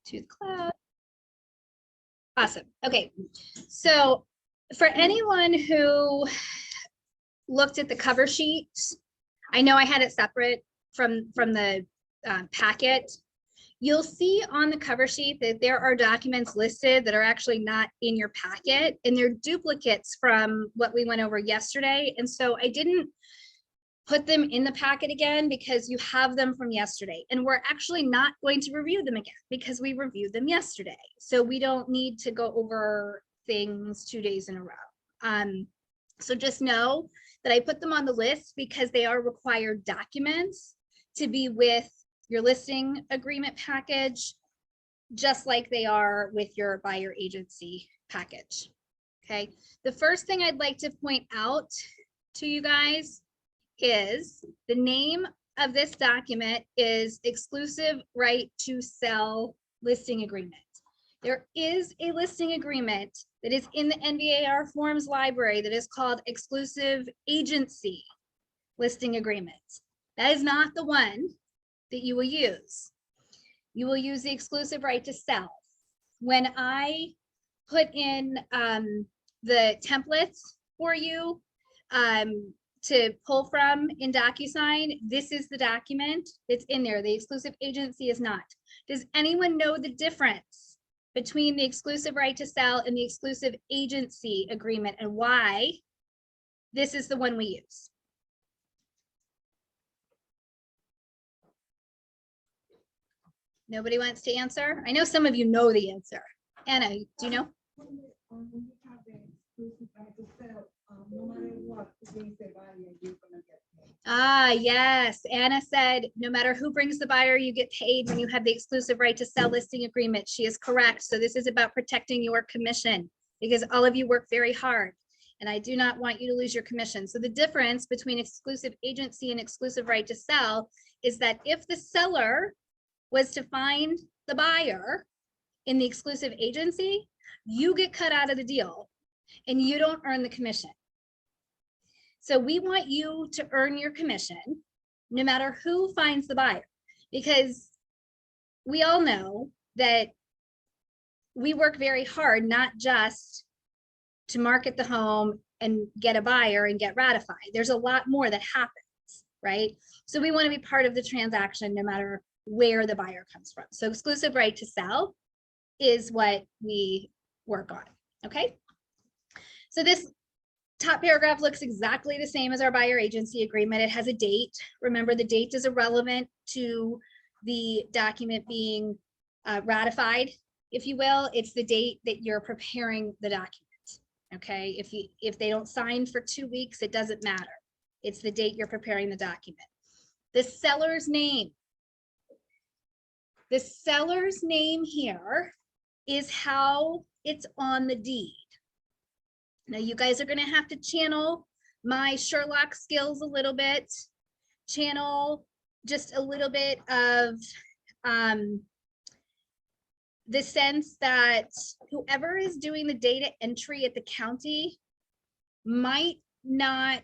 to the cloud. Awesome. Okay. So for anyone who looked at the cover sheet, I know I had it separate from the packet. You'll see on the cover sheet that there are documents listed that are actually not in your packet, and they're duplicates from what we went over yesterday. And so I didn't put them in the packet again because you have them from yesterday, and we're actually not going to review them again because we reviewed them yesterday. So we don't need to go over things 2 days in a row. So just know that I put them on the list because they are required documents to be with your listing agreement package, just like they are with your buyer agency package. Okay. The first thing I'd like to point out to you guys is the name of this document is Exclusive Right to Sell Listing Agreement. There is a listing agreement that is in the NVAR forms library that is called Exclusive Agency Listing Agreement. That is not the one that you will use. You will use the exclusive right to sell. When I put in the templates for you to pull from in DocuSign, this is the document that's in there. The exclusive agency is not. Does anyone know the difference between the exclusive right to sell and the exclusive agency agreement, and why this is the one we use? Nobody wants to answer? I know some of you know the answer. Anna, do you know? Ah, yes. Anna said, no matter who brings the buyer, you get paid when you have the exclusive right to sell listing agreement. She is correct. So this is about protecting your commission because all of you work very hard, and I do not want you to lose your commission. So the difference between exclusive agency and exclusive right to sell is that if the seller was to find the buyer in the exclusive agency, you get cut out of the deal and you don't earn the commission. So we want you to earn your commission no matter who finds the buyer, because we all know that we work very hard, not just to market the home and get a buyer and get ratified. There's a lot more that happens, right? So we want to be part of the transaction no matter where the buyer comes from. So exclusive right to sell is what we work on. Okay. So this top paragraph looks exactly the same as our buyer agency agreement. It has a date. Remember, the date is irrelevant to the document being ratified, if you will. It's the date that you're preparing the document. Okay. If they don't sign for 2 weeks, it doesn't matter. It's the date you're preparing the document. The seller's name. The seller's name here is how it's on the deed. Now you guys are going to have to channel my Sherlock skills a little bit, channel just a little bit of the sense that whoever is doing the data entry at the county might not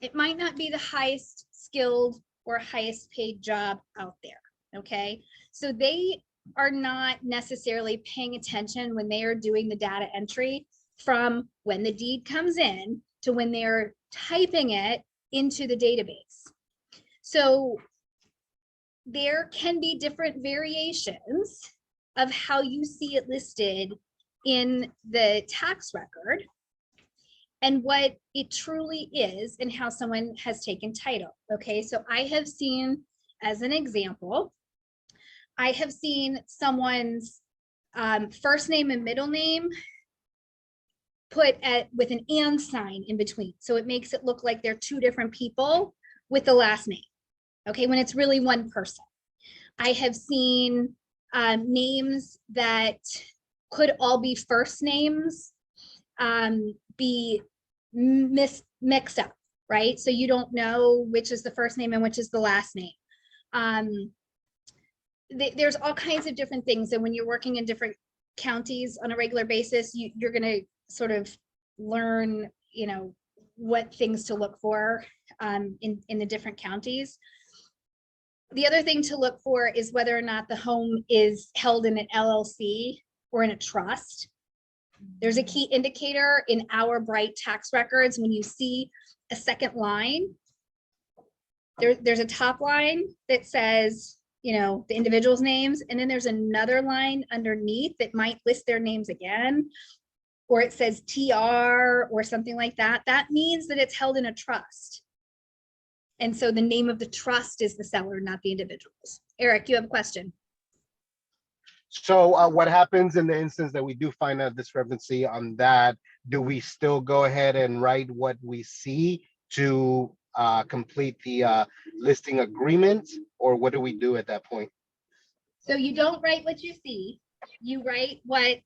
be the highest skilled or highest paid job out there. Okay, so they are not necessarily paying attention when they are doing the data entry from when the deed comes in to when they're typing it into the database. So there can be different variations of how you see it listed in the tax record and what it truly is and how someone has taken title. Okay, so I have seen, as an example, I have seen someone's first name and middle name put with an and sign in between. So it makes it look like they're two different people with the last name. Okay, when it's really one person. I have seen names that could all be first names be mixed up, right? So you don't know which is the first name and which is the last name. There's all kinds of different things, and when you're working in different counties on a regular basis, you're going to sort of learn, you know, what things to look for in the different counties. The other thing to look for is whether or not the home is held in an LLC or in a trust. There's a key indicator in our Bright tax records. When you see a second line, there's a top line that says, you know, the individual's names, and then there's another line underneath that might list their names again, or it says TR or something like that. That means that it's held in a trust. And so the name of the trust is the seller, not the individuals. Eric, you have a question. So what happens in the instance that we do find a discrepancy on that? Do we still go ahead and write what we see to complete the listing agreement, or what do we do at that point? So you don't write what you see, you write what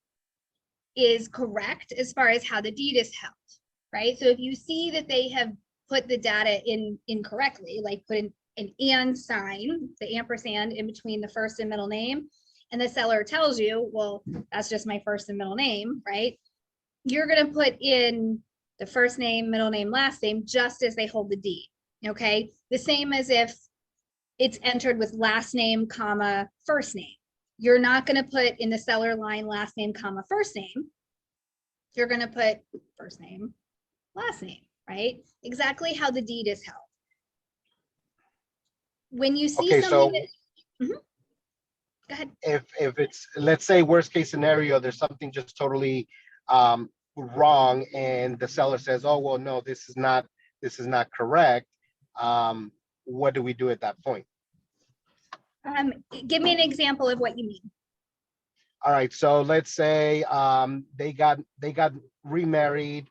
is correct as far as how the deed is held, right? So if you see that they have put the data in incorrectly, like put in an and sign, the ampersand in between the first and middle name, and the seller tells you, well, that's just my first and middle name, right? You're going to put in the first name, middle name, last name, just as they hold the deed, okay? The same as if it's entered with last name, comma, first name. You're not going to put in the seller line last name, comma, first name. You're going to put first name, last name, right? Exactly how the deed is held. When you see Okay, something so that, go ahead. If it's, let's say, worst case scenario, there's something just totally wrong, and the seller says, oh, well, no, this is not correct. What do we do at that point? Give me an example of what you mean. All right, so let's say they got remarried.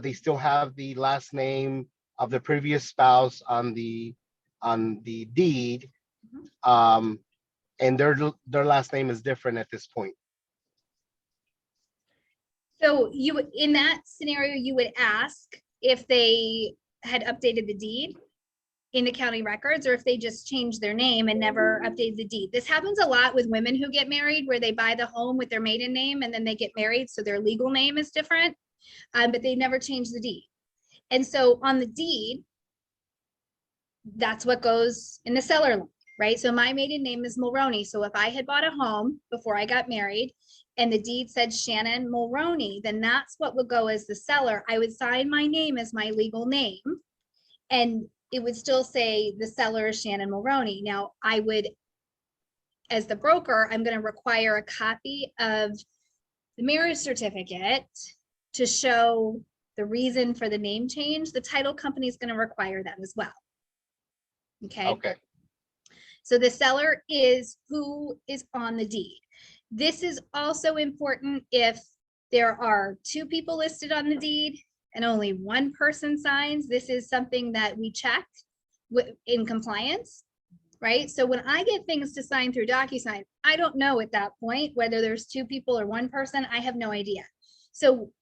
They still have the last name of the previous spouse on the deed, and their last name is different at this point. So you would, in that scenario, you would ask if they had updated the deed in the county records, or if they just changed their name and never updated the deed. This happens a lot with women who get married, where they buy the home with their maiden name and then they get married, so their legal name is different, but they never change the deed. And so on the deed, that's what goes in the seller line, right? So my maiden name is Mulroney. So if I had bought a home before I got married and the deed said Shannon Mulroney, then that's what would go as the seller. I would sign my name as my legal name, and it would still say the seller is Shannon Mulroney. Now I would, as the broker, I'm going to require a copy of the marriage certificate to show the reason for the name change. The title company is going to require that as well. Okay. Okay. So the seller is who is on the deed. This is also important if there are two people listed on the deed and only one person signs. This is something that we check in compliance, right? So when I get things to sign through DocuSign, I don't know at that point whether there's two people or one person. I have no idea. So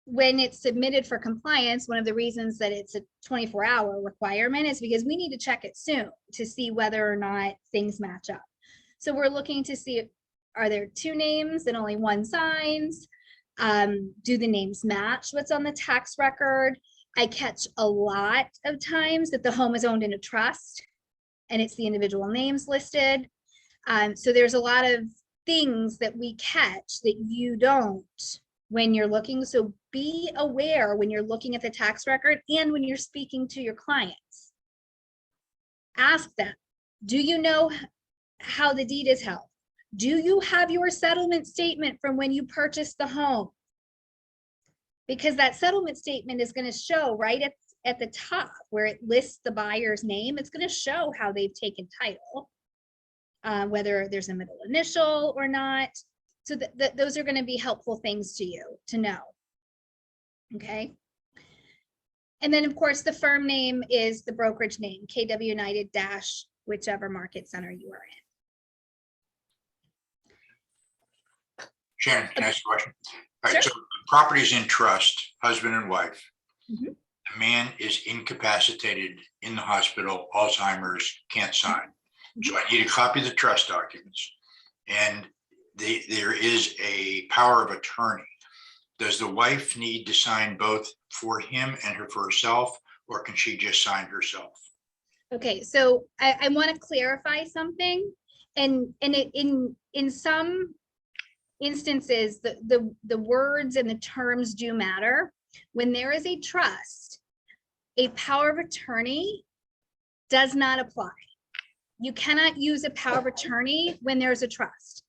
when it's submitted for compliance, one of the reasons that it's a 24-hour requirement is because we need to check it soon to see whether or not things match up. So we're looking to see, are there two names and only one signs? Do the names match what's on the tax record? I catch a lot of times that the home is owned in a trust and it's the individual names listed. So there's a lot of things that we catch that you don't when you're looking. So be aware when you're looking at the tax record and when you're speaking to your clients. Ask them, do you know how the deed is held? Do you have your settlement statement from when you purchased the home? Because that settlement statement is going to show right at the top where it lists the buyer's name. It's going to show how they've taken title, whether there's a middle initial or not. So those are going to be helpful things to you to know. Okay. And then of course the firm name is the brokerage name, KW United dash whichever market center you are in. Shannon, can I ask a question? All right, Sure. so property is in trust, husband and wife. Mhm. The man is incapacitated in the hospital, Alzheimer's, can't sign. So I need a copy of the trust documents. And there is a power of attorney. Does the wife need to sign both for him and for herself, or can she just sign herself? Okay, so I want to clarify something, and in some instances, the words and the terms do matter. When there is a trust, a power of attorney does not apply. You cannot use a power of attorney when there's a trust.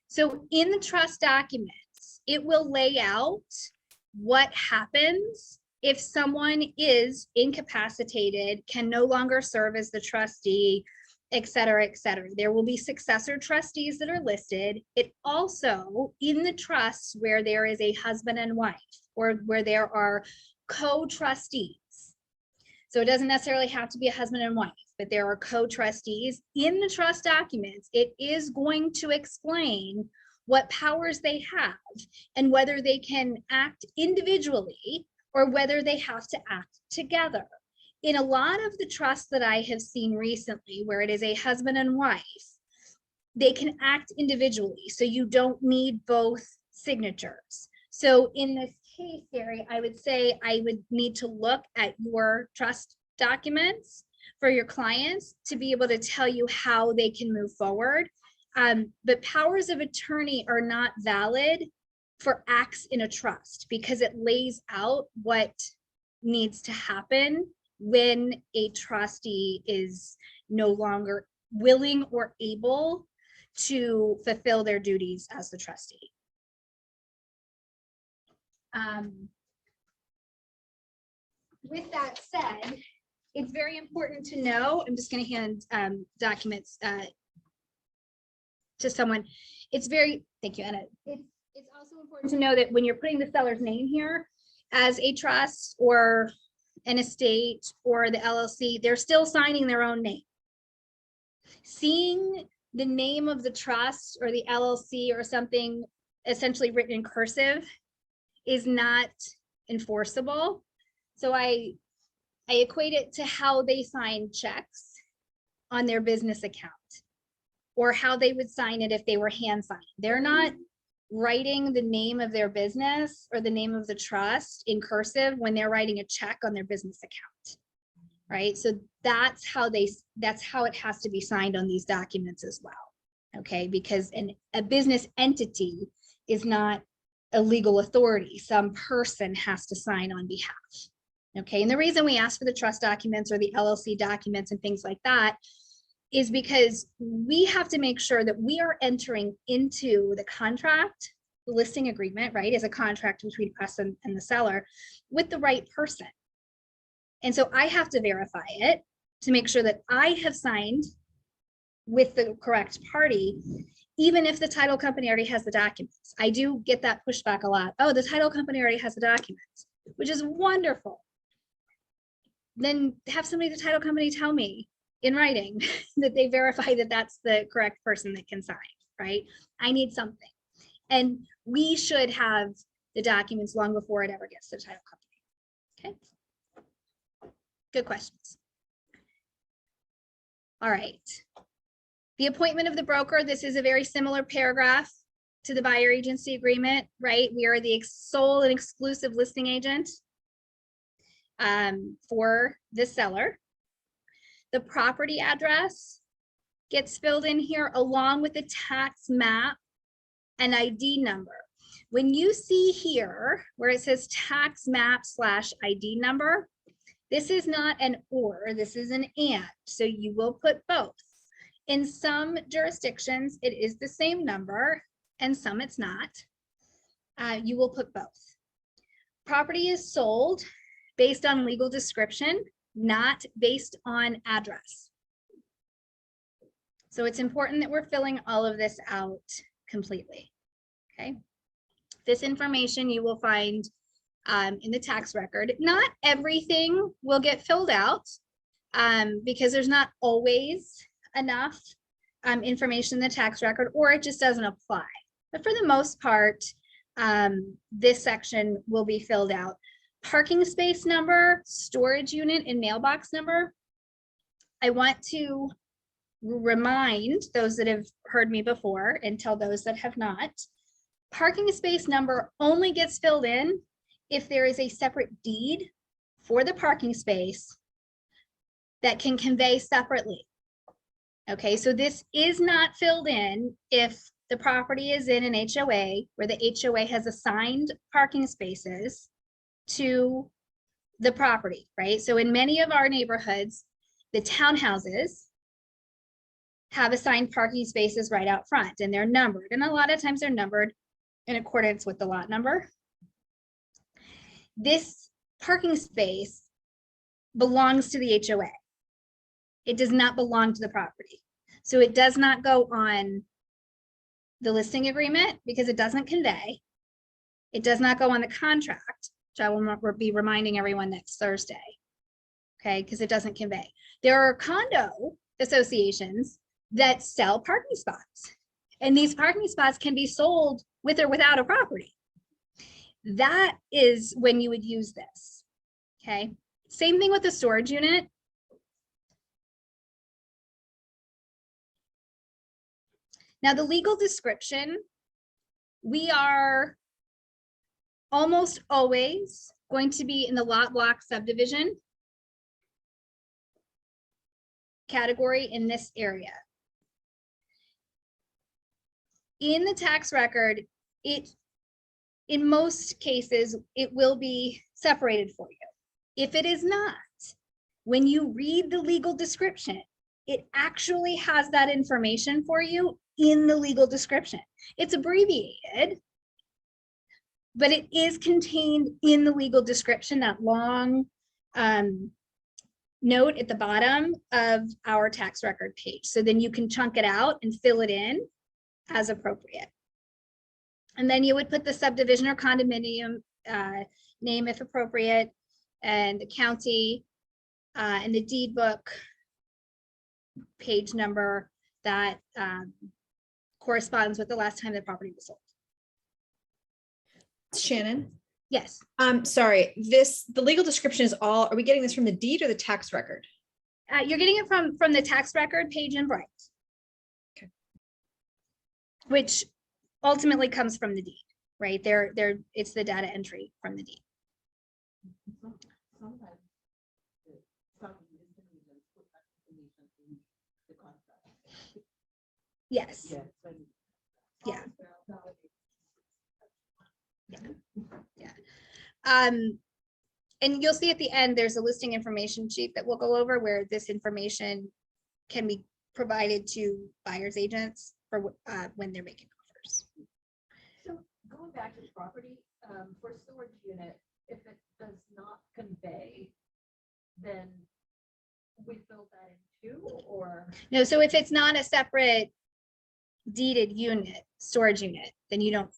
So in the trust documents, it will lay out what happens if someone is incapacitated, can no longer serve as the trustee, et cetera, et cetera. There will be successor trustees that are listed. It also, in the trusts where there is a husband and wife, or where there are co-trustees. So it doesn't necessarily have to be a husband and wife, but there are co-trustees in the trust documents. It is going to explain what powers they have and whether they can act individually or whether they have to act together. In a lot of the trusts that I have seen recently, where it is a husband and wife, they can act individually, so you don't need both signatures. So in this case, Gary, I would say I would need to look at your trust documents for your clients to be able to tell you how they can move forward. But powers of attorney are not valid for acts in a trust because it lays out what needs to happen when a trustee is no longer willing or able to fulfill their duties as the trustee. With that said, it's very important to know, I'm just going to hand documents to someone. It's very, thank you, Anna. It's also important to know that when you're putting the seller's name here as a trust or an estate or the LLC, they're still signing their own name. Seeing the name of the trust or the LLC or something essentially written in cursive is not enforceable. So I equate it to how they sign checks on their business account or how they would sign it if they were hand signing. They're not writing the name of their business or the name of the trust in cursive when they're writing a check on their business account, right? So that's how it has to be signed on these documents as well, okay? Because a business entity is not a legal authority. Some person has to sign on behalf, okay? And the reason we ask for the trust documents or the LLC documents and things like that is because we have to make sure that we are entering into the contract, the listing agreement, right, as a contract between us and the seller with the right person. And so I have to verify it to make sure that I have signed with the correct party, even if the title company already has the documents. I do get that pushback a lot. Oh, the title company already has the documents, which is wonderful. Then have somebody at the title company tell me in writing that they verify that that's the correct person that can sign, right? I need something. And we should have the documents long before it ever gets to the title company. Okay. Good questions. All right. The appointment of the broker. This is a very similar paragraph to the buyer agency agreement, right? We are the sole and exclusive listing agent for the seller. The property address gets filled in here along with the tax map and ID number. When you see here where it says tax map / ID number, this is not an or, this is an and. So you will put both. In some jurisdictions, it is the same number and some it's not. You will put both. Property is sold based on legal description, not based on address. So it's important that we're filling all of this out completely, okay? This information you will find in the tax record. Not everything will get filled out because there's not always enough information in the tax record, or it just doesn't apply. But for the most part, this section will be filled out. Parking space number, storage unit, and mailbox number. I want to remind those that have heard me before and tell those that have not. Parking space number only gets filled in if there is a separate deed for the parking space that can convey separately. Okay, so this is not filled in if the property is in an HOA where the HOA has assigned parking spaces to the property, right? So in many of our neighborhoods, the townhouses have assigned parking spaces right out front, and they're numbered. And a lot of times they're numbered in accordance with the lot number. This parking space belongs to the HOA. It does not belong to the property. So it does not go on the listing agreement because it doesn't convey. It does not go on the contract, which I will be reminding everyone next Thursday. Okay, because it doesn't convey. There are condo associations that sell parking spots, and these parking spots can be sold with or without a property. That is when you would use this. Okay, same thing with the storage unit. Now, the legal description, we are almost always going to be in the lot block subdivision category in this area. In the tax record, in most cases, it will be separated for you. If it is not, when you read the legal description, it actually has that information for you in the legal description. It's abbreviated, but it is contained in the legal description, that long note at the bottom of our tax record page. So then you can chunk it out and fill it in as appropriate. And then you would put the subdivision or condominium name if appropriate, and the county and the deed book page number that corresponds with the last time the property was sold. Shannon, Yes, sorry, the legal description is all, are we getting this from the deed or the tax record? you're getting it from the tax record page in bright. Okay. Which ultimately comes from the deed, right? It's the data entry from the deed. Yes. Yeah. Yeah. And you'll see at the end, there's a listing information sheet that we'll go over where this information can be provided to buyer's agents for when they're making offers. So going back to the property, for storage unit, if it does not convey, then we fill that in too, or? No, so if it's not a separate deeded unit, storage unit, then you don't,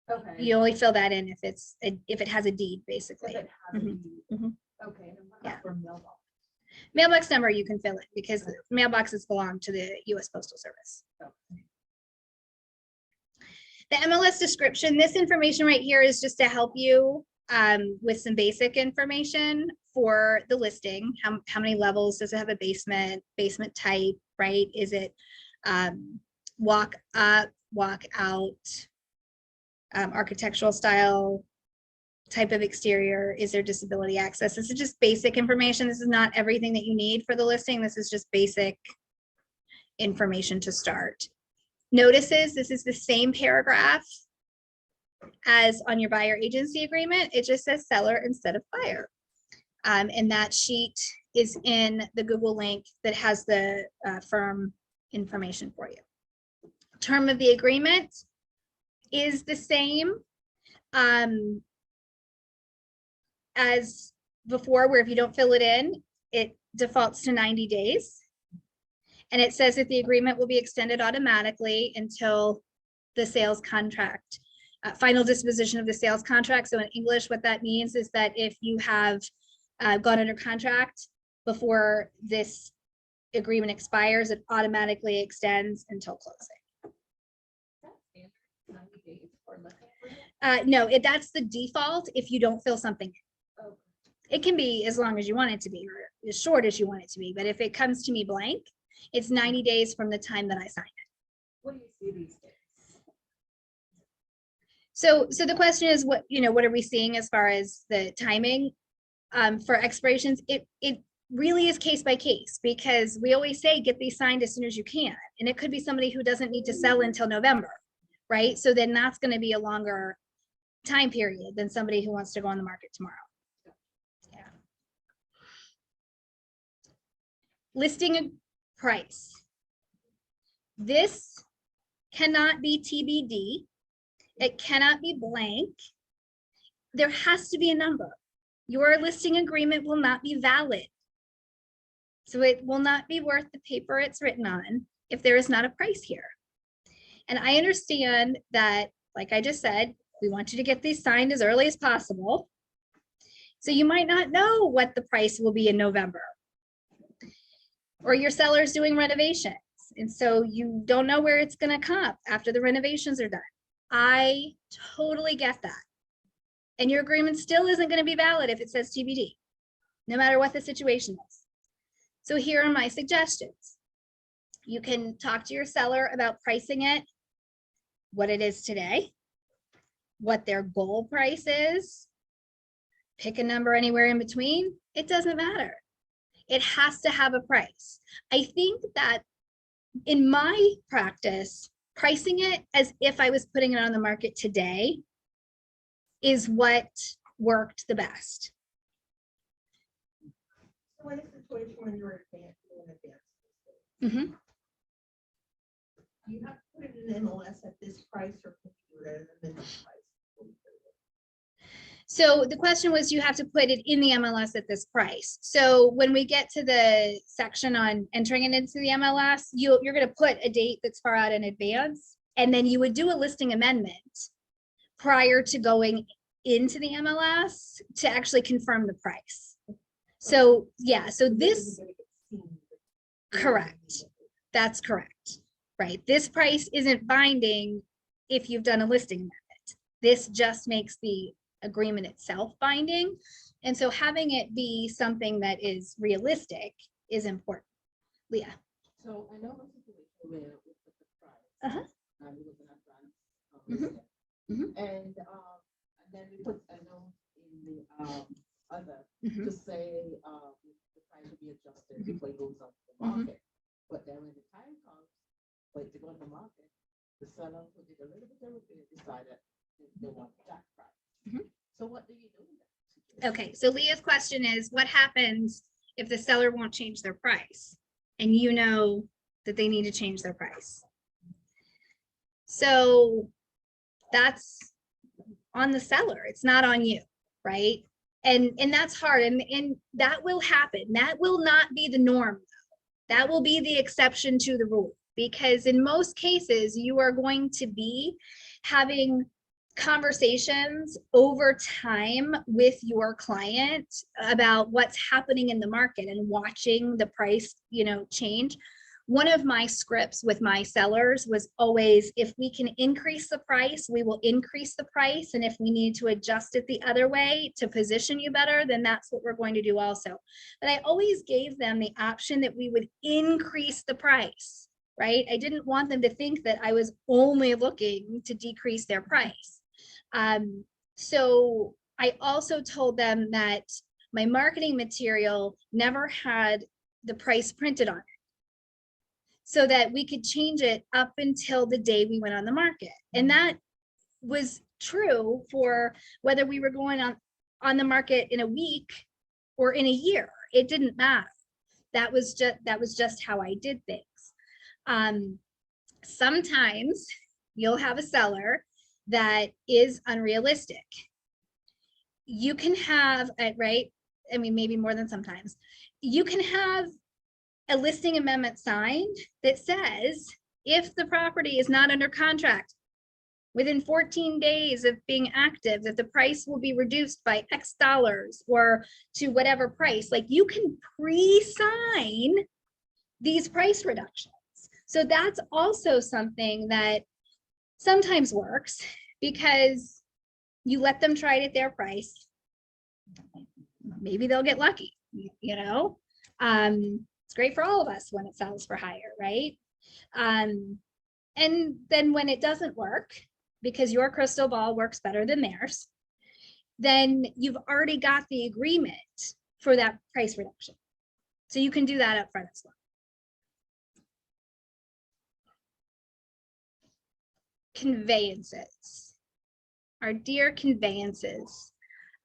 Okay. you only fill that in if if it has a deed, basically. If it has a Mhm, deed. mhm. Okay, and then what Yeah. about for mailbox? Mailbox number you can fill in because mailboxes belong to the US Postal Service. The MLS description, this information right here is just to help you with some basic information for the listing. How many levels does it have? A basement type, right? Is it walk up, walk out, architectural style, type of exterior? Is there disability access? This is just basic information. This is not everything that you need for the listing. This is just basic information to start. Notices, this is the same paragraph as on your buyer agency agreement. It just says seller instead of buyer. And that sheet is in the Google link that has the firm information for you. Term of the agreement is the same as before, where if you don't fill it in, it defaults to 90 days. And it says that the agreement will be extended automatically until the sales contract, final disposition of the sales contract. So in English, what that means is that if you have gone under contract before this agreement expires, it automatically extends until closing. Is that standard 90 days for listing? No, that's the default if you don't fill something. Okay. It can be as long as you want it to be, or as short as you want it to be. But if it comes to me blank, it's 90 days from the time that I sign it. What do you see these days? So the question is, what are we seeing as far as the timing for expirations? It really is case by case, because we always say, get these signed as soon as you can. And it could be somebody who doesn't need to sell until November, right? So then that's going to be a longer time period than somebody who wants to go on the market tomorrow. Yeah. Listing a price. This cannot be TBD. It cannot be blank. There has to be a number. Your listing agreement will not be valid. So it will not be worth the paper it's written on if there is not a price here. And I understand that, like I just said, we want you to get these signed as early as possible. So you might not know what the price will be in November. Or your seller's doing renovations, and so you don't know where it's going to come up after the renovations are done. I totally get that. And your agreement still isn't going to be valid if it says TBD, no matter what the situation is. So here are my suggestions. You can talk to your seller about pricing it, what it is today, what their goal price is, pick a number anywhere in between. It doesn't matter. It has to have a price. I think that in my practice, pricing it as if I was putting it on the market today is what worked the best. So in a situation when you're doing advance, Mhm. do you have to put it in MLS at this price or can you do it at a minimum price? So the question was, you have to put it in the MLS at this price. So when we get to the section on entering it into the MLS, you're going to put a date that's far out in advance, and then you would do a listing amendment prior to going into the MLS to actually confirm the price. So yeah, so this, correct. That's correct, right? This price isn't binding if you've done a listing amendment. This just makes the agreement itself binding. And so having it be something that is realistic is important. Leah. So I know a situation where we put the price. Uh-huh. And we was an advance. Mhm. Mhm. And then we put a note in the other Mhm. to say the price will be adjusted Mhm. before it goes up to the Mhm. market. But then when the time comes for it to go to the market, the seller who did a little bit of repair decided they want that price. Mhm. So what do you do in that situation? Okay, so Leah's question is, what happens if the seller won't change their price and you know that they need to change their price? So that's on the seller. It's not on you, right? And that's hard, and that will happen. That will not be the norm. That will be the exception to the rule, because in most cases you are going to be having conversations over time with your client about what's happening in the market and watching the price, change. One of my scripts with my sellers was always, if we can increase the price, we will increase the price. And if we need to adjust it the other way to position you better, then that's what we're going to do also. But I always gave them the option that we would increase the price, right? I didn't want them to think that I was only looking to decrease their price. So I also told them that my marketing material never had the price printed on it, so that we could change it up until the day we went on the market. And that was true for whether we were going on the market in a week or in a year. It didn't matter. That was just how I did things. Sometimes you'll have a seller that is unrealistic. You can have, right? I mean, maybe more than sometimes. You can have a listing amendment signed that says, if the property is not under contract within 14 days of being active, that the price will be reduced by X dollars or to whatever price. Like, you can pre-sign these price reductions. So that's also something that sometimes works, because you let them try it at their price. Maybe they'll get lucky, it's great for all of us when it sells for higher, right? And then when it doesn't work, because your crystal ball works better than theirs, then you've already got the agreement for that price reduction. So you can do that up front as well. Conveyances. Our dear conveyances.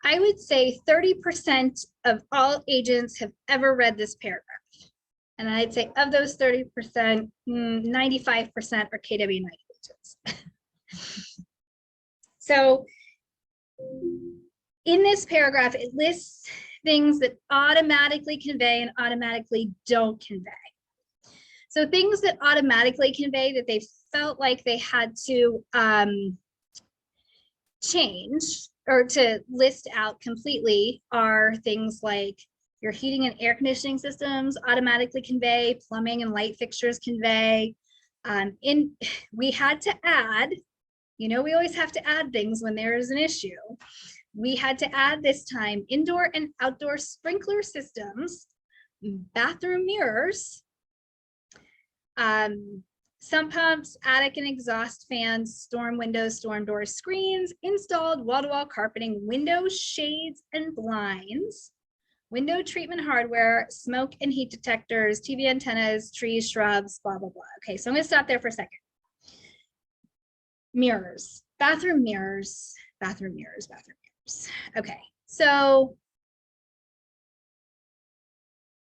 I would say 30% of all agents have ever read this paragraph. And I'd say of those 30%, 95% are KW90 agents. So in this paragraph, it lists things that automatically convey and automatically don't convey. So things that automatically convey that they felt like they had to change or to list out completely are things like your heating and air conditioning systems automatically convey, plumbing and light fixtures convey. We had to add, you know, we always have to add things when there is an issue. We had to add this time indoor and outdoor sprinkler systems, bathroom mirrors, sump pumps, attic and exhaust fans, storm windows, storm doors, screens, installed wall-to-wall carpeting, windows, shades, and blinds, window treatment hardware, smoke and heat detectors, TV antennas, trees, shrubs, blah, blah, blah. Okay, so I'm gonna stop there for a second. Mirrors, bathroom mirrors, bathroom mirrors, bathroom mirrors. Okay, so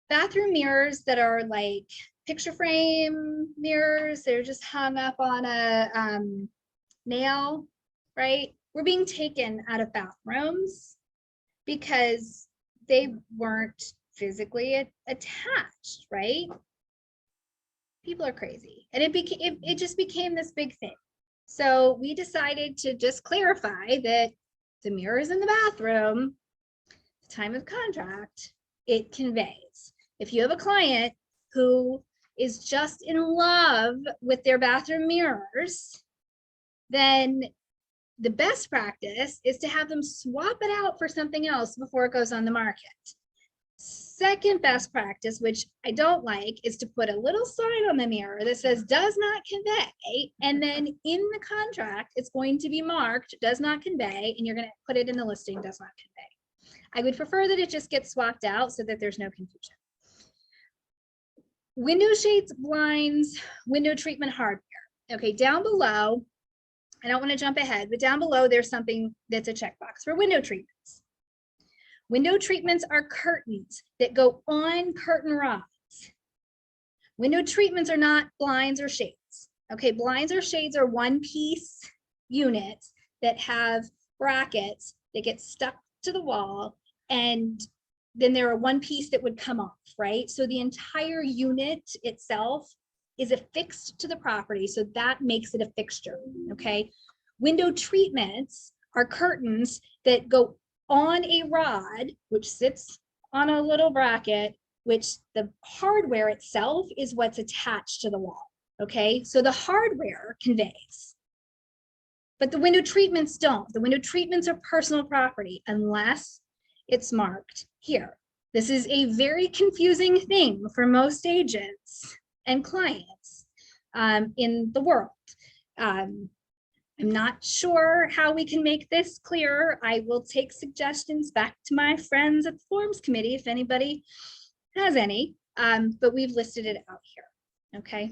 bathroom mirrors that are like picture frame mirrors, they're just hung up on a nail, right? We're being taken out of bathrooms because they weren't physically attached, right? People are crazy. And it just became this big thing. So we decided to just clarify that the mirrors in the bathroom, the time of contract, it conveys. If you have a client who is just in love with their bathroom mirrors, then the best practice is to have them swap it out for something else before it goes on the market. Second best practice, which I don't like, is to put a little sign on the mirror that says does not convey, and then in the contract, it's going to be marked does not convey, and you're going to put it in the listing does not convey. I would prefer that it just gets swapped out so that there's no confusion. Window shades, blinds, window treatment hardware. Okay, down below, I don't want to jump ahead, but down below there's something that's a checkbox for window treatments. Window treatments are curtains that go on curtain rods. Window treatments are not blinds or shades. Okay, blinds or shades are one-piece units that have brackets that get stuck to the wall, and then there are one piece that would come off, right? So the entire unit itself is affixed to the property, so that makes it a fixture, okay? Window treatments are curtains that go on a rod, which sits on a little bracket, which the hardware itself is what's attached to the wall, okay? So the hardware conveys, but the window treatments don't. The window treatments are personal property unless it's marked here. This is a very confusing thing for most agents and clients in the world. I'm not sure how we can make this clearer. I will take suggestions back to my friends at the Forms Committee if anybody has any, but we've listed it out here, okay?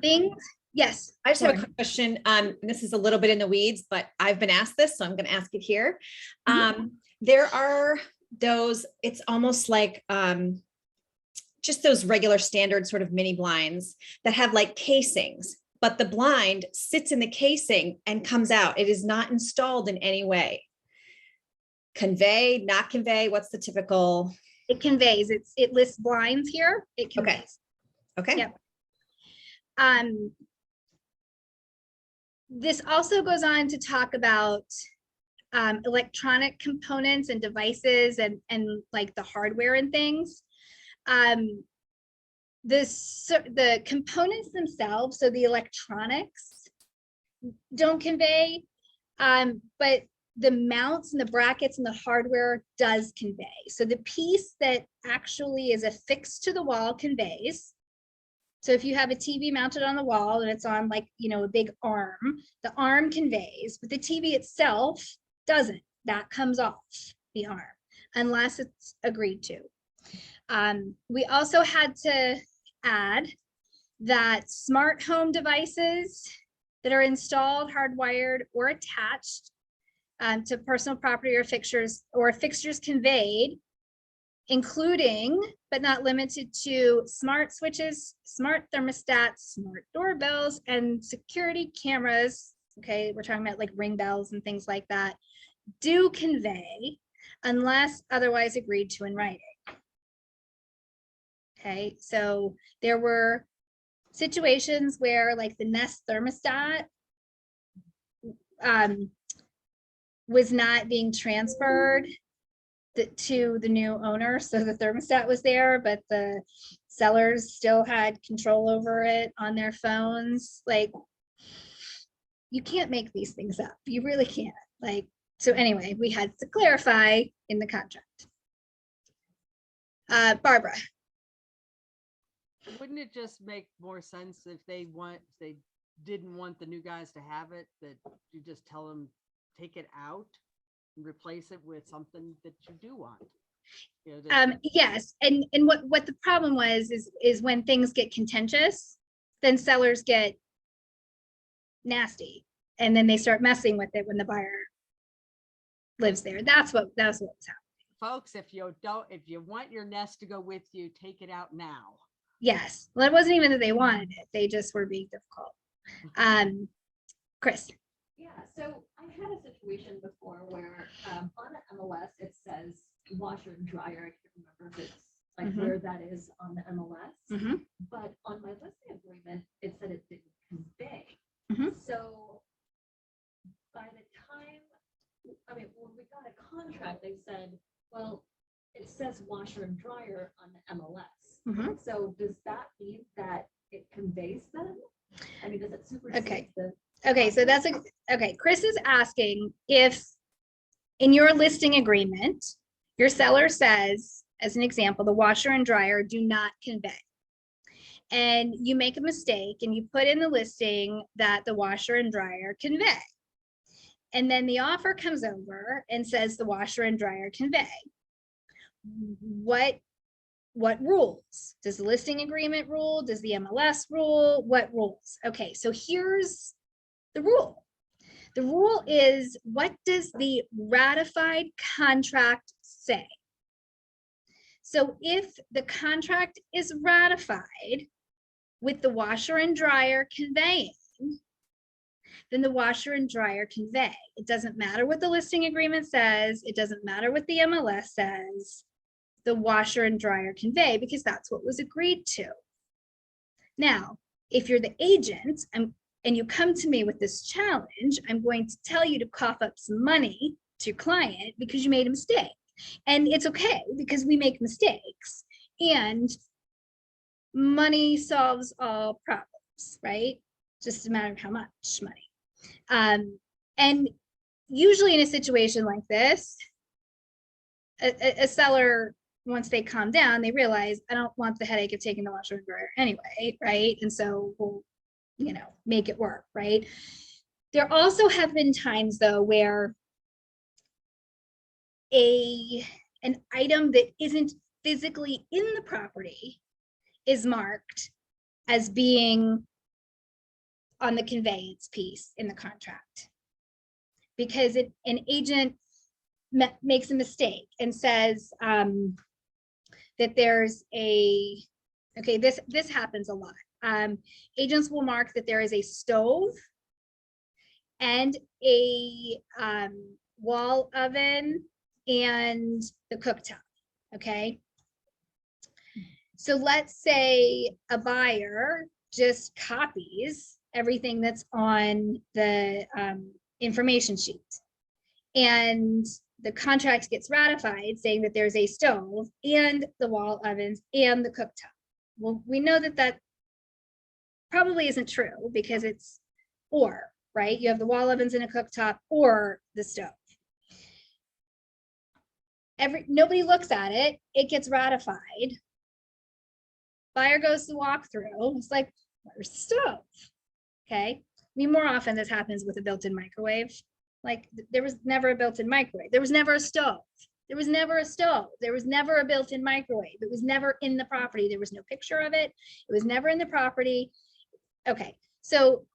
Things, yes. I just have a Lauren. question. This is a little bit in the weeds, but I've been asked this, so I'm going to ask it here. There are those, it's almost like just those regular standard sort of mini blinds that have like casings, but the blind sits in the casing and comes out. It is not installed in any way. Convey, not convey, what's the typical? It conveys, it lists blinds here, it conveys. Okay. Yep. This also goes on to talk about electronic components and devices and like the hardware and things. The components themselves, so the electronics don't convey, but the mounts and the brackets and the hardware does convey. So the piece that actually is affixed to the wall conveys. So if you have a TV mounted on the wall and it's on like, you know, a big arm, the arm conveys, but the TV itself doesn't. That comes off the arm unless it's agreed to. We also had to add that smart home devices that are installed, hardwired, or attached to personal property or fixtures conveyed, including but not limited to smart switches, smart thermostats, smart doorbells, and security cameras. Okay, we're talking about like ring bells and things like that, do convey unless otherwise agreed to in writing. Okay, so there were situations where like the Nest thermostat was not being transferred to the new owner. So the thermostat was there, but the sellers still had control over it on their phones. Like, you can't make these things up. You really can't. Like, so anyway, we had to clarify in the contract. Barbara. Wouldn't it just make more sense if they didn't want the new guys to have it, that you just tell them, take it out and replace it with something that you do want? You know, Yes, and what the problem was is when things get contentious, then sellers get nasty, and then they start messing with it when the buyer lives there. That's what was happening. folks, if you want your Nest to go with you, take it out now. Yes, well, it wasn't even that they wanted it; they just were being difficult. Chris. Yeah, so I had a situation before where on an MLS, it says washer and dryer. I can't remember if it's like where that is on the MLS. But on my listing agreement, it said it didn't convey. So by the time, I mean, when we got a contract, they said, well, it says washer and dryer on the MLS. So does that mean that it conveys them? I mean, does it supersede the? Okay, so that's okay. Chris is asking if in your listing agreement, your seller says, as an example, the washer and dryer do not convey. And you make a mistake and you put in the listing that the washer and dryer convey. And then the offer comes over and says the washer and dryer convey. What rules? Does the listing agreement rule? Does the MLS rule? What rules? Okay, so here's the rule. The rule is, what does the ratified contract say? So if the contract is ratified with the washer and dryer conveying, then the washer and dryer convey. It doesn't matter what the listing agreement says. It doesn't matter what the MLS says. The washer and dryer convey, because that's what was agreed to. Now, if you're the agent and you come to me with this challenge, I'm going to tell you to cough up some money to your client because you made a mistake. And it's okay, because we make mistakes, and money solves all problems, right? Just a matter of how much money. And usually in a situation like this, a seller, once they calm down, they realize, I don't want the headache of taking the washer and dryer anyway, right? And so we'll, make it work, right? There also have been times though where an item that isn't physically in the property is marked as being on the conveyance piece in the contract, because an agent makes a mistake and says that there's this happens a lot. Agents will mark that there is a stove and a wall oven and the cooktop. Okay, so let's say a buyer just copies everything that's on the information sheet, and the contract gets ratified saying that there's a stove and the wall ovens and the cooktop. Well, we know that probably isn't true, because it's or, right? You have the wall ovens and a cooktop or the stove. Nobody looks at it, it gets ratified. Buyer goes to walkthrough, it's like, where's the stove? Okay, I mean, more often this happens with a built-in microwave. Like, there was never a built-in microwave, there was never a stove, There was never a stove. There was never a built-in microwave. It was never in the property. There was no picture of it. It was never in the property. Okay, so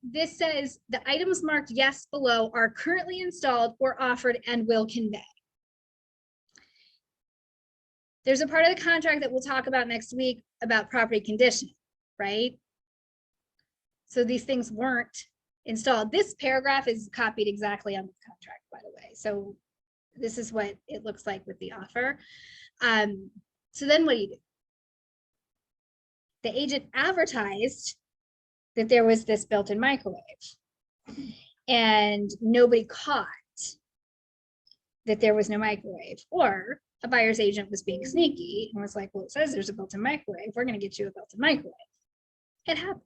this says the items marked yes below are currently installed or offered and will convey. There's a part of the contract that we'll talk about next week about property condition, right? So these things weren't installed. This paragraph is copied exactly on the contract, by the way. So this is what it looks like with the offer. So then what do you do? The agent advertised that there was this built-in microwave and nobody caught that there was no microwave, or a buyer's agent was being sneaky and was like, well, it says there's a built-in microwave. We're going to get you a built-in microwave. It happens.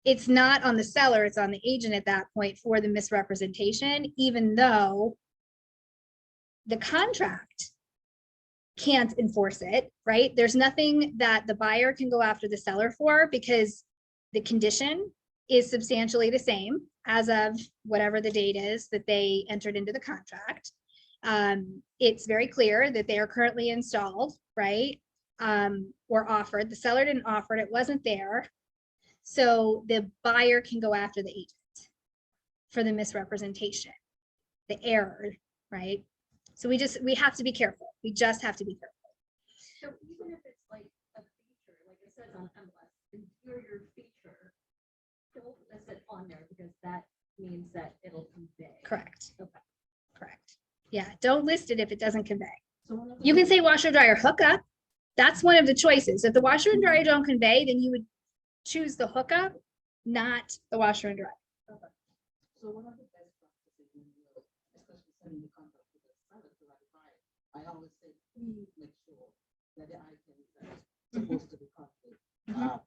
It's not on the seller, it's on the agent at that point for the misrepresentation, even though the contract can't enforce it, right? There's nothing that the buyer can go after the seller for because the condition is substantially the same as of whatever the date is that they entered into the contract. It's very clear that they are currently installed, right? Or offered. The seller didn't offer it, it wasn't there. So the buyer can go after the agent for the misrepresentation, the error, right? So we have to be careful. We just have to be careful. So even if it's like a feature, like it says on MLS, inferior feature, don't list it on there because that means that it'll convey. Correct. Okay. Correct. Yeah, don't list it if it doesn't convey. So one of You can say washer dryer hookup. That's one of the choices. If the washer and dryer don't convey, then you would choose the hookup, not the washer and dryer. So one of the best practices when you're especially sending the contract to the seller to ratify, I always say, please make sure that the items that are supposed to be copied are.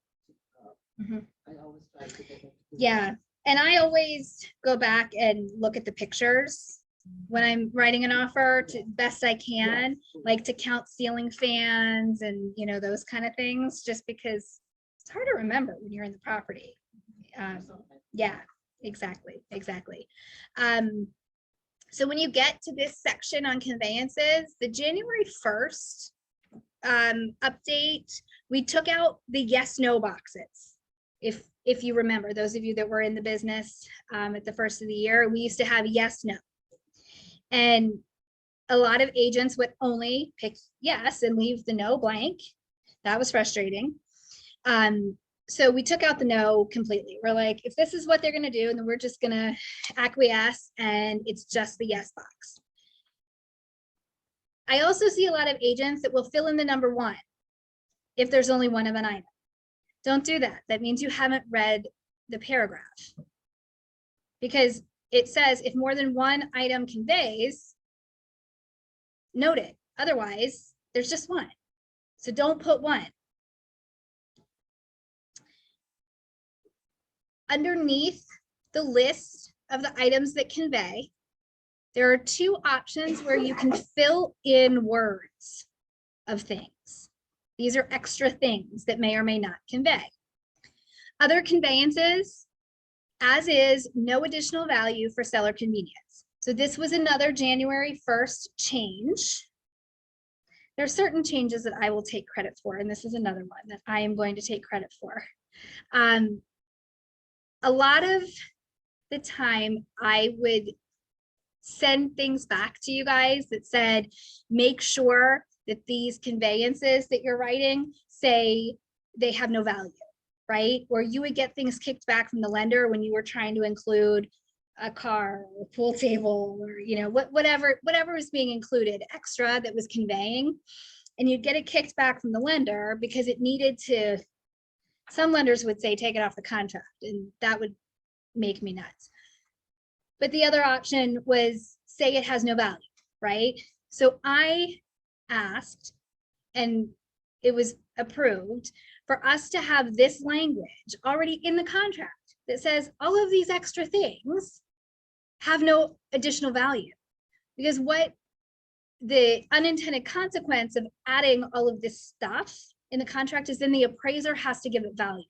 Mhm. I always try to get them. to do Yeah, and I always go back and look at the pictures when I'm writing an offer to best I can, like to count ceiling fans and, you know, those kind of things, just because it's hard to remember when you're in the property. Yeah, exactly. So when you get to this section on conveyances, the January 1st update, we took out the yes, no boxes. If you remember, those of you that were in the business at the first of the year, we used to have yes, no. And a lot of agents would only pick yes and leave the no blank. That was frustrating. So we took out the no completely. We're like, if this is what they're going to do, then we're just going to acquiesce and it's just the yes box. I also see a lot of agents that will fill in the number 1 if there's only one of an item. Don't do that. That means you haven't read the paragraph. Because it says if more than one item conveys, note it. Otherwise, there's just one. So don't put 1. Underneath the list of the items that convey, there are 2 options where you can fill in words of things. These are extra things that may or may not convey. Other conveyances, as is, no additional value for seller convenience. So this was another January 1st change. There are certain changes that I will take credit for, and this is another one that I am going to take credit for. A lot of the time I would send things back to you guys that said, make sure that these conveyances that you're writing say they have no value, right? Or you would get things kicked back from the lender when you were trying to include a car, or a pool table, or, you know, whatever was being included extra that was conveying, and you'd get it kicked back from the lender because it needed to. Some lenders would say, take it off the contract, and that would make me nuts. But the other option was say it has no value, right? So I asked, and it was approved, for us to have this language already in the contract that says all of these extra things have no additional value. Because what the unintended consequence of adding all of this stuff in the contract is then the appraiser has to give it value.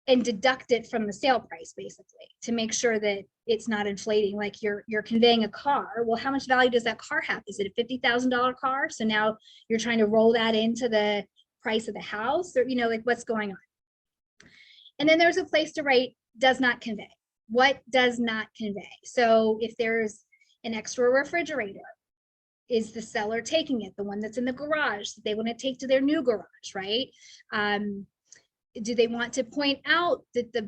and deduct it from the sale price, basically, to make sure that it's not inflating. Like you're conveying a car. Well, how much value does that car have? Is it a $50,000 car? So now you're trying to roll that into the price of the house, or, you know, like what's going on. And then there's a place to write does not convey. What does not convey? So if there's an extra refrigerator, is the seller taking it? The one that's in the garage that they want to take to their new garage, right? Do they want to point out that the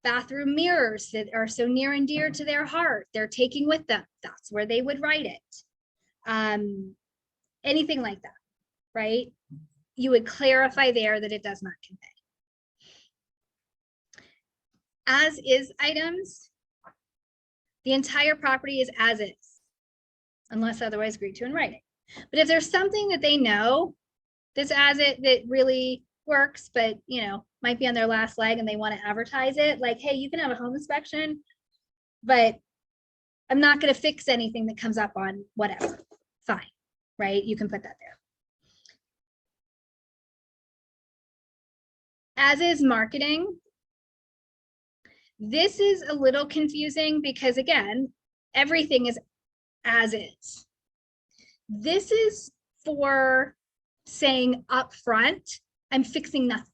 bathroom mirrors that are so near and dear to their heart, they're taking with them? That's where they would write it. Anything like that, right? You would clarify there that it does not convey. As is items, the entire property is as is, unless otherwise agreed to in writing. But if there's something that they know that's as it that really works, but you know, might be on their last leg and they want to advertise it, like, hey, you can have a home inspection, but I'm not going to fix anything that comes up on whatever. Fine, right? You can put that there. As is marketing. This is a little confusing because, again, everything is as is. This is for saying upfront, I'm fixing nothing.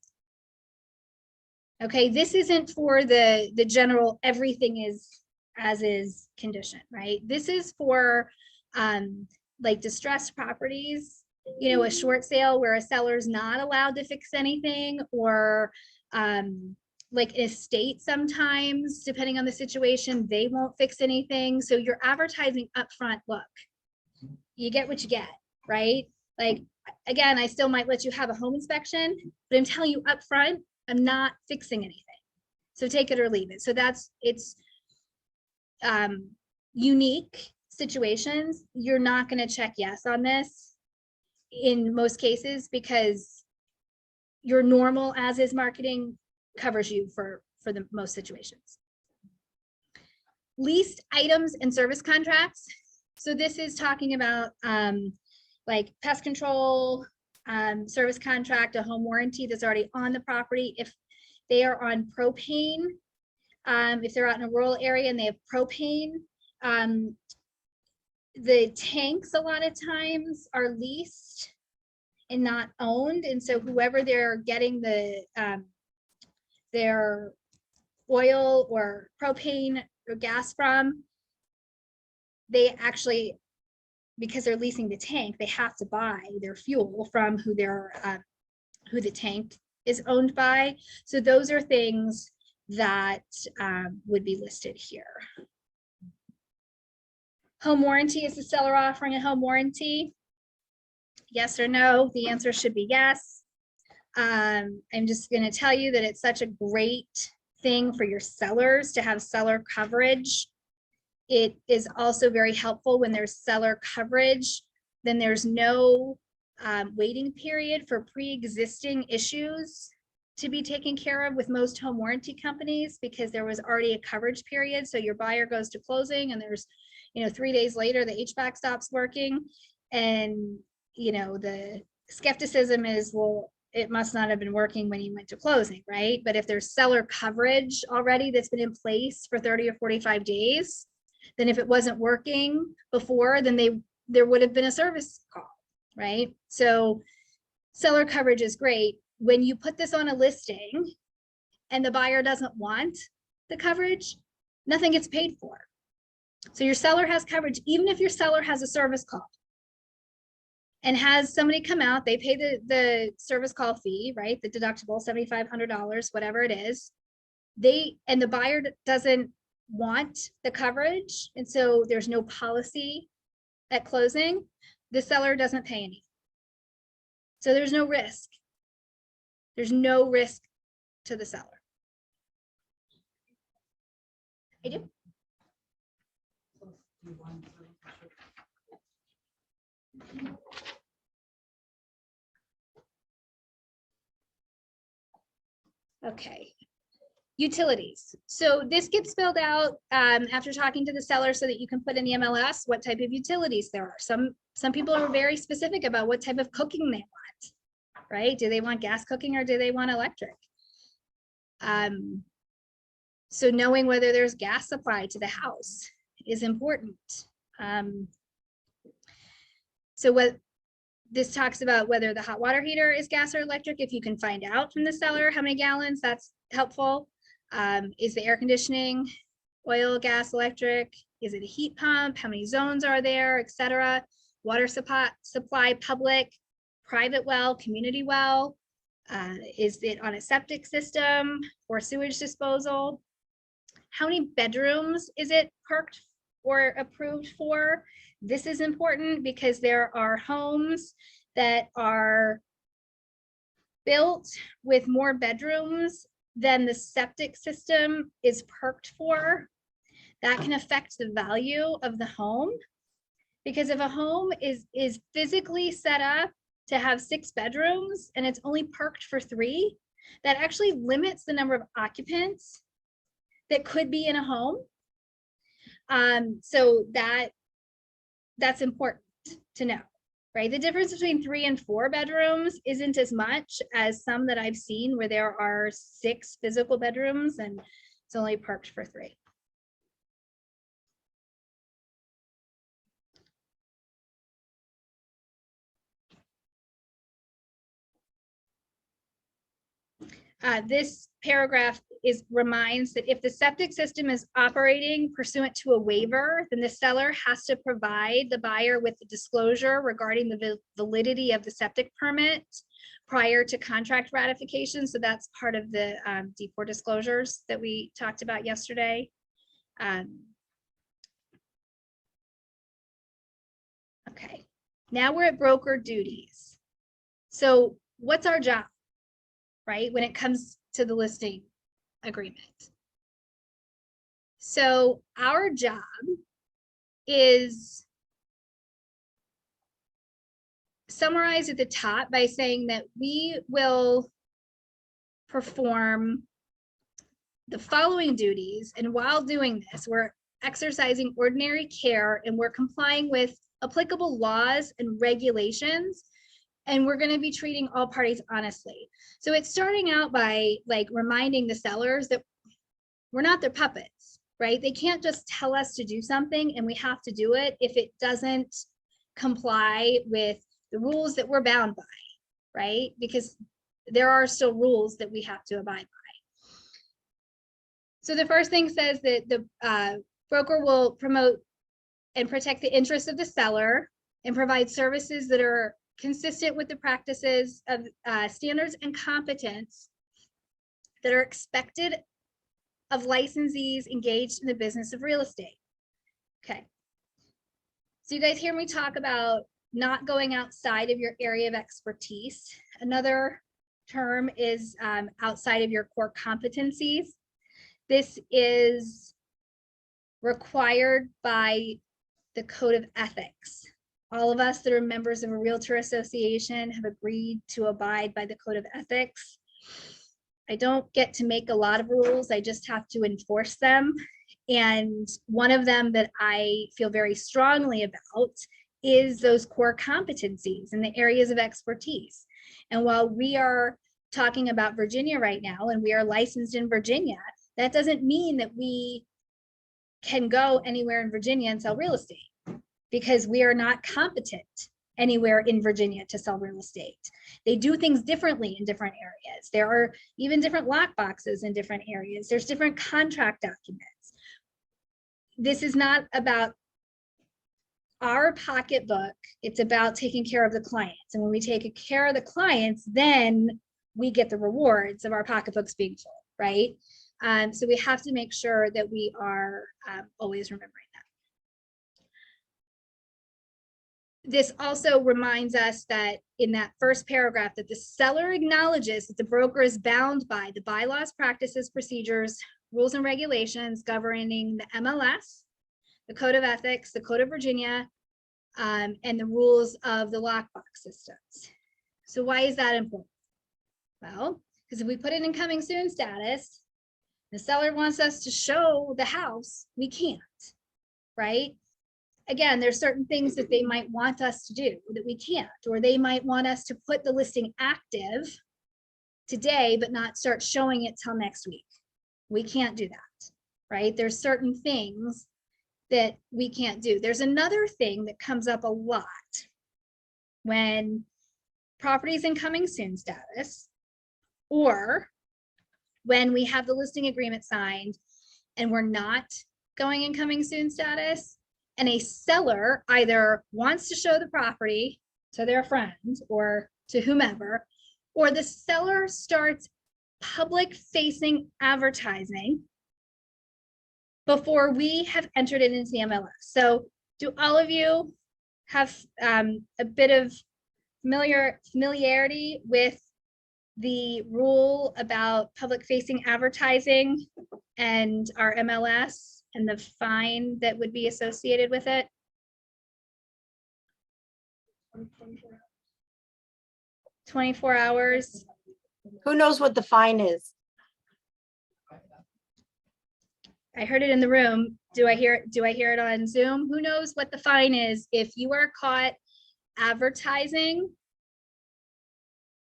Okay, this isn't for the general everything is as is condition, right? This is for like distressed properties, you know, a short sale where a seller's not allowed to fix anything, or like an estate, sometimes depending on the situation, they won't fix anything. So you're advertising upfront, look, you get what you get, right? Like, again, I still might let you have a home inspection, but I'm telling you upfront, I'm not fixing anything. So take it or leave it. So it's unique situations. You're not going to check yes on this in most cases because your normal as is marketing covers you for the most situations. Leased items and service contracts. So this is talking about like pest control, service contract, a home warranty that's already on the property. If they are on propane, if they're out in a rural area and they have propane, the tanks a lot of times are leased and not owned. And so whoever they're getting their oil or propane or gas from, they actually, because they're leasing the tank, they have to buy their fuel from who the tank is owned by. So those are things that would be listed here. Home warranty, is the seller offering a home warranty? Yes or no? The answer should be yes. I'm just going to tell you that it's such a great thing for your sellers to have seller coverage. It is also very helpful when there's seller coverage, then there's no waiting period for pre-existing issues to be taken care of with most home warranty companies, because there was already a coverage period. So your buyer goes to closing and there's, 3 days later, the HVAC stops working. And, the skepticism is, well, it must not have been working when you went to closing, right? But if there's seller coverage already that's been in place for 30 or 45 days, then if it wasn't working before, then there would have been a service call, right? So seller coverage is great. When you put this on a listing and the buyer doesn't want the coverage, nothing gets paid for. So your seller has coverage, even if your seller has a service call and has somebody come out, they pay the service call fee, right? The deductible, $7,500, whatever it is. And the buyer doesn't want the coverage, and so there's no policy at closing, the seller doesn't pay any. So there's no risk. There's no risk to the seller. I do. Okay. Utilities. So this gets spelled out after talking to the seller so that you can put in the MLS what type of utilities there are. Some people are very specific about what type of cooking they want, right? Do they want gas cooking or do they want electric? So knowing whether there's gas supply to the house is important. So what this talks about, whether the hot water heater is gas or electric, if you can find out from the seller how many gallons, that's helpful. Is the air conditioning oil, gas, electric? Is it a heat pump? How many zones are there, etc.? Water supply, public, private well, community well. Is it on a septic system or sewage disposal? How many bedrooms is it perked or approved for? This is important because there are homes that are built with more bedrooms than the septic system is perked for. That can affect the value of the home, because if a home is physically set up to have 6 bedrooms and it's only perked for 3, that actually limits the number of occupants that could be in a home. So that's important to know, right? The difference between 3 and 4 bedrooms isn't as much as some that I've seen where there are 6 physical bedrooms and it's only perked for 3. This paragraph reminds that if the septic system is operating pursuant to a waiver, then the seller has to provide the buyer with the disclosure regarding the validity of the septic permit prior to contract ratification. So that's part of the D4 disclosures that we talked about yesterday. Okay, now we're at broker duties. So what's our job, right, when it comes to the listing agreement? So our job is summarized at the top by saying that we will perform the following duties, and while doing this, we're exercising ordinary care and we're complying with applicable laws and regulations, and we're going to be treating all parties honestly. So it's starting out by like reminding the sellers that we're not their puppets, right? They can't just tell us to do something and we have to do it if it doesn't comply with the rules that we're bound by, right? Because there are still rules that we have to abide by. So the first thing says that the broker will promote and protect the interests of the seller and provide services that are consistent with the practices of standards and competence that are expected of licensees engaged in the business of real estate. Okay. So you guys hear me talk about not going outside of your area of expertise. Another term is outside of your core competencies. This is required by the Code of Ethics. All of us that are members of a realtor association have agreed to abide by the Code of Ethics. I don't get to make a lot of rules, I just have to enforce them. And one of them that I feel very strongly about is those core competencies in the areas of expertise. And while we are talking about Virginia right now, and we are licensed in Virginia, that doesn't mean that we can go anywhere in Virginia and sell real estate, because we are not competent anywhere in Virginia to sell real estate. They do things differently in different areas. There are even different lock boxes in different areas. There's different contract documents. This is not about our pocketbook. It's about taking care of the clients. And when we take care of the clients, then we get the rewards of our pocketbooks being full, right? So we have to make sure that we are always remembering that. This also reminds us that in that first paragraph that the seller acknowledges that the broker is bound by the bylaws, practices, procedures, rules and regulations governing the MLS, the Code of Ethics, the Code of Virginia, and the rules of the lockbox systems. So why is that important? Well, because if we put it in coming soon status, the seller wants us to show the house, we can't, right? Again, there's certain things that they might want us to do that we can't, or they might want us to put the listing active today, but not start showing it till next week. We can't do that, right? There's certain things that we can't do. There's another thing that comes up a lot when properties in coming soon status, or when we have the listing agreement signed and we're not going in coming soon status, and a seller either wants to show the property to their friends or to whomever, or the seller starts public facing advertising before we have entered it into the MLS. So do all of you have a bit of familiarity with the rule about public facing advertising and our MLS and the fine that would be associated with it? 24 hours. Who knows what the fine is? I heard it in the room. Do I hear it on Zoom? Who knows what the fine is if you are caught advertising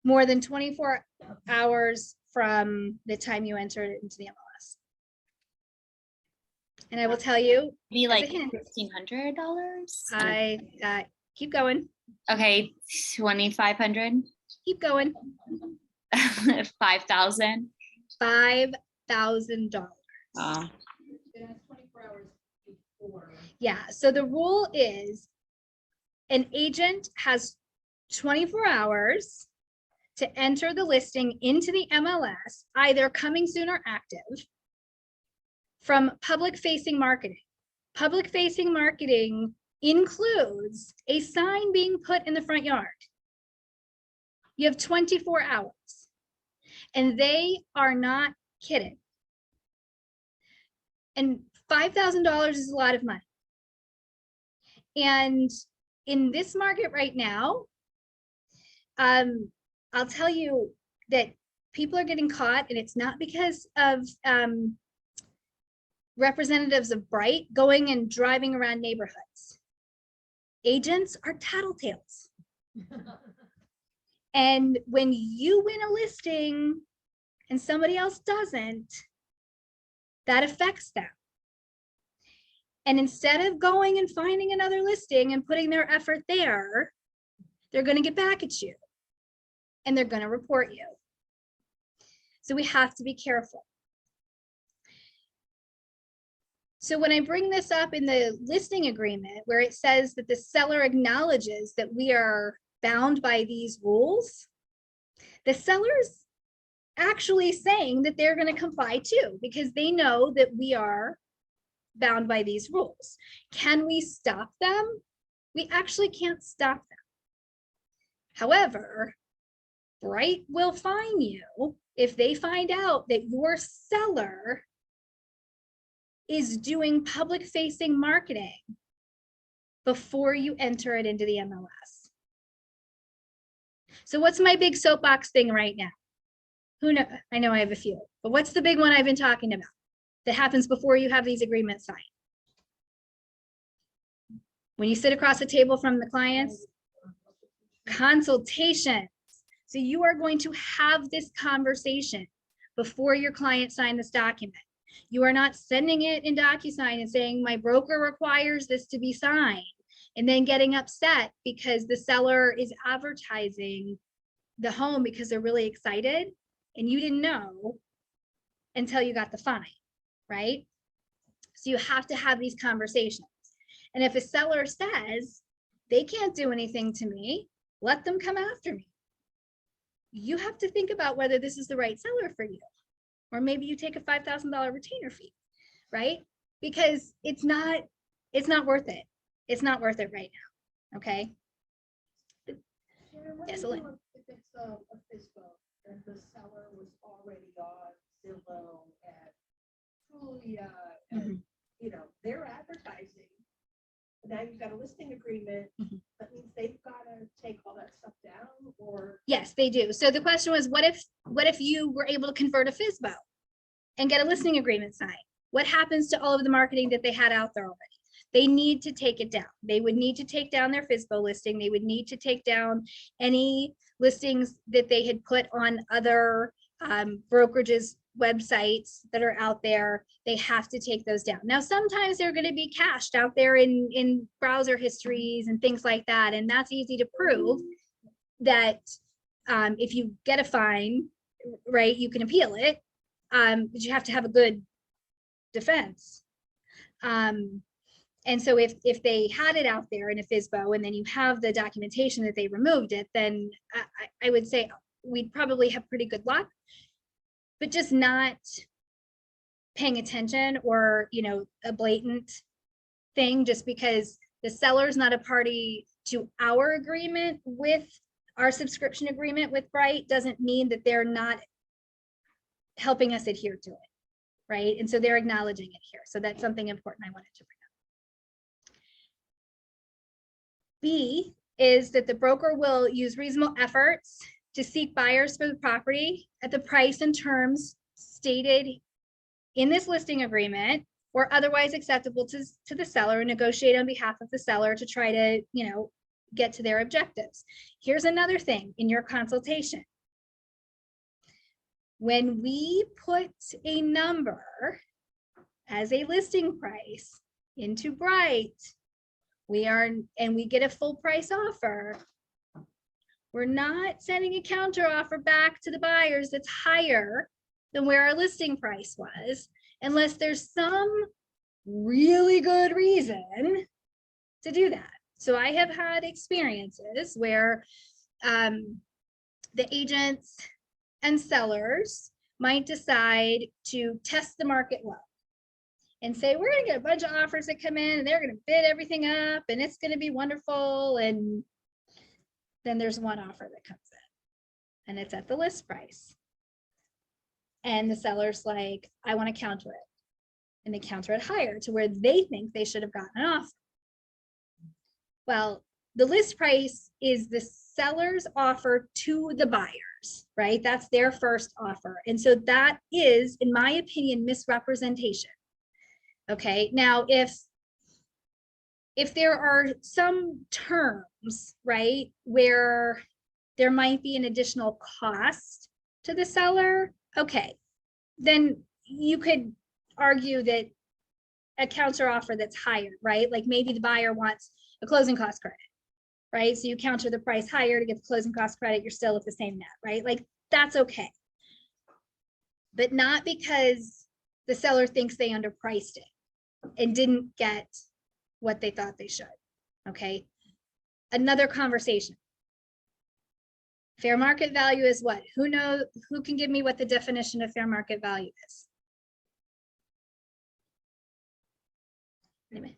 more than 24 hours from the time you entered it into the MLS? And I will tell you, Be as a like hint, $1,500. keep going, Okay, 2,500, keep going. 5,000. $5,000. Oh, Yeah, so the rule is an agent has 24 hours to enter the listing into the MLS, either coming soon or active, from public facing marketing. Public facing marketing includes a sign being put in the front yard. You have 24 hours, and they are not kidding. And $5,000 is a lot of money. And in this market right now, I'll tell you that people are getting caught, and it's not because of representatives of Bright going and driving around neighborhoods. Agents are tattletales. And when you win a listing and somebody else doesn't, that affects them. And instead of going and finding another listing and putting their effort there, they're going to get back at you and they're going to report you. So we have to be careful. So when I bring this up in the listing agreement, where it says that the seller acknowledges that we are bound by these rules, the seller's actually saying that they're going to comply too, because they know that we are bound by these rules. Can we stop them? We actually can't stop them. However, Bright will fine you if they find out that your seller is doing public facing marketing before you enter it into the MLS. So what's my big soapbox thing right now? Who knows? I know I have a few, but what's the big one I've been talking about that happens before you have these agreements signed? When you sit across the table from the clients, consultations. So you are going to have this conversation before your client sign this document. You are not sending it in DocuSign and saying, my broker requires this to be signed, and then getting upset because the seller is advertising the home because they're really excited and you didn't know until you got the fine, right? So you have to have these conversations. And if a seller says they can't do anything to me, let them come after me. You have to think about whether this is the right seller for you. Or maybe you take a $5,000 retainer fee, right? Because it's not worth it. It's not worth it right now, okay? Yes, Elaine. If it's a FISBO and the seller was already on Zillow and Trulia and, they're advertising. Now you've got a listing agreement. That means they've got to take all that stuff down, or? Yes, they do. So the question was, what if you were able to convert a FISBO and get a listing agreement signed? What happens to all of the marketing that they had out there already? They need to take it down. They would need to take down their FISBO listing. They would need to take down any listings that they had put on other brokerages websites that are out there, they have to take those down. Now, sometimes they're going to be cached out there in browser histories and things like that. And that's easy to prove that if you get a fine, right, you can appeal it, but you have to have a good defense. And so if they had it out there in a FSBO and then you have the documentation that they removed it, then I would say we'd probably have pretty good luck, but just not paying attention, or, you know, a blatant thing just because the seller's not a party to our agreement with our subscription agreement with Bright doesn't mean that they're not helping us adhere to it, right? And so they're acknowledging it here. So that's something important I wanted to bring up. B is that the broker will use reasonable efforts to seek buyers for the property at the price and terms stated in this listing agreement or otherwise acceptable to the seller, and negotiate on behalf of the seller to try to, you know, get to their objectives. Here's another thing in your consultation. When we put a number as a listing price into Bright, and we get a full price offer, we're not sending a counter offer back to the buyers that's higher than where our listing price was, unless there's some really good reason to do that. So I have had experiences where the agents and sellers might decide to test the market low and say, we're gonna get a bunch of offers that come in and they're gonna bid everything up and it's gonna be wonderful. And then there's one offer that comes in and it's at the list price. And the seller's like, I want to counter it. And they counter it higher to where they think they should have gotten an offer. Well, the list price is the seller's offer to the buyers, right? That's their first offer. And so that is, in my opinion, misrepresentation. Okay, now if there are some terms, right, where there might be an additional cost to the seller, okay, then you could argue that a counter offer that's higher, right? Like maybe the buyer wants a closing cost credit, right? So you counter the price higher to get the closing cost credit, you're still at the same net, right? Like that's okay. But not because the seller thinks they underpriced it and didn't get what they thought they should, okay? Another conversation. Fair market value is what? Who knows? Who can give me what the definition of fair market value is? Anyway.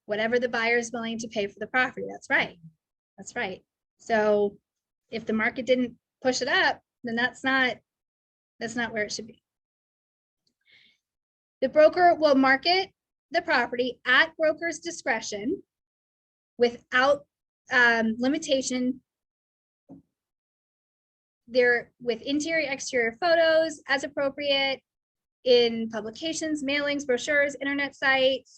Whatever the buyer is willing to pay for the property. That's right. That's right. So if the market didn't push it up, then that's not where it should be. The broker will market the property at broker's discretion without limitation there, with interior exterior photos as appropriate in publications, mailings, brochures, internet sites.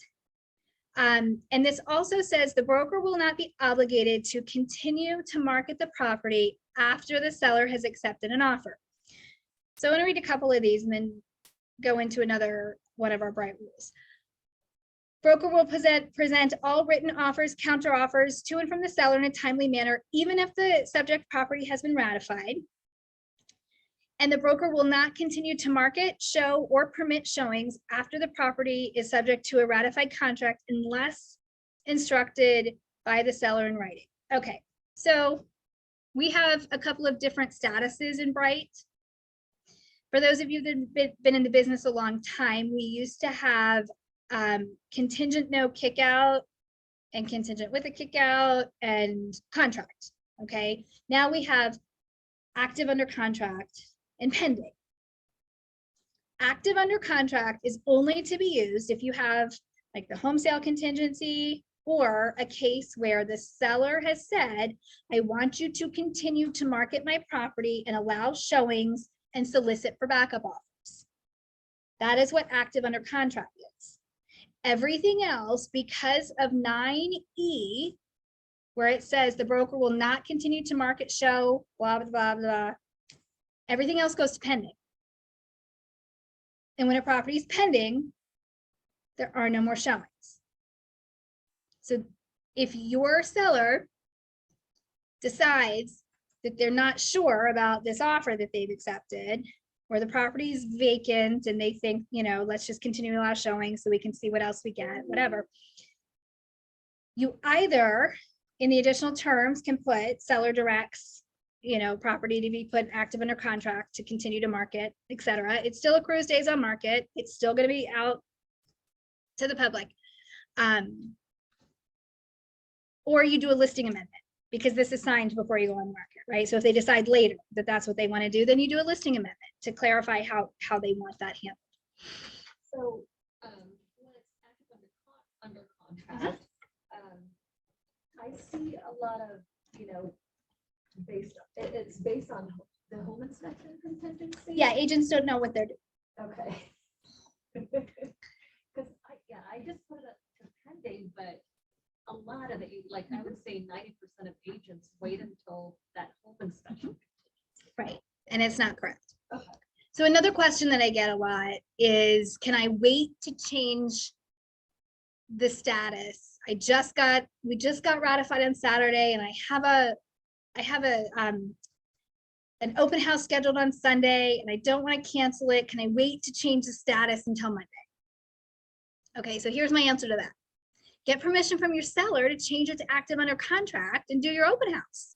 And this also says the broker will not be obligated to continue to market the property after the seller has accepted an offer. So I want to read a couple of these and then go into another one of our Bright rules. Broker will present all written offers, counter offers to and from the seller in a timely manner, even if the subject property has been ratified. And the broker will not continue to market, show, or permit showings after the property is subject to a ratified contract unless instructed by the seller in writing. Okay, so we have a couple of different statuses in Bright. For those of you that have been in the business a long time, we used to have contingent no kick out and contingent with a kick out and contract. Okay, now we have active under contract and pending. Active under contract is only to be used if you have like the home sale contingency or a case where the seller has said, I want you to continue to market my property and allow showings and solicit for backup offers. That is what active under contract is. Everything else, because of 9E, where it says the broker will not continue to market, show, blah, blah, blah, blah. Everything else goes to pending. And when a property is pending, there are no more showings. So if your seller decides that they're not sure about this offer that they've accepted, or the property is vacant and they think, you know, let's just continue to allow showings so we can see what else we get, whatever. You either, in the additional terms, can put seller directs, you know, property to be put active under contract to continue to market, et cetera. It still accrues days on market. It's still going to be out to the public. Or you do a listing amendment, because this is signed before you go on the market, right? So if they decide later that that's what they want to do, then you do a listing amendment to clarify how they want that handled. So, when it's active under contract, I see a lot of, you know, it's based on the home inspection contingency. Yeah, agents don't know what they're doing. Okay. Because I just put it to pending, but a lot of it, like I would say 90% of agents wait until that home inspection. Right, and it's not correct. Okay. So another question that I get a lot is, can I wait to change the status? We just got ratified on Saturday, and I have an open house scheduled on Sunday, and I don't want to cancel it. Can I wait to change the status until Monday? Okay, so here's my answer to that. Get permission from your seller to change it to active under contract and do your open house.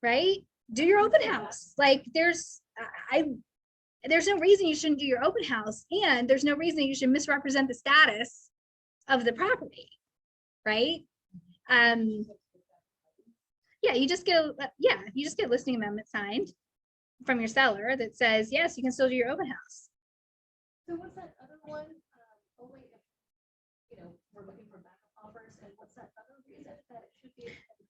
Right? Do your open house. Like there's no reason you shouldn't do your open house, and there's no reason you should misrepresent the status of the property. Right? Yeah, you just get a listing amendment signed from your seller that says, yes, you can still do your open house. So what's that other one? Only if, you know, we're looking for backup offers, and what's that other reason that it should be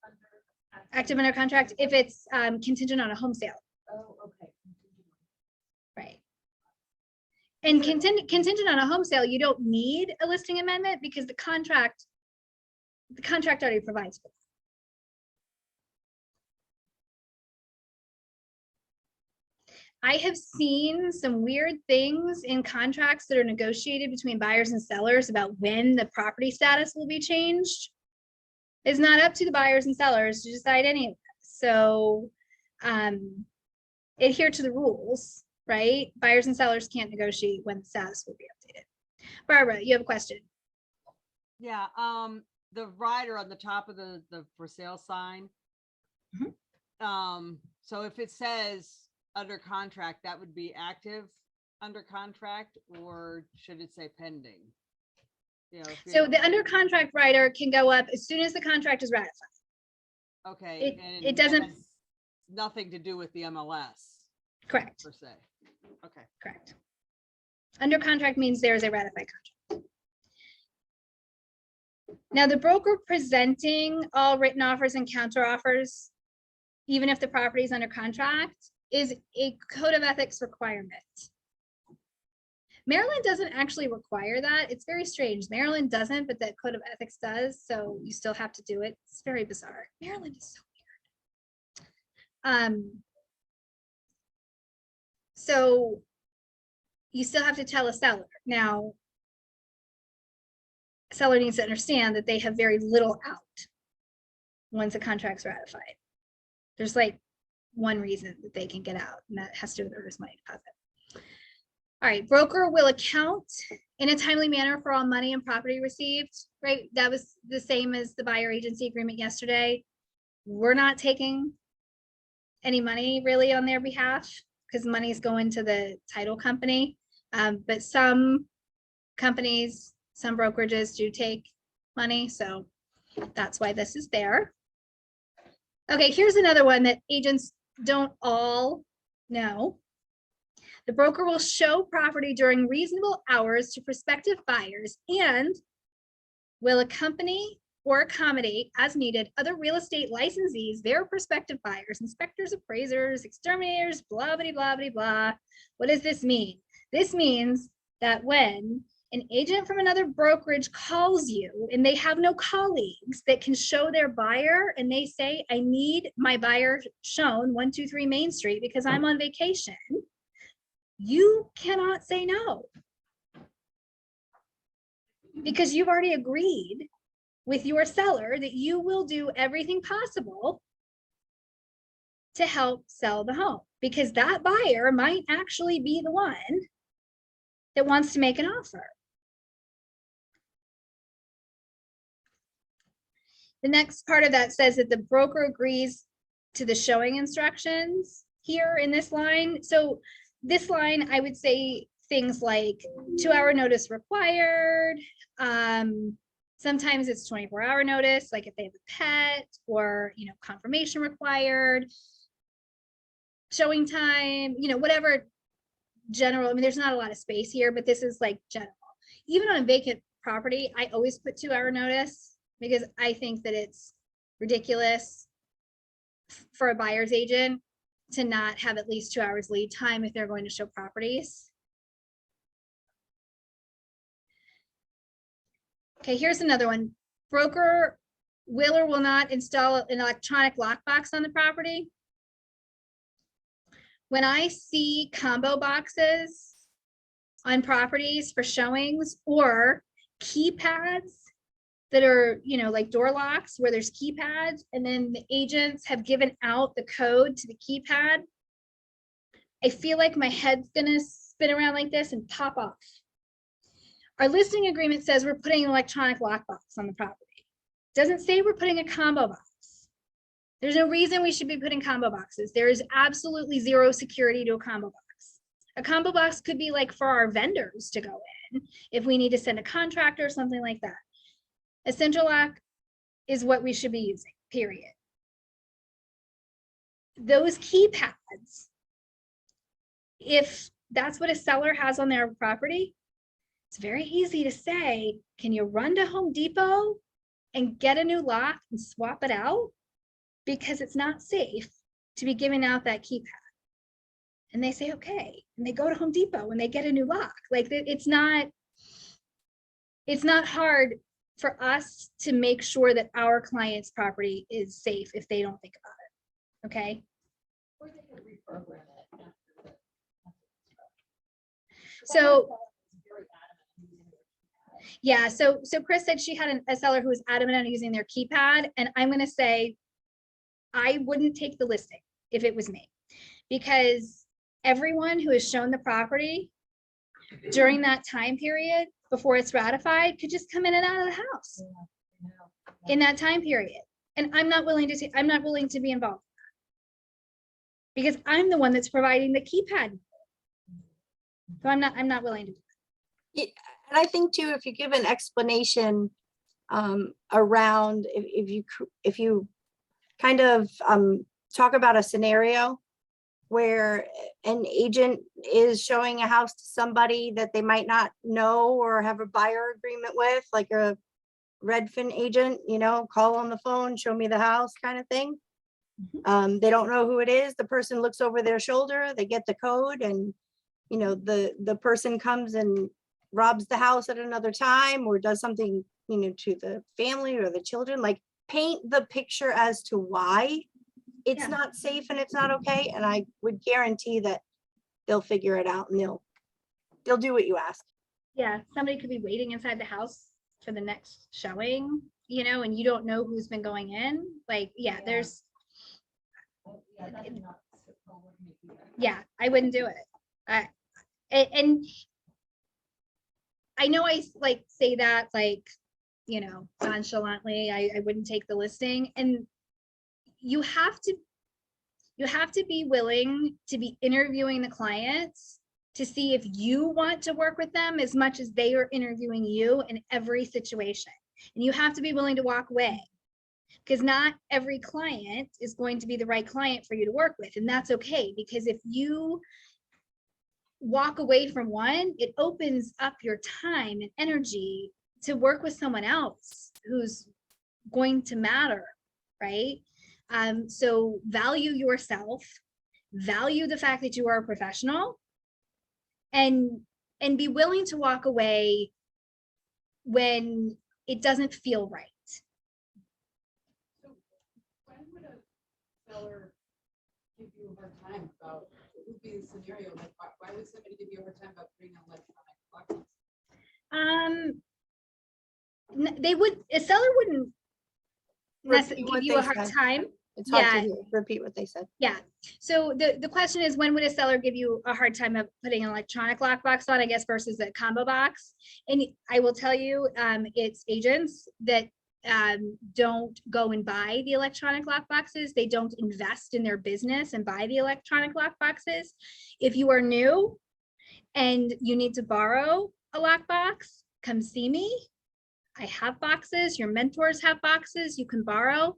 under Active under contract if it's contingent on a home sale. Oh, okay. Right. And contingent on a home sale, you don't need a listing amendment because the contract already provides for that. I have seen some weird things in contracts that are negotiated between buyers and sellers about when the property status will be changed. It's not up to the buyers and sellers to decide any of that. So adhere to the rules, right? Buyers and sellers can't negotiate when the status will be updated. Barbara, you have a question. Yeah, the rider on the top of the for sale sign. So if it says under contract, that would be active under contract, or should it say pending? You know, So the under contract rider can go up as soon as the contract is ratified. okay, it doesn't- has nothing to do with the MLS Correct, per se. Okay. correct. Under contract means there is a ratified contract. Now, the broker presenting all written offers and counter offers, even if the property is under contract, is a code of ethics requirement. Maryland doesn't actually require that. It's very strange. Maryland doesn't, but the code of ethics does. So you still have to do it. It's very bizarre. Maryland is so weird. So you still have to tell a seller. Now, a seller needs to understand that they have very little out once a contract's ratified. There's like one reason that they can get out, and that has to do with earnest money deposit. All right, broker will account in a timely manner for all money and property received, right? That was the same as the buyer agency agreement yesterday. We're not taking any money really on their behalf because money is going to the title company. But some companies, some brokerages do take money, so that's why this is there. Okay, here's another one that agents don't all know. The broker will show property during reasonable hours to prospective buyers and will accompany or accommodate as needed other real estate licensees, their prospective buyers, inspectors, appraisers, exterminators, blah, blah, blah, blah, blah. What does this mean? This means that when an agent from another brokerage calls you and they have no colleagues that can show their buyer, and they say, I need my buyer shown 123 Main Street because I'm on vacation, you cannot say no. Because you've already agreed with your seller that you will do everything possible to help sell the home, because that buyer might actually be the one that wants to make an offer. The next part of that says that the broker agrees to the showing instructions here in this line. So this line, I would say things like 2-hour notice required. Sometimes it's 24-hour notice, like if they have a pet, or, you know, confirmation required, showing time, you know, whatever general. I mean, there's not a lot of space here, but this is like general. Even on a vacant property, I always put 2-hour notice, because I think that it's ridiculous for a buyer's agent to not have at least 2 hours lead time if they're going to show properties. Okay, here's another one. Broker will or will not install an electronic lockbox on the property. When I see combo boxes on properties for showings, or keypads that are, you know, like door locks where there's keypads, and then the agents have given out the code to the keypad, I feel like my head's gonna spin around like this and pop off. Our listing agreement says we're putting an electronic lockbox on the property. Doesn't say we're putting a combo box. There's no reason we should be putting combo boxes. There is absolutely zero security to a combo box. A combo box could be like for our vendors to go in if we need to send a contractor or something like that. A central lock is what we should be using, period. Those keypads, if that's what a seller has on their property, it's very easy to say, can you run to Home Depot and get a new lock and swap it out? Because it's not safe to be giving out that keypad. And they say, okay, and they go to Home Depot and they get a new lock. Like, it's not hard for us to make sure that our client's property is safe if they don't think about it, okay? Or they can reprogram it after the. So, yeah, so Chris said she had a seller who was adamant on using their keypad, and I'm gonna say, I wouldn't take the listing if it was me, because everyone who has shown the property during that time period before it's ratified could just come in and out of the house in that time period. And I'm not willing to be involved, because I'm the one that's providing the keypad. So I'm not willing to do that. And I think too, if you give an explanation around, if you kind of talk about a scenario where an agent is showing a house to somebody that they might not know or have a buyer agreement with, like a Redfin agent, you know, call on the phone, show me the house kind of thing. They don't know who it is. The person looks over their shoulder, they get the code, and, you know, the person comes and robs the house at another time or does something, you know, to the family or the children. Like, paint the picture as to why it's Yeah. not safe and it's not okay. And I would guarantee that they'll figure it out and they'll do what you ask. Yeah, somebody could be waiting inside the house for the next showing, you know, and you don't know who's been going in. Like, yeah, there's, Yeah, that's not straightforward to me either. yeah, I wouldn't do it. And I know I like say that, like, you know, nonchalantly, I wouldn't take the listing. And you have to be willing to be interviewing the clients to see if you want to work with them as much as they are interviewing you in every situation. And you have to be willing to walk away, because not every client is going to be the right client for you to work with. And that's okay, because if you walk away from one, it opens up your time and energy to work with someone else who's going to matter, right? So value yourself, value the fact that you are a professional, and be willing to walk away when it doesn't feel right. So when would a seller give you a hard time about, what would be the scenario, like, why would somebody give you a hard time about putting an electronic lock? They would, a seller wouldn't Repeat give what you they a hard said. time. It's hard to Yeah. hear. Repeat what they said. Yeah, so the question is, when would a seller give you a hard time of putting an electronic lockbox on, I guess, versus a combo box? And I will tell you, it's agents that don't go and buy the electronic lockboxes. They don't invest in their business and buy the electronic lockboxes. If you are new and you need to borrow a lockbox, come see me. I have boxes, your mentors have boxes you can borrow.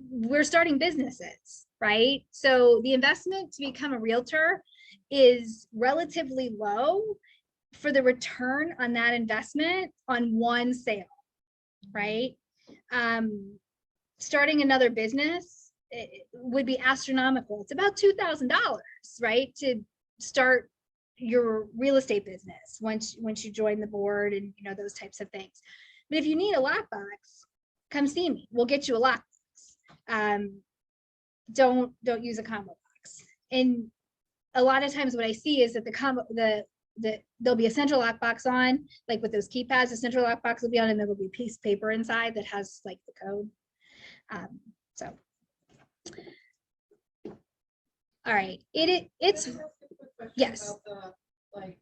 We're starting businesses, right? So the investment to become a realtor is relatively low for the return on that investment on one sale, right? Starting another business would be astronomical. It's about $2,000, right? To start your real estate business once you join the board and those types of things. But if you need a lockbox, come see me. We'll get you a lockbox. Don't use a combo box. And a lot of times what I see is that there'll be a central lockbox on, like with those keypads, the central lockbox will be on, and there will be a piece of paper inside that has like the code. So, all right, it's Can I ask a quick question yes. about the, like,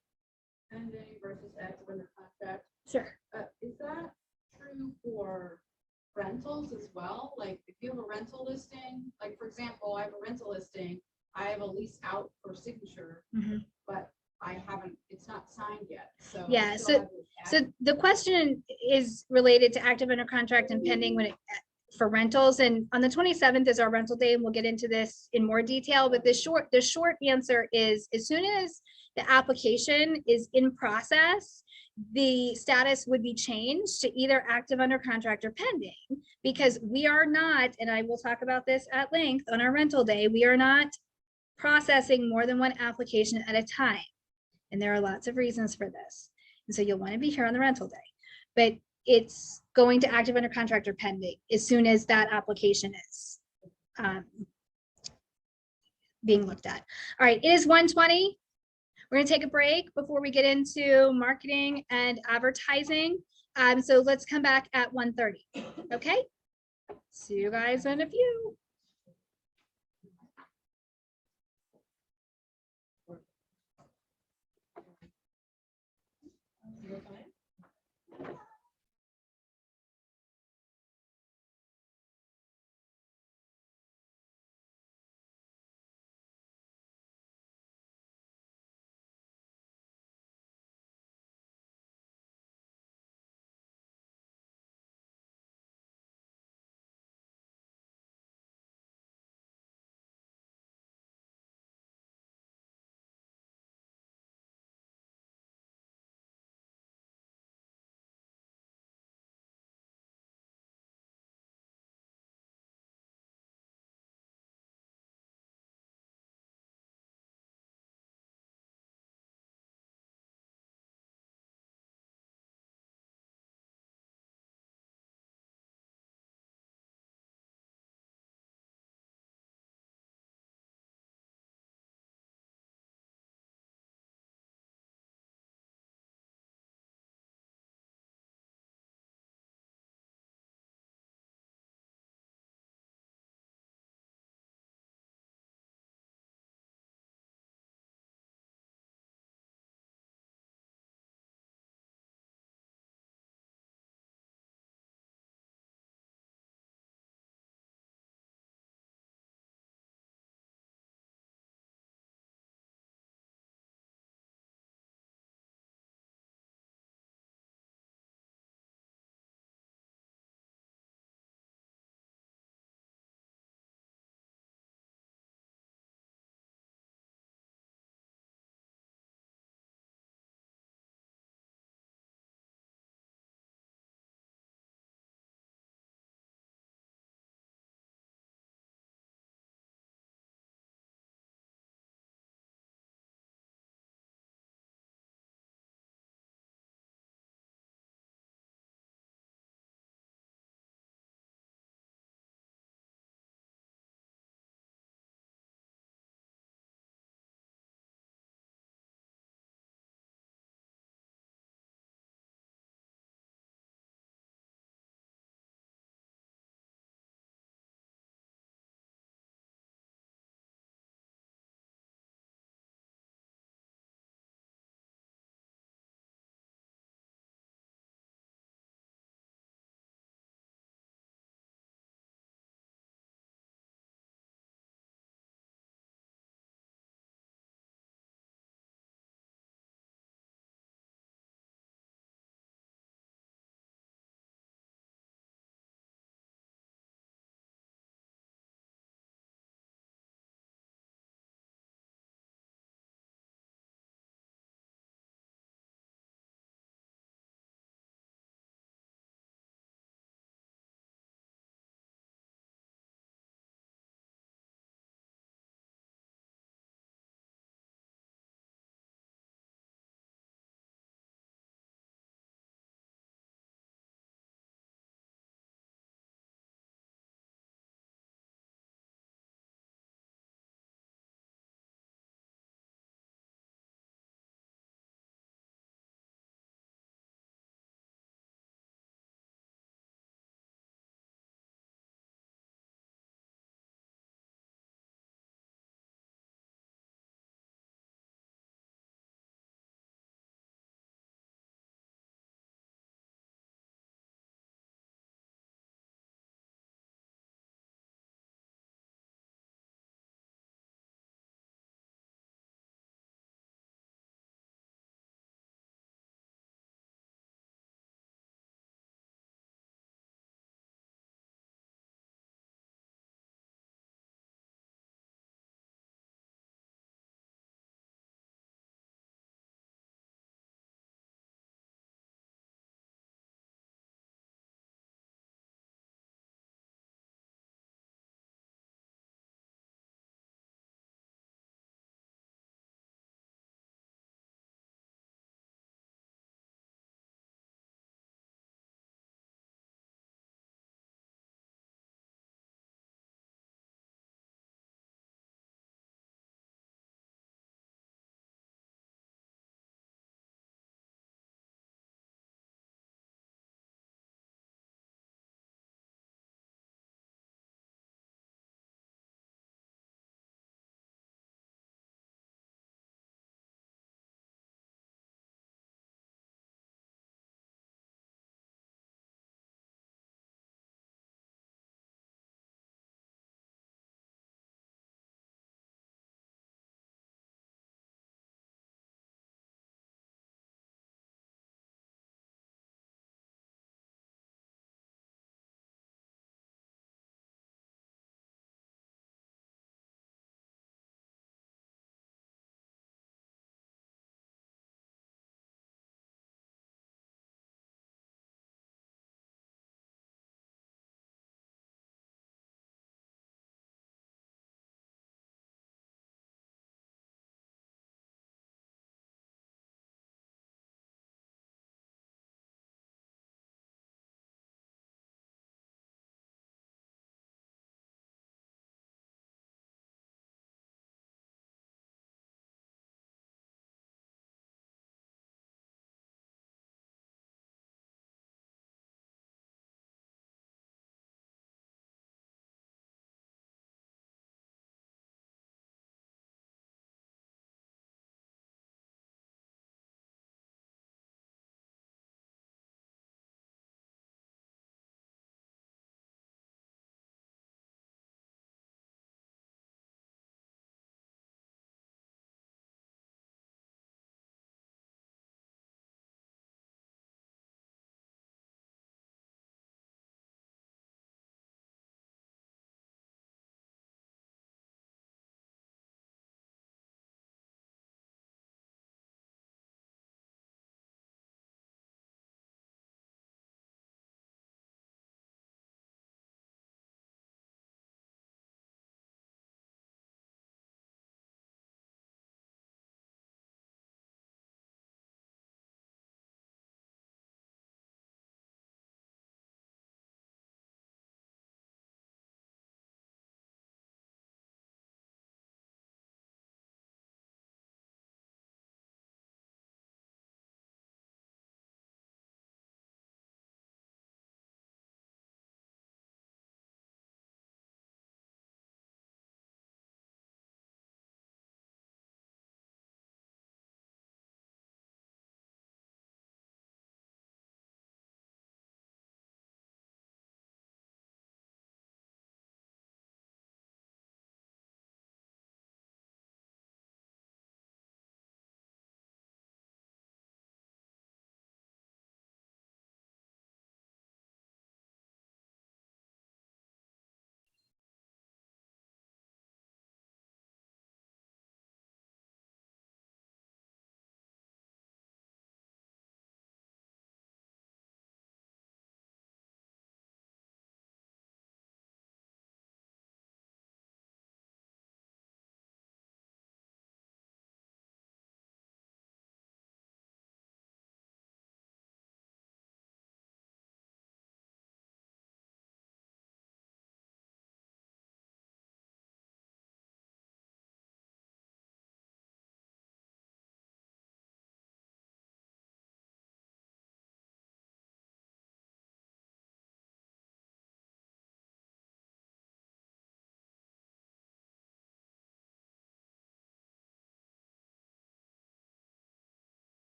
pending versus active under contract? Sure. Is that true for rentals as well? Like, if you have a rental listing, like, for example, I have a rental listing, I have a lease out for signature, Mhm. but it's not signed yet, so. I Yeah, still have it So active. the question is related to active under contract and pending for rentals. And on the 27th is our rental day, and we'll get into this in more detail. But the short answer is, as soon as the application is in process, the status would be changed to either active under contract or pending, because we are not, and I will talk about this at length on our rental day, we are not processing more than one application at a time. And there are lots of reasons for this. And so you'll want to be here on the rental day, but it's going to active under contract or pending as soon as that application is being looked at. All right, it is 1:20. We're going to take a break before we get into marketing and advertising. So let's come back at 1:30. Okay. See you guys in a few.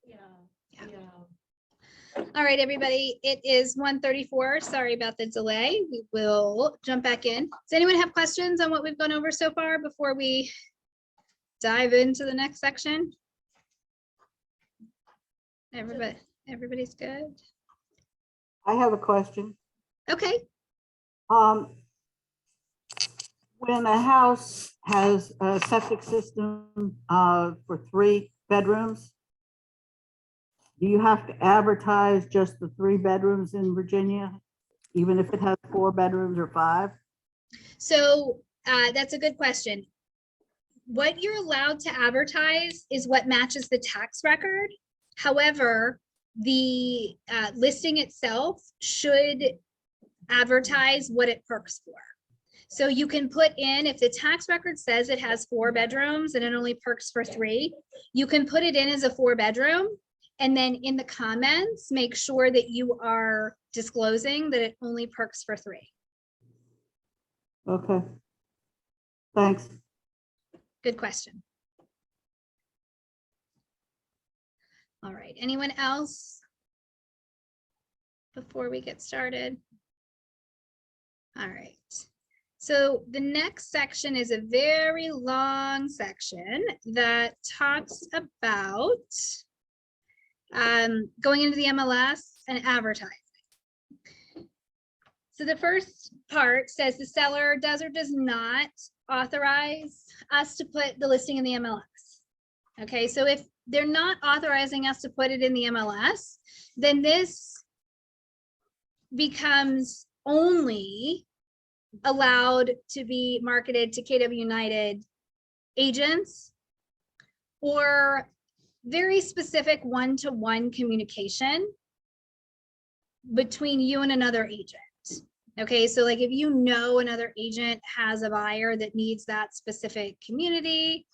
Yeah. Yeah. Yeah. All right, everybody, it is 1:34. Sorry about the delay. We will jump back in. Does anyone have questions on what we've gone over so far before we dive into the next section? Everybody's good? I have a question. Okay, When a house has a septic system for 3 bedrooms, do you have to advertise just the 3 bedrooms in Virginia, even if it has 4 bedrooms or 5? so that's a good question. What you're allowed to advertise is what matches the tax record. However, the listing itself should advertise what it perks for. So you can put in, if the tax record says it has 4 bedrooms and it only perks for 3, you can put it in as a 4-bedroom. And then in the comments, make sure that you are disclosing that it only perks for 3. Okay. Thanks. Good question. All right, anyone else before we get started? All right. So the next section is a very long section that talks about going into the MLS and advertising. So the first part says the seller does or does not authorize us to put the listing in the MLS. Okay, so if they're not authorizing us to put it in the MLS, then this becomes only allowed to be marketed to KW United agents or very specific one-to-one communication between you and another agent. Okay, so like if you know another agent has a buyer that needs that specific community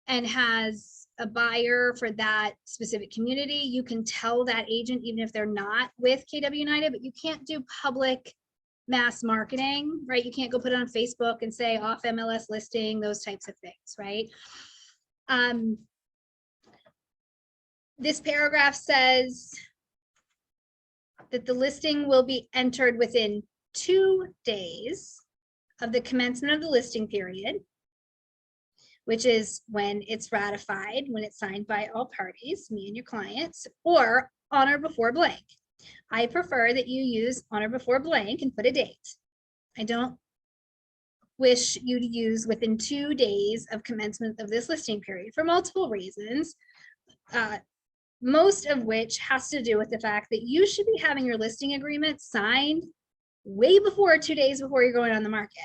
and has a buyer for that specific community, you can tell that agent even if they're not with KW United, but you can't do public mass marketing, right? You can't go put it on Facebook and say off MLS listing, those types of things, right? This paragraph says that the listing will be entered within 2 days of the commencement of the listing period, which is when it's ratified, when it's signed by all parties, me and your clients, or on or before blank. I prefer that you use on or before blank and put a date. I don't wish you to use within 2 days of commencement of this listing period for multiple reasons, most of which has to do with the fact that you should be having your listing agreement signed way before 2 days before you're going on the market,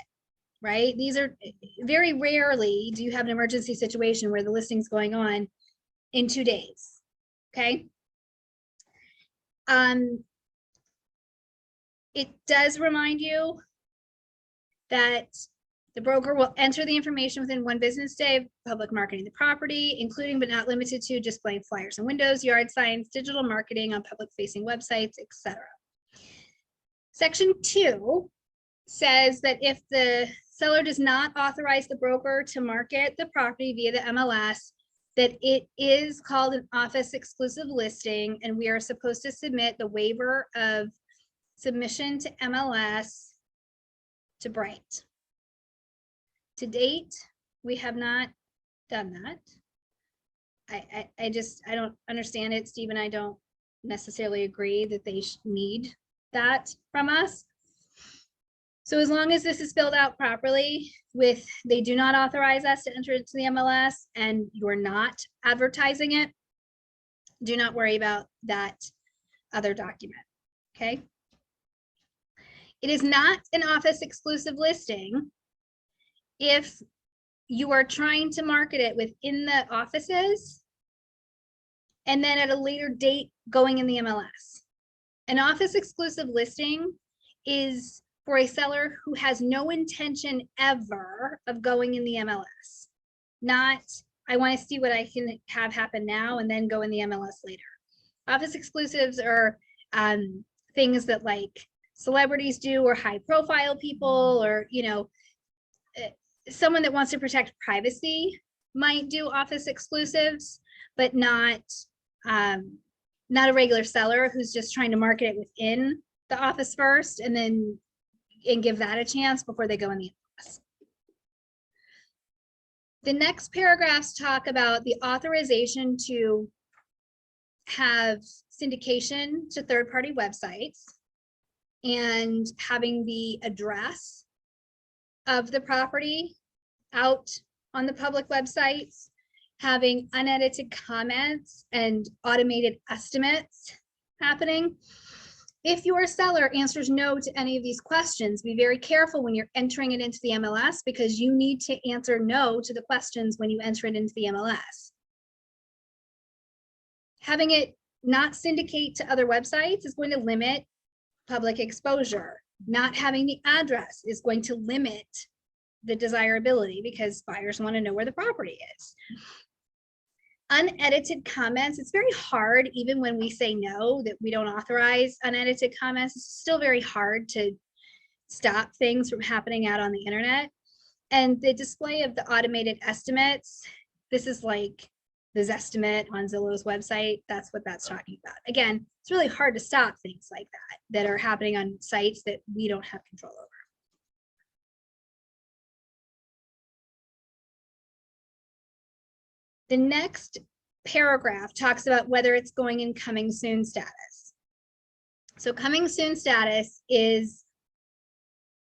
right? These are very rarely do you have an emergency situation where the listing's going on in 2 days, okay? It does remind you that the broker will enter the information within 1 business day of public marketing the property, including but not limited to displaying flyers and windows, yard signs, digital marketing on public facing websites, etc. Section 2 says that if the seller does not authorize the broker to market the property via the MLS, that it is called an office exclusive listing, and we are supposed to submit the waiver of submission to MLS to Bright. To date, we have not done that. I don't understand it. Steve and I don't necessarily agree that they need that from us. So as long as this is filled out properly with, they do not authorize us to enter into the MLS and you're not advertising it, do not worry about that other document, okay? It is not an office exclusive listing if you are trying to market it within the offices and then at a later date going in the MLS. An office exclusive listing is for a seller who has no intention ever of going in the MLS. Not, I want to see what I can have happen now and then go in the MLS later. Office exclusives are things that like celebrities do or high profile people or, you know, someone that wants to protect privacy might do office exclusives, but not not a regular seller who's just trying to market it within the office first and give that a chance before they go in the MLS. The next paragraphs talk about the authorization to have syndication to third-party websites and having the address of the property out on the public websites, having unedited comments and automated estimates happening. If your seller answers no to any of these questions, be very careful when you're entering it into the MLS, because you need to answer no to the questions when you enter it into the MLS. Having it not syndicate to other websites is going to limit public exposure. Not having the address is going to limit the desirability because buyers want to know where the property is. Unedited comments, it's very hard, even when we say no, that we don't authorize unedited comments, it's still very hard to stop things from happening out on the internet. And the display of the automated estimates, this is like the Zestimate on Zillow's website, that's what that's talking about. Again, it's really hard to stop things like that are happening on sites that we don't have control over. The next paragraph talks about whether it's going in coming soon status. So coming soon status is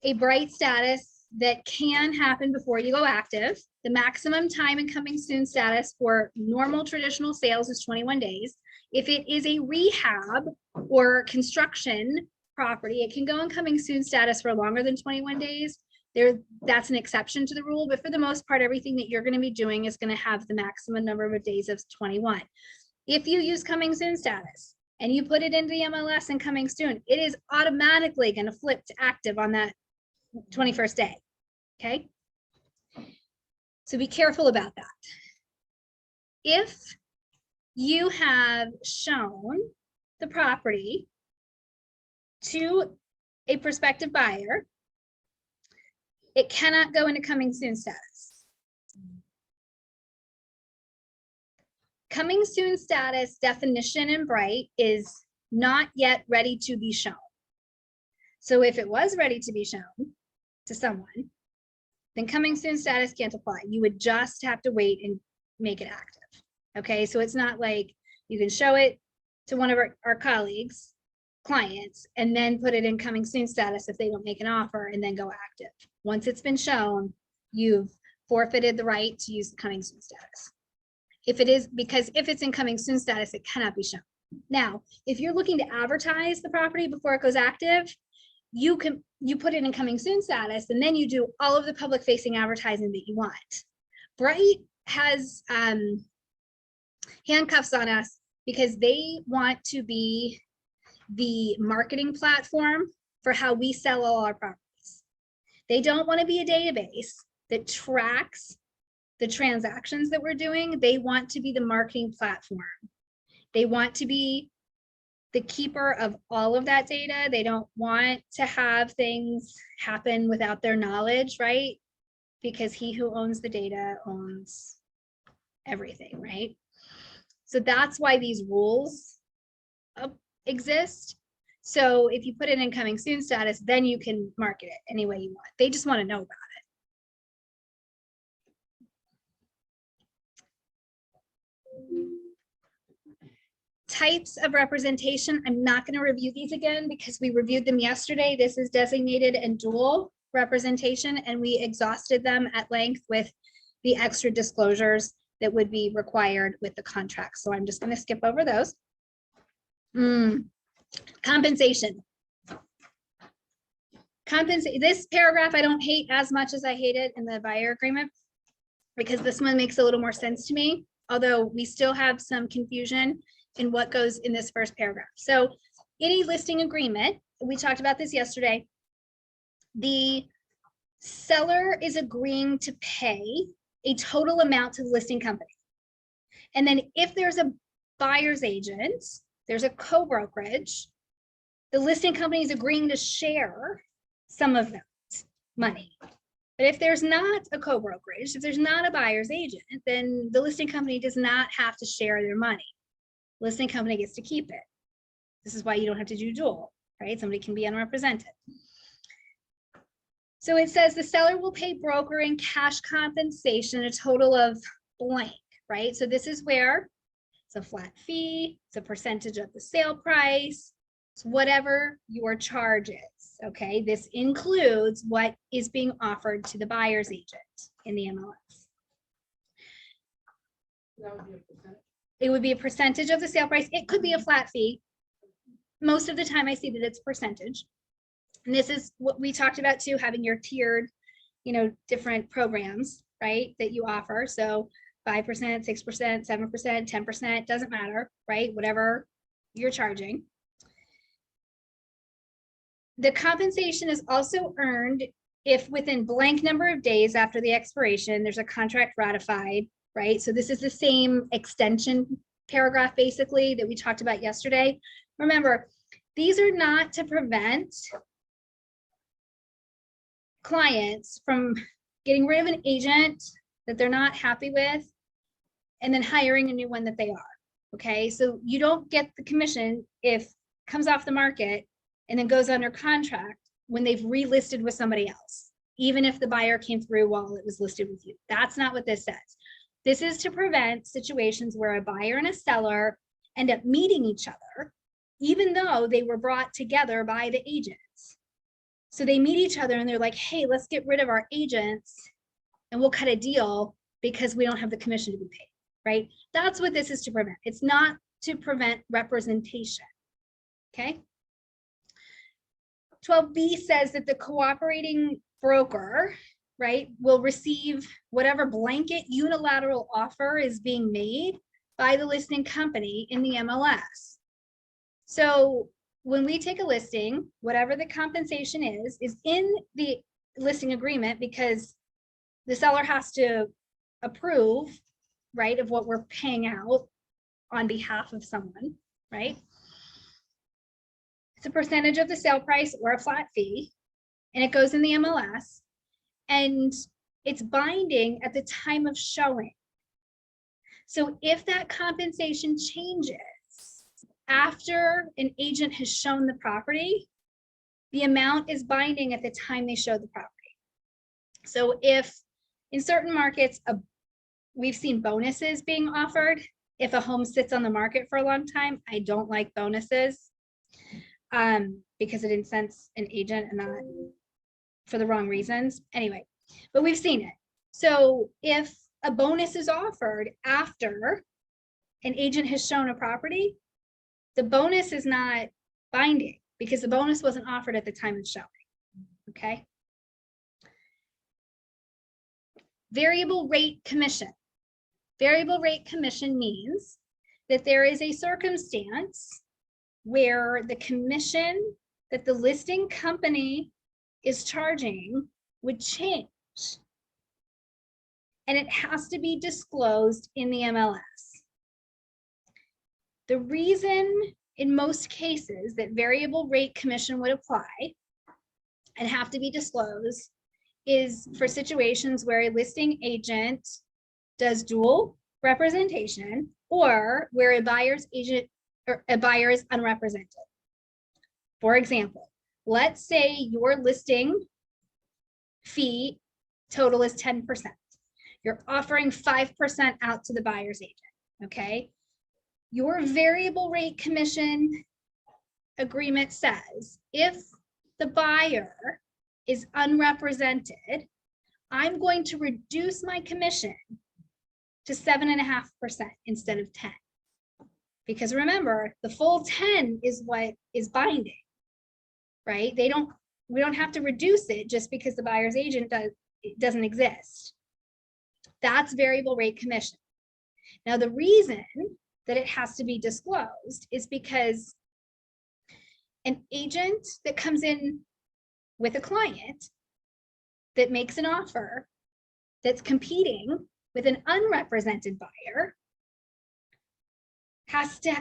a bright status that can happen before you go active. The maximum time in coming soon status for normal traditional sales is 21 days. If it is a rehab or construction property, it can go in coming soon status for longer than 21 days. That's an exception to the rule, but for the most part, everything that you're going to be doing is going to have the maximum number of days of 21. If you use coming soon status and you put it into the MLS and coming soon, it is automatically going to flip to active on that 21st day. Okay. So be careful about that. If you have shown the property to a prospective buyer, it cannot go into coming soon status. Coming soon status definition in Bright is not yet ready to be shown. So if it was ready to be shown to someone, then coming soon status can't apply. You would just have to wait and make it active. Okay, so it's not like you can show it to one of our colleagues, clients, and then put it in coming soon status if they don't make an offer and then go active. Once it's been shown, you've forfeited the right to use the coming soon status. If it is, because if it's in coming soon status, it cannot be shown. Now, if you're looking to advertise the property before it goes active, you put it in coming soon status, and then you do all of the public facing advertising that you want. Bright has handcuffs on us because they want to be the marketing platform for how we sell all our properties. They don't want to be a database that tracks the transactions that we're doing. They want to be the marketing platform. They want to be the keeper of all of that data. They don't want to have things happen without their knowledge, right? Because he who owns the data owns everything, right? So that's why these rules exist. So if you put it in coming soon status, then you can market it any way you want. They just want to know about it. Types of representation. I'm not going to review these again because we reviewed them yesterday. This is designated and dual representation, and we exhausted them at length with the extra disclosures that would be required with the contract. So I'm just going to skip over those. Compensation. This paragraph I don't hate as much as I hate it in the buyer agreement, because this one makes a little more sense to me, although we still have some confusion in what goes in this first paragraph. So any listing agreement, we talked about this yesterday, the seller is agreeing to pay a total amount to the listing company. And then if there's a buyer's agent, there's a co-brokerage, the listing company is agreeing to share some of that money. But if there's not a co-brokerage, if there's not a buyer's agent, then the listing company does not have to share their money. listing company gets to keep it. This is why you don't have to do dual, right? Somebody can be unrepresented. So it says the seller will pay broker and cash compensation a total of blank, right? So this is where it's a flat fee, it's a percentage of the sale price, it's whatever your charge is, okay? This includes what is being offered to the buyer's agent in the MLS. That would be a percentage. It would be a percentage of the sale price. It could be a flat fee. Most of the time I see that it's percentage. And this is what we talked about too, having your tiered, different programs, right, that you offer. So 5%, 6%, 7%, 10%, doesn't matter, right? Whatever you're charging. The compensation is also earned if within blank number of days after the expiration, there's a contract ratified, right? So this is the same extension paragraph basically that we talked about yesterday. Remember, these are not to prevent clients from getting rid of an agent that they're not happy with and then hiring a new one that they are. Okay, so you don't get the commission if it comes off the market and then goes under contract when they've relisted with somebody else, even if the buyer came through while it was listed with you. That's not what this says. This is to prevent situations where a buyer and a seller end up meeting each other, even though they were brought together by the agents. So they meet each other and they're like, hey, let's get rid of our agents and we'll cut a deal because we don't have the commission to be paid, right? That's what this is to prevent. It's not to prevent representation, okay? 12B says that the cooperating broker, right, will receive whatever blanket unilateral offer is being made by the listing company in the MLS. So when we take a listing, whatever the compensation is in the listing agreement because the seller has to approve, right, of what we're paying out on behalf of someone, right? It's a percentage of the sale price or a flat fee, and it goes in the MLS, and it's binding at the time of showing. So if that compensation changes after an agent has shown the property, the amount is binding at the time they show the property. So if in certain markets, we've seen bonuses being offered, if a home sits on the market for a long time, I don't like bonuses because it incents an agent and not for the wrong reasons. Anyway, but we've seen it. So if a bonus is offered after an agent has shown a property, the bonus is not binding because the bonus wasn't offered at the time of showing, okay? Variable rate commission. Variable rate commission means that there is a circumstance where the commission that the listing company is charging would change. And it has to be disclosed in the MLS. The reason in most cases that variable rate commission would apply and have to be disclosed is for situations where a listing agent does dual representation or where a buyer's agent or a buyer is unrepresented. For example, let's say your listing fee total is 10%. You're offering 5% out to the buyer's agent, okay? Your variable rate commission agreement says if the buyer is unrepresented, I'm going to reduce my commission to 7.5% instead of 10. Because remember, the full 10 is what is binding, right? We don't have to reduce it just because the buyer's agent doesn't exist. That's variable rate commission. Now, the reason that it has to be disclosed is because an agent that comes in with a client that makes an offer that's competing with an unrepresented buyer has to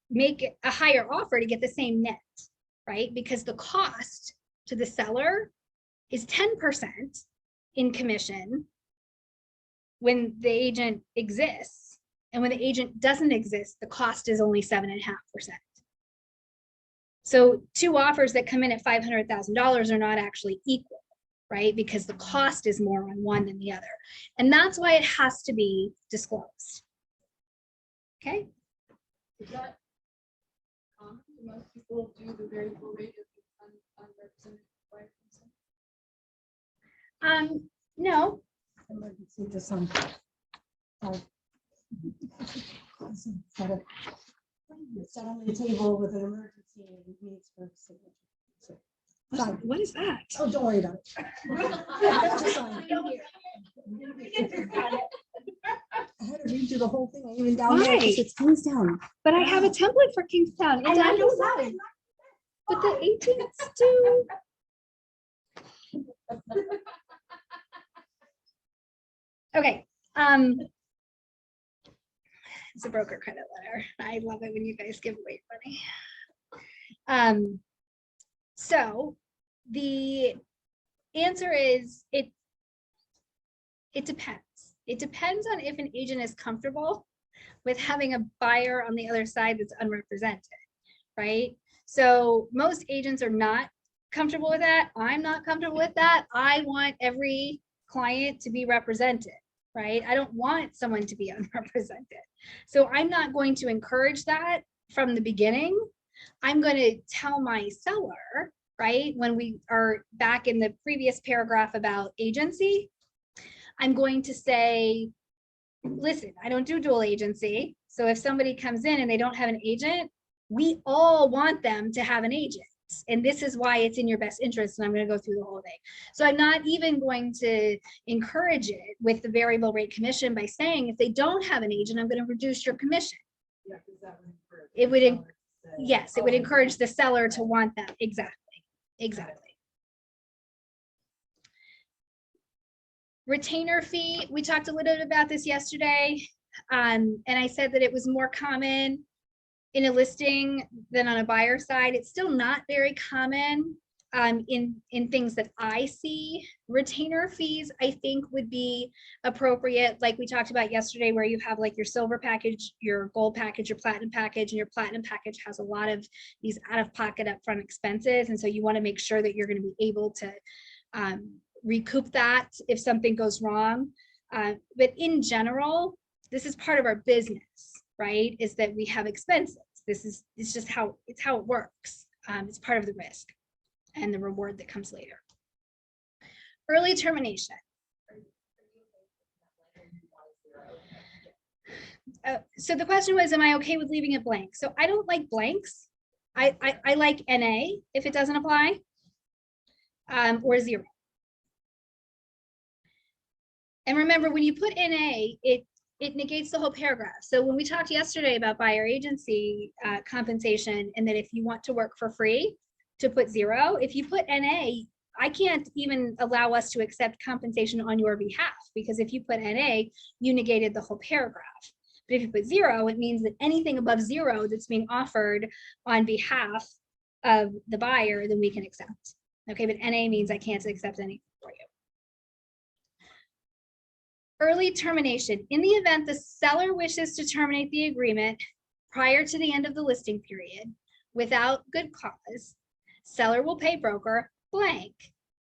make a higher offer to get the same net, right? Because the cost to the seller is 10% in commission when the agent exists, And when the agent doesn't exist, the cost is only 7.5%. So two offers that come in at $500,000 are not actually equal, right? Because the cost is more on one than the other. And that's why it has to be disclosed. Okay. Is that common? Do most people do the variable rate if it's unrepresented by consent? No, Emergency to some. Set on the table with an emergency and it needs for signature. what is that? Oh, don't worry about it. Just sign. I had to read through the whole thing, I even down there, because Why? it's Kingstown. But I have a template for Kingstown. And I don't know it. But the agents do. Okay, it's a broker credit letter. I love it when you guys give away money. So the answer is it depends. It depends on if an agent is comfortable with having a buyer on the other side that's unrepresented, right? So most agents are not comfortable with that. I'm not comfortable with that. I want every client to be represented, right? I don't want someone to be unrepresented. So I'm not going to encourage that from the beginning. I'm going to tell my seller, right? When we are back in the previous paragraph about agency, I'm going to say, listen, I don't do dual agency. So if somebody comes in and they don't have an agent, we all want them to have an agent. And this is why it's in your best interest. And I'm going to go through the whole thing. So I'm not even going to encourage it with the variable rate commission by saying, if they don't have an agent, I'm going to reduce your commission. Yeah, 'cause that would encourage It the would, seller to say, yes, it would "Oh, encourage the seller to want that. Exactly. Exactly. Retainer fee, we talked a little bit about this yesterday. And I said that it was more common in a listing than on a buyer side. It's still not very common in things that I see. Retainer fees, I think, would be appropriate, like we talked about yesterday, where you have like your silver package, your gold package, your platinum package, and your platinum package has a lot of these out-of-pocket upfront expenses. And so you want to make sure that you're going to be able to recoup that if something goes wrong. But in general, this is part of our business, right? Is that we have expenses. It's just how it works. It's part of the risk and the reward that comes later. Early termination. So the question was, am I okay with leaving it blank? So I don't like blanks. I like NA if it doesn't apply, or 0. And remember, when you put NA, it negates the whole paragraph. So when we talked yesterday about buyer agency compensation, and that if you want to work for free, to put 0, if you put NA, I can't even allow us to accept compensation on your behalf, because if you put NA, you negated the whole paragraph. But if you put 0, it means that anything above 0 that's being offered on behalf of the buyer, then we can accept. Okay, but NA means I can't accept anything for you. Early termination. In the event the seller wishes to terminate the agreement prior to the end of the listing period without good cause, seller will pay broker blank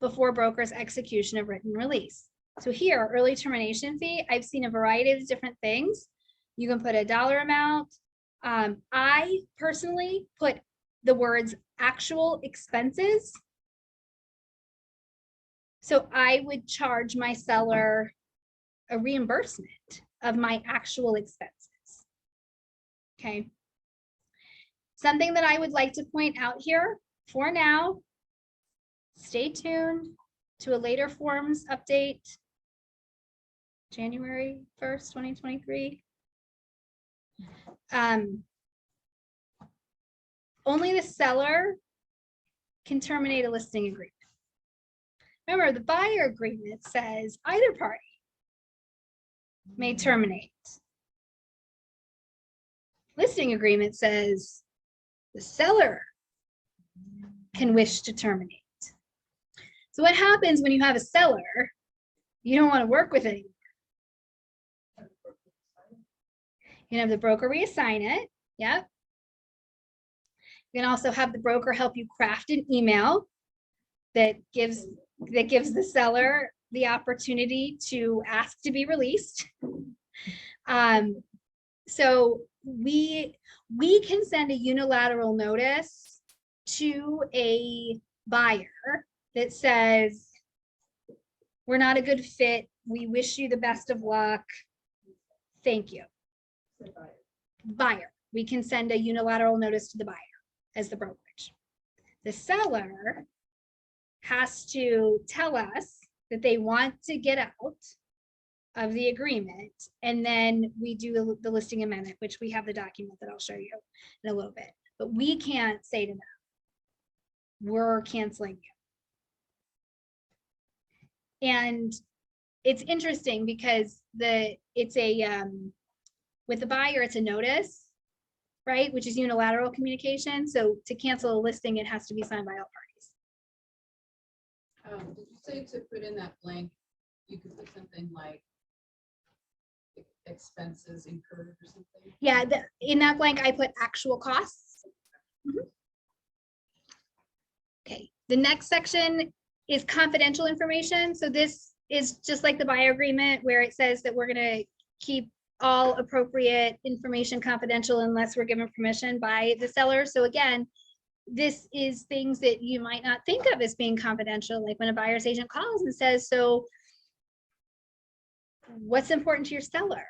before broker's execution of written release. So here, early termination fee, I've seen a variety of different things. You can put a dollar amount. I personally put the words actual expenses. So I would charge my seller a reimbursement of my actual expenses. Okay. Something that I would like to point out here for now, stay tuned to a later forms update, January 1st, 2023. Only the seller can terminate a listing agreement. Remember, the buyer agreement says either party may terminate. Listing agreement says the seller can wish to terminate. So what happens when you have a seller you don't want to work with anymore? You can have the broker reassign it. Yep. You can also have the broker help you craft an email that gives the seller the opportunity to ask to be released. So we can send a unilateral notice to a buyer that says, we're not a good fit. We wish you the best of luck. Thank you. Buyer. We can send a unilateral notice to the buyer as the brokerage. The seller has to tell us that they want to get out of the agreement, and then we do the listing amendment, which we have the document that I'll show you in a little bit. But we can't say to them, we're canceling you. And it's interesting because with the buyer, it's a notice, right? Which is unilateral communication. So to cancel a listing, it has to be signed by all parties. Did you say to put in that blank, you could put something like expenses incurred or something? Yeah, in that blank, I put actual costs. Mhm. Okay, the next section is confidential information. So this is just like the buyer agreement where it says that we're gonna keep all appropriate information confidential unless we're given permission by the seller. So again, this is things that you might not think of as being confidential, like when a buyer's agent calls and says, so what's important to your seller,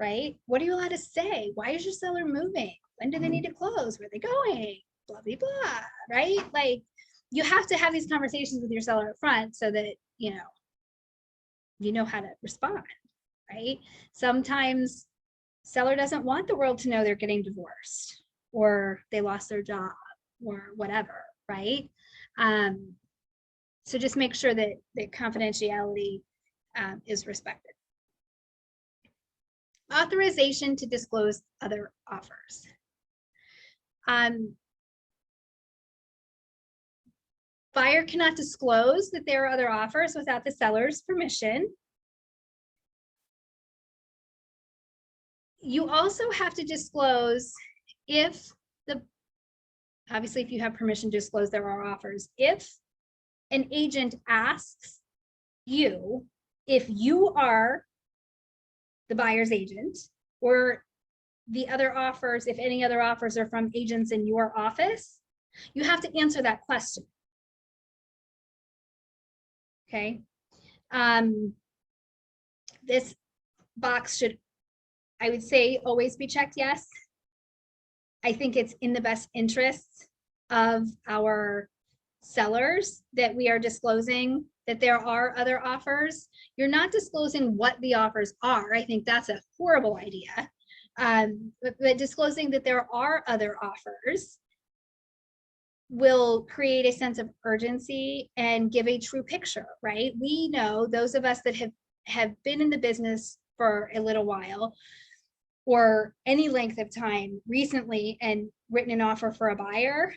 right? What are you allowed to say? Why is your seller moving? When do they need to close? Where are they going? Blah, blah, blah, right? Like you have to have these conversations with your seller up front so that, you know how to respond, right? Sometimes seller doesn't want the world to know they're getting divorced or they lost their job or whatever, right? So just make sure that confidentiality is respected. Authorization to disclose other offers. Buyer cannot disclose that there are other offers without the seller's permission. You also have to disclose obviously, if you have permission to disclose there are offers, if an agent asks you if you are the buyer's agent or the other offers, if any other offers are from agents in your office, you have to answer that question. Okay. This box should, I would say, always be checked yes. I think it's in the best interests of our sellers that we are disclosing that there are other offers. You're not disclosing what the offers are. I think that's a horrible idea. But disclosing that there are other offers will create a sense of urgency and give a true picture, right? We know, those of us that have been in the business for a little while or any length of time recently and written an offer for a buyer,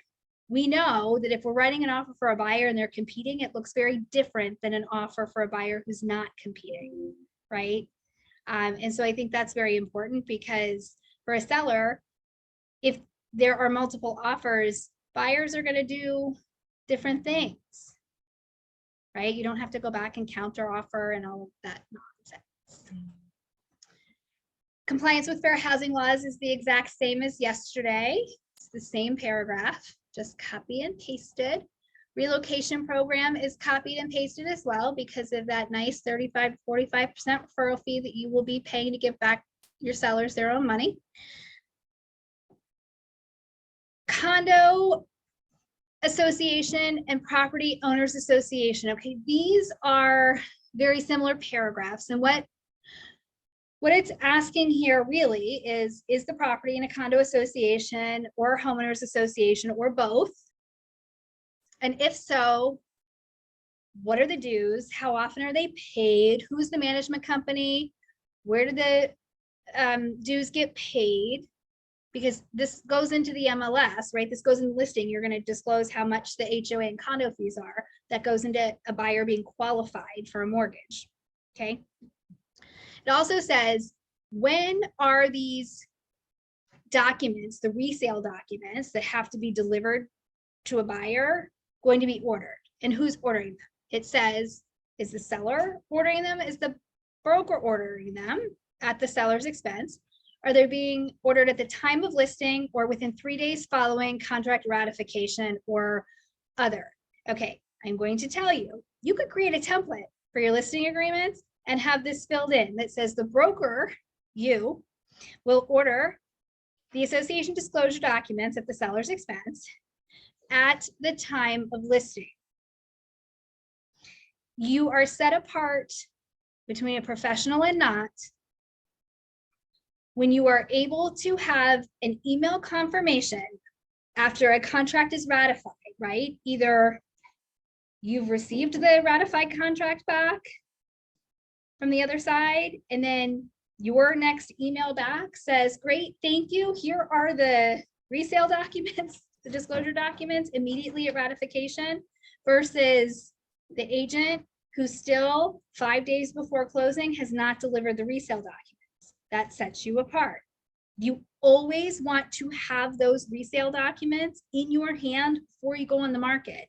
we know that if we're writing an offer for a buyer and they're competing, it looks very different than an offer for a buyer who's not competing, right? And so I think that's very important because for a seller, if there are multiple offers, buyers are going to do different things, right? You don't have to go back and counter offer and all of that nonsense. Compliance with fair housing laws is the exact same as yesterday. It's the same paragraph, just copy and pasted. Relocation program is copied and pasted as well because of that nice 35 to 45% referral fee that you will be paying to give back your sellers their own money. Condo association and property owners association. Okay, these are very similar paragraphs, and what it's asking here really is the property in a condo association or homeowners association or both? And if so, what are the dues? How often are they paid? Who's the management company? Where do the dues get paid? Because this goes into the MLS, right? This goes in the listing. You're going to disclose how much the HOA and condo fees are. That goes into a buyer being qualified for a mortgage, okay? It also says, when are these documents, the resale documents that have to be delivered to a buyer, going to be ordered? And who's ordering them? It says, is the seller ordering them? Is the broker ordering them at the seller's expense? Are they being ordered at the time of listing or within 3 days following contract ratification or other? Okay, I'm going to tell you, you could create a template for your listing agreements and have this filled in that says the broker, you, will order the association disclosure documents at the seller's expense at the time of listing. You are set apart between a professional and not when you are able to have an email confirmation after a contract is ratified, right? Either you've received the ratified contract back from the other side, and then your next email back says, great, thank you. Here are the resale documents, the disclosure documents immediately at ratification, versus the agent who still 5 days before closing has not delivered the resale documents. That sets you apart. You always want to have those resale documents in your hand before you go on the market,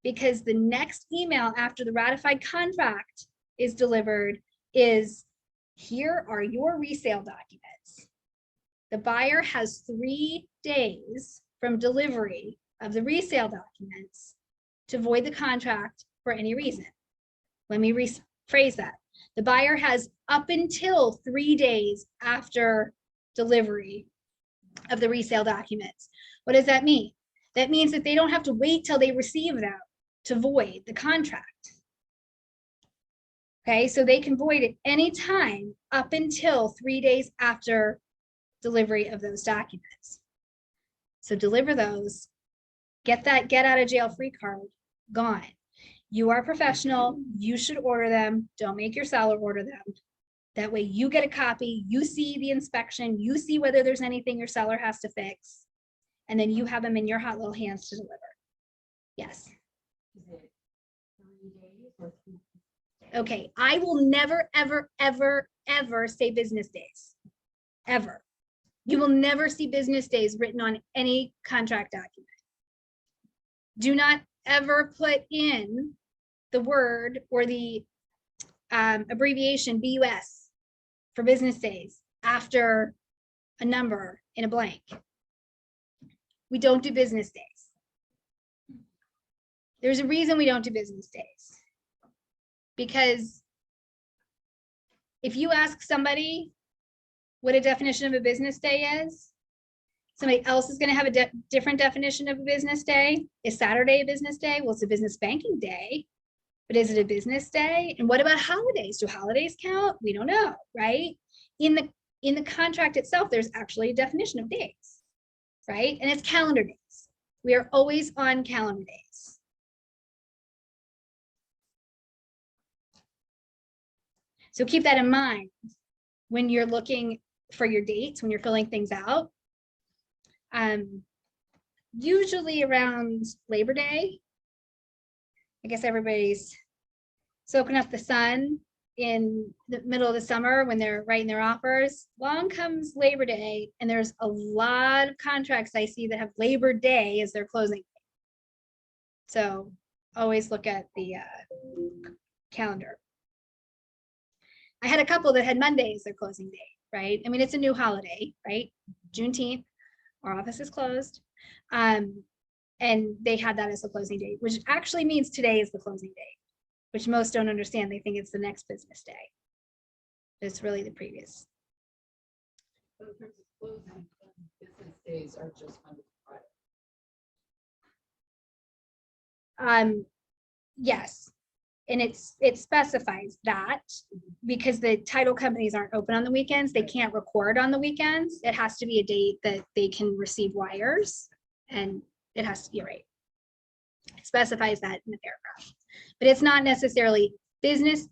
because the next email after the ratified contract is delivered is, here are your resale documents. The buyer has 3 days from delivery of the resale documents to void the contract for any reason. Let me rephrase that. The buyer has up until 3 days after delivery of the resale documents. What does that mean? That means that they don't have to wait till they receive them to void the contract. Okay, so they can void at any time up until 3 days after delivery of those documents. So deliver those, get that get out of jail free card gone. You are professional, you should order them. Don't make your seller order them. That way you get a copy, you see the inspection, you see whether there's anything your seller has to fix, and then you have them in your hot little hands to deliver. Yes. Is it 3 days or 3? Okay, I will never, ever, ever, ever say business days, ever. You will never see business days written on any contract document. Do not ever put in the word or the abbreviation BUS for business days after a number in a blank. We don't do business days. There's a reason we don't do business days. Because if you ask somebody what a definition of a business day is, somebody else is going to have a different definition of a business day. Is Saturday a business day? Well, it's a business banking day, but is it a business day? And what about holidays? Do holidays count? We don't know, right? In the contract itself, there's actually a definition of days, right? And it's calendar days. We are always on calendar days. So keep that in mind when you're looking for your dates, when you're filling things out. Usually around Labor Day, I guess everybody's soaking up the sun in the middle of the summer when they're writing their offers. Along comes Labor Day, and there's a lot of contracts I see that have Labor Day as their closing date. So always look at the calendar. I had a couple that had Monday as their closing date, right? I mean, it's a new holiday, right? Juneteenth, our office is closed. And they had that as the closing date, which actually means today is the closing date, which most don't understand. They think it's the next business day. It's really the previous. But in terms of closing, business days are just Monday to Friday. Yes. And it specifies that because the title companies aren't open on the weekends, they can't record on the weekends. It has to be a date that they can receive wires, and it has to be right. It specifies that in the paragraph, but it's not necessarily business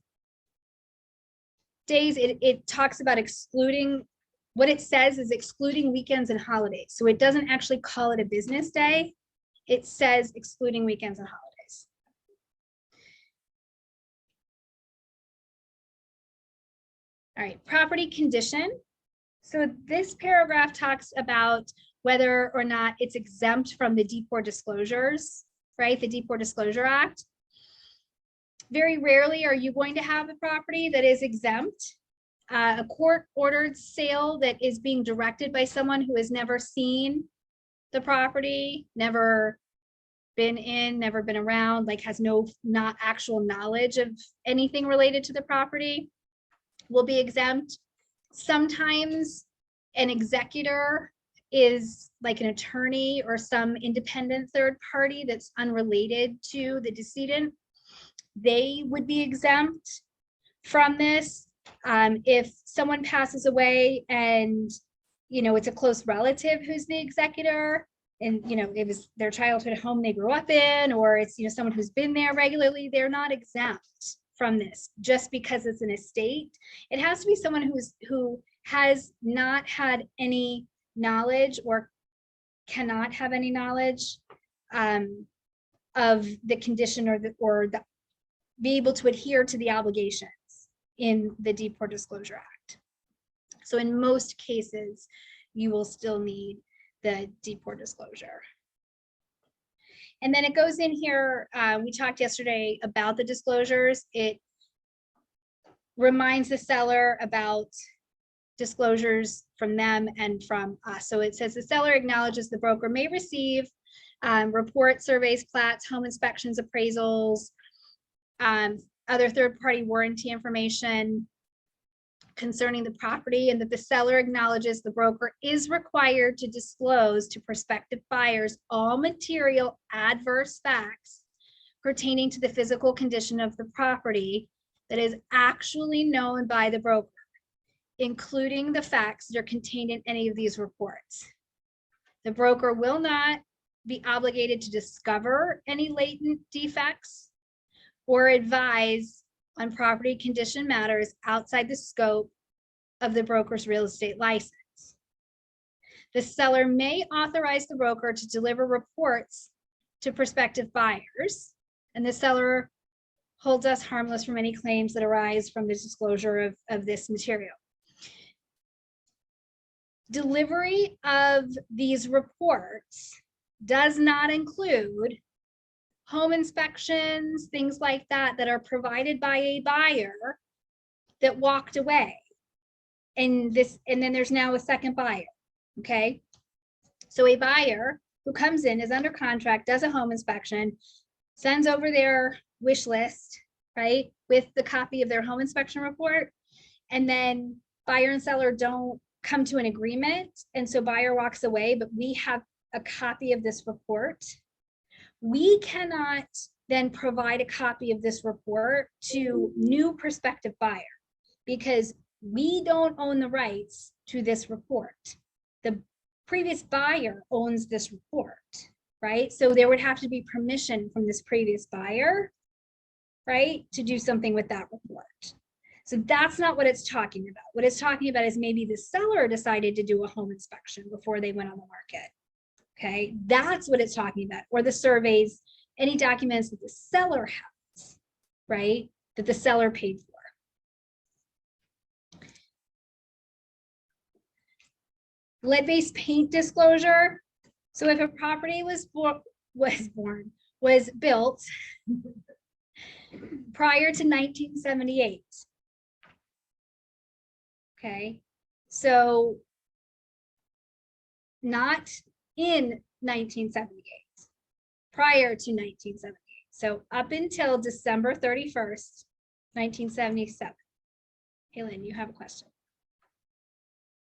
days. It talks about excluding, what it says is excluding weekends and holidays. So it doesn't actually call it a business day. It says excluding weekends and holidays. All right, property condition. So this paragraph talks about whether or not it's exempt from the D4 disclosures, right? The D4 Disclosure Act. Very rarely are you going to have a property that is exempt. A court-ordered sale that is being directed by someone who has never seen the property, never been in, never been around, like has not actual knowledge of anything related to the property, will be exempt. Sometimes an executor is like an attorney or some independent third party that's unrelated to the decedent. They would be exempt from this. If someone passes away and, you know, it's a close relative who's the executor, and, you know, it was their childhood home they grew up in, or it's, you know, someone who's been there regularly, they're not exempt from this just because it's an estate. It has to be someone who has not had any knowledge or cannot have any knowledge of the condition or be able to adhere to the obligations in the D4 Disclosure Act. So in most cases, you will still need the D4 disclosure. And then it goes in here, we talked yesterday about the disclosures. It reminds the seller about disclosures from them and from us. So it says the seller acknowledges the broker may receive reports, surveys, plats, home inspections, appraisals, other third-party warranty information concerning the property, and that the seller acknowledges the broker is required to disclose to prospective buyers all material adverse facts pertaining to the physical condition of the property that is actually known by the broker, including the facts that are contained in any of these reports. The broker will not be obligated to discover any latent defects or advise on property condition matters outside the scope of the broker's real estate license. The seller may authorize the broker to deliver reports to prospective buyers, and the seller holds us harmless from any claims that arise from the disclosure of this material. Delivery of these reports does not include home inspections, things like that, that are provided by a buyer that walked away. And then there's now a second buyer, okay? So a buyer who comes in, is under contract, does a home inspection, sends over their wish list, right, with the copy of their home inspection report, and then buyer and seller don't come to an agreement, and so buyer walks away, but we have a copy of this report. We cannot then provide a copy of this report to new prospective buyer because we don't own the rights to this report. The previous buyer owns this report, right? So there would have to be permission from this previous buyer, right, to do something with that report. So that's not what it's talking about. What it's talking about is maybe the seller decided to do a home inspection before they went on the market. Okay, that's what it's talking about. Or the surveys, any documents that the seller has, right, that the seller paid for. Lead-based paint disclosure. So if a property was built prior to 1978. Okay, so not in 1978, prior to 1978. So up until December 31st, 1977. Helen, you have a question.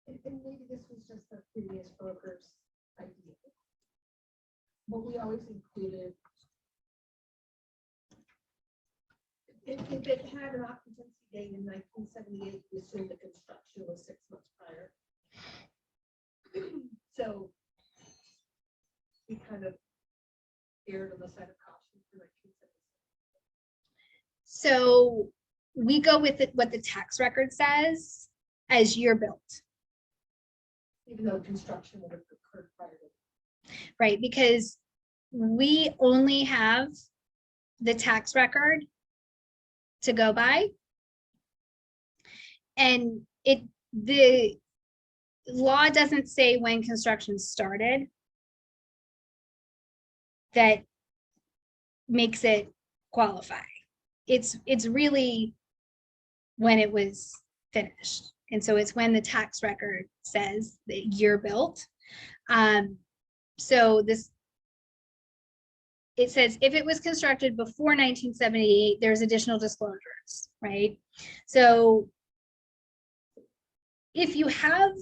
And maybe this was just the previous broker's idea. But we always included, if it had an occupancy date in 1978, we assumed the construction was 6 months prior. So we kind of erred on the side of caution for 1977. So we go with it, what the tax record says as year built. Even though construction would have occurred prior to. Right, because we only have the tax record to go by. And the law doesn't say when construction started. That makes it qualify. It's really when it was finished. And so it's when the tax record says the year built. So it says if it was constructed before 1978, there's additional disclosures, right? So if you have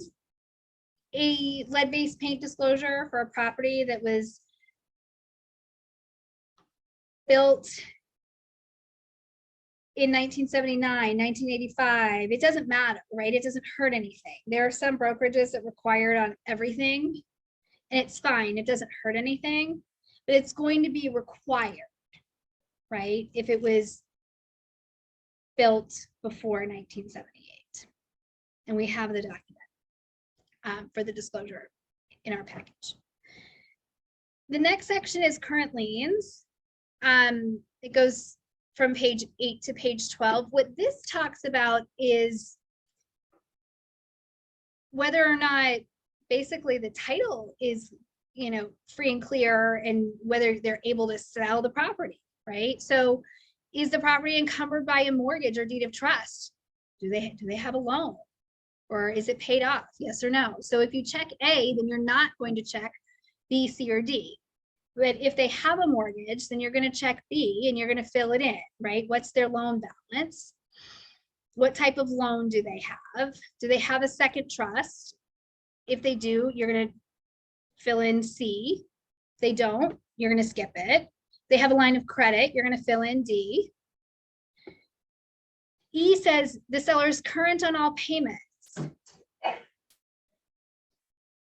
a lead-based paint disclosure for a property that was built in 1979, 1985, it doesn't matter, right? It doesn't hurt anything. There are some brokerages that require it on everything, and it's fine. It doesn't hurt anything, but it's going to be required, right? If it was built before 1978. And we have the document for the disclosure in our package. The next section is current liens. It goes from page 8 to page 12. What this talks about is whether or not basically the title is, free and clear, and whether they're able to sell the property, right? So is the property encumbered by a mortgage or deed of trust? Do they have a loan? Or is it paid off? Yes or no? So if you check A, then you're not going to check B, C, or D. But if they have a mortgage, then you're going to check B and you're going to fill it in, right? What's their loan balance? What type of loan do they have? Do they have a second trust? If they do, you're going to fill in C. If they don't, you're going to skip it. If they have a line of credit, you're going to fill in D. E says the seller is current on all payments.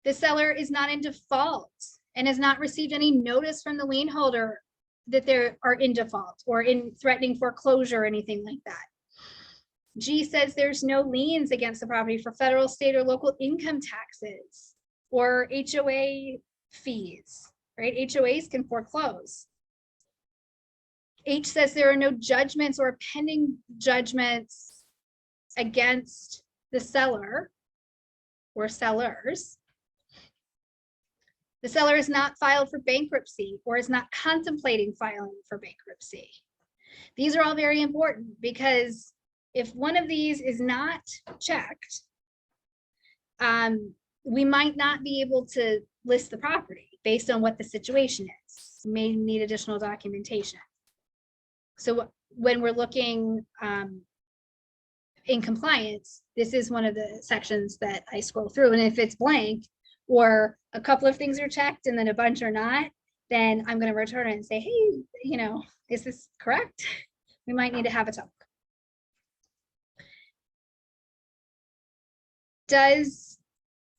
The seller is not in default and has not received any notice from the lien holder that they are in default or in threatening foreclosure or anything like that. G says there's no liens against the property for federal, state, or local income taxes or HOA fees, right? HOAs can foreclose. H says there are no judgments or pending judgments against the seller or sellers. The seller is not filed for bankruptcy or is not contemplating filing for bankruptcy. These are all very important because if one of these is not checked, we might not be able to list the property based on what the situation is. You may need additional documentation. So when we're looking in compliance, this is one of the sections that I scroll through. And if it's blank or a couple of things are checked and then a bunch are not, then I'm going to return it and say, hey, is this correct? We might need to have a talk. Does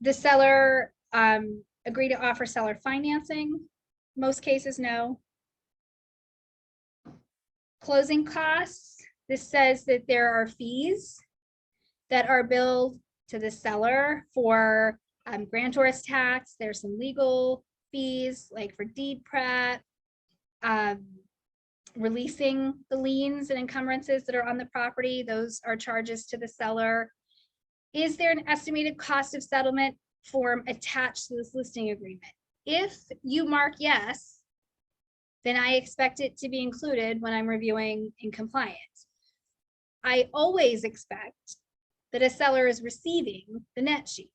the seller agree to offer seller financing? Most cases, no. Closing costs. This says that there are fees that are billed to the seller for grantor's tax. There's some legal fees like for deed prep, releasing the liens and encumbrances that are on the property. Those are charges to the seller. Is there an estimated cost of settlement form attached to this listing agreement? If you mark yes, then I expect it to be included when I'm reviewing in compliance. I always expect that a seller is receiving the net sheet.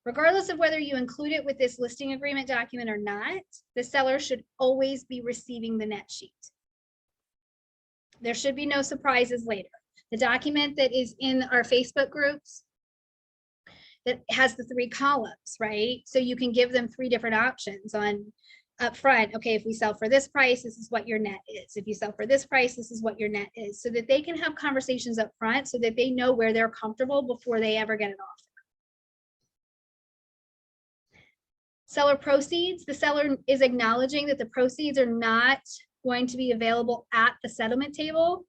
Regardless of whether you include it with this listing agreement document or not, the seller should always be receiving the net sheet. There should be no surprises later. The document that is in our Facebook groups that has the 3 columns, right? So you can give them 3 different options on up front. Okay, if we sell for this price, this is what your net is. If you sell for this price, this is what your net is, so that they can have conversations up front so that they know where they're comfortable before they ever get an offer. Seller proceeds. The seller is acknowledging that the proceeds are not going to be available at the settlement table,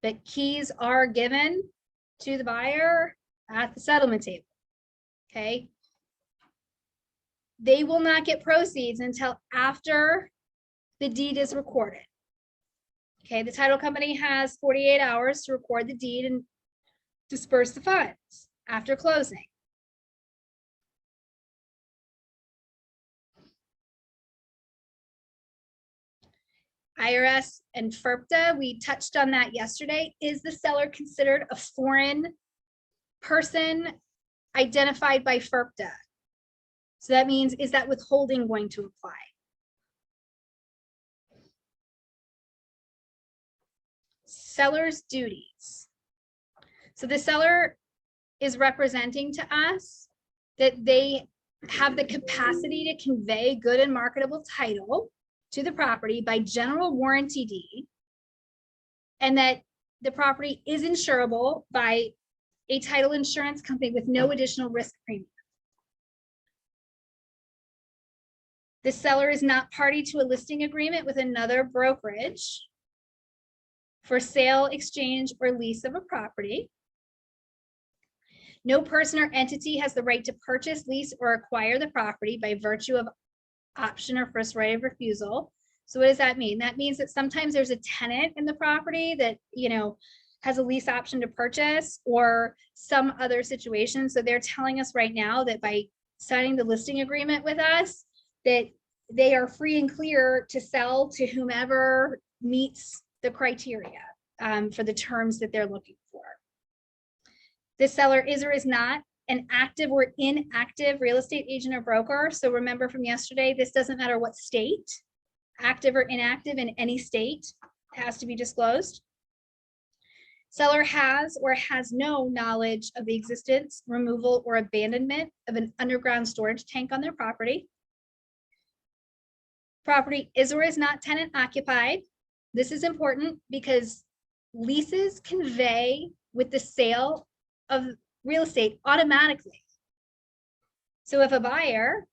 but keys are given to the buyer at the settlement table. Okay. They will not get proceeds until after the deed is recorded. Okay, the title company has 48 hours to record the deed and disperse the funds. after closing. IRS and FERPTA, we touched on that yesterday. Is the seller considered a foreign person identified by FERPTA? So that means, is that withholding going to apply? Seller's duties. So the seller is representing to us that they have the capacity to convey good and marketable title to the property by general warranty deed, and that the property is insurable by a title insurance company with no additional risk premium. The seller is not party to a listing agreement with another brokerage for sale, exchange, or lease of a property. No person or entity has the right to purchase, lease, or acquire the property by virtue of option or first right of refusal. So what does that mean? That means that sometimes there's a tenant in the property that, you know, has a lease option to purchase, or some other situation. So they're telling us right now that by signing the listing agreement with us, that they are free and clear to sell to whomever meets the criteria for the terms that they're looking for. The seller is or is not an active or inactive real estate agent or broker. So remember from yesterday, this doesn't matter what state, active or inactive in any state, has to be disclosed. Seller has or has no knowledge of the existence, removal, or abandonment of an underground storage tank on their property. Property is or is not tenant occupied. This is important because leases convey with the sale of real estate automatically. So if a buyer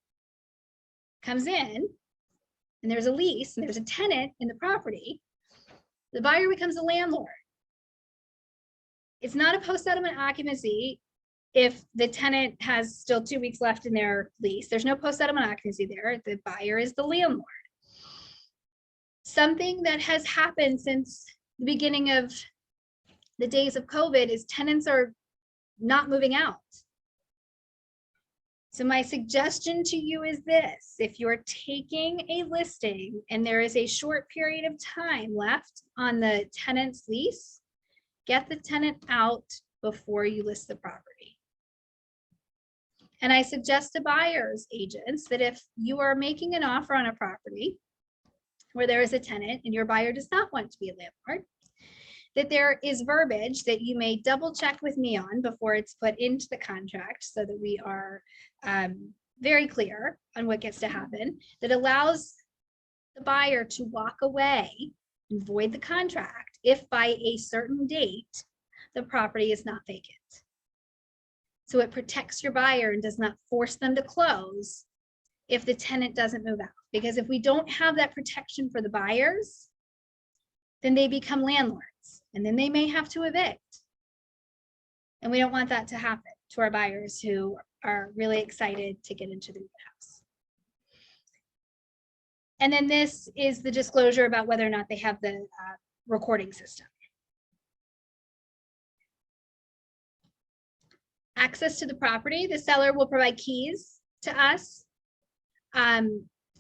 comes in and there's a lease and there's a tenant in the property, the buyer becomes a landlord. It's not a post-settlement occupancy if the tenant has still 2 weeks left in their lease. There's no post-settlement occupancy there. The buyer is the landlord. Something that has happened since the beginning of the days of COVID is tenants are not moving out. So my suggestion to you is this: if you're taking a listing and there is a short period of time left on the tenant's lease, get the tenant out before you list the property. And I suggest to buyers agents that if you are making an offer on a property where there is a tenant and your buyer does not want to be a landlord, that there is verbiage that you may double check with me on before it's put into the contract, so that we are very clear on what gets to happen, that allows the buyer to walk away and void the contract if by a certain date the property is not vacant. So it protects your buyer and does not force them to close if the tenant doesn't move out. Because if we don't have that protection for the buyers, then they become landlords and then they may have to evict. And we don't want that to happen to our buyers who are really excited to get into the new house. And then this is the disclosure about whether or not they have the recording system. Access to the property, the seller will provide keys to us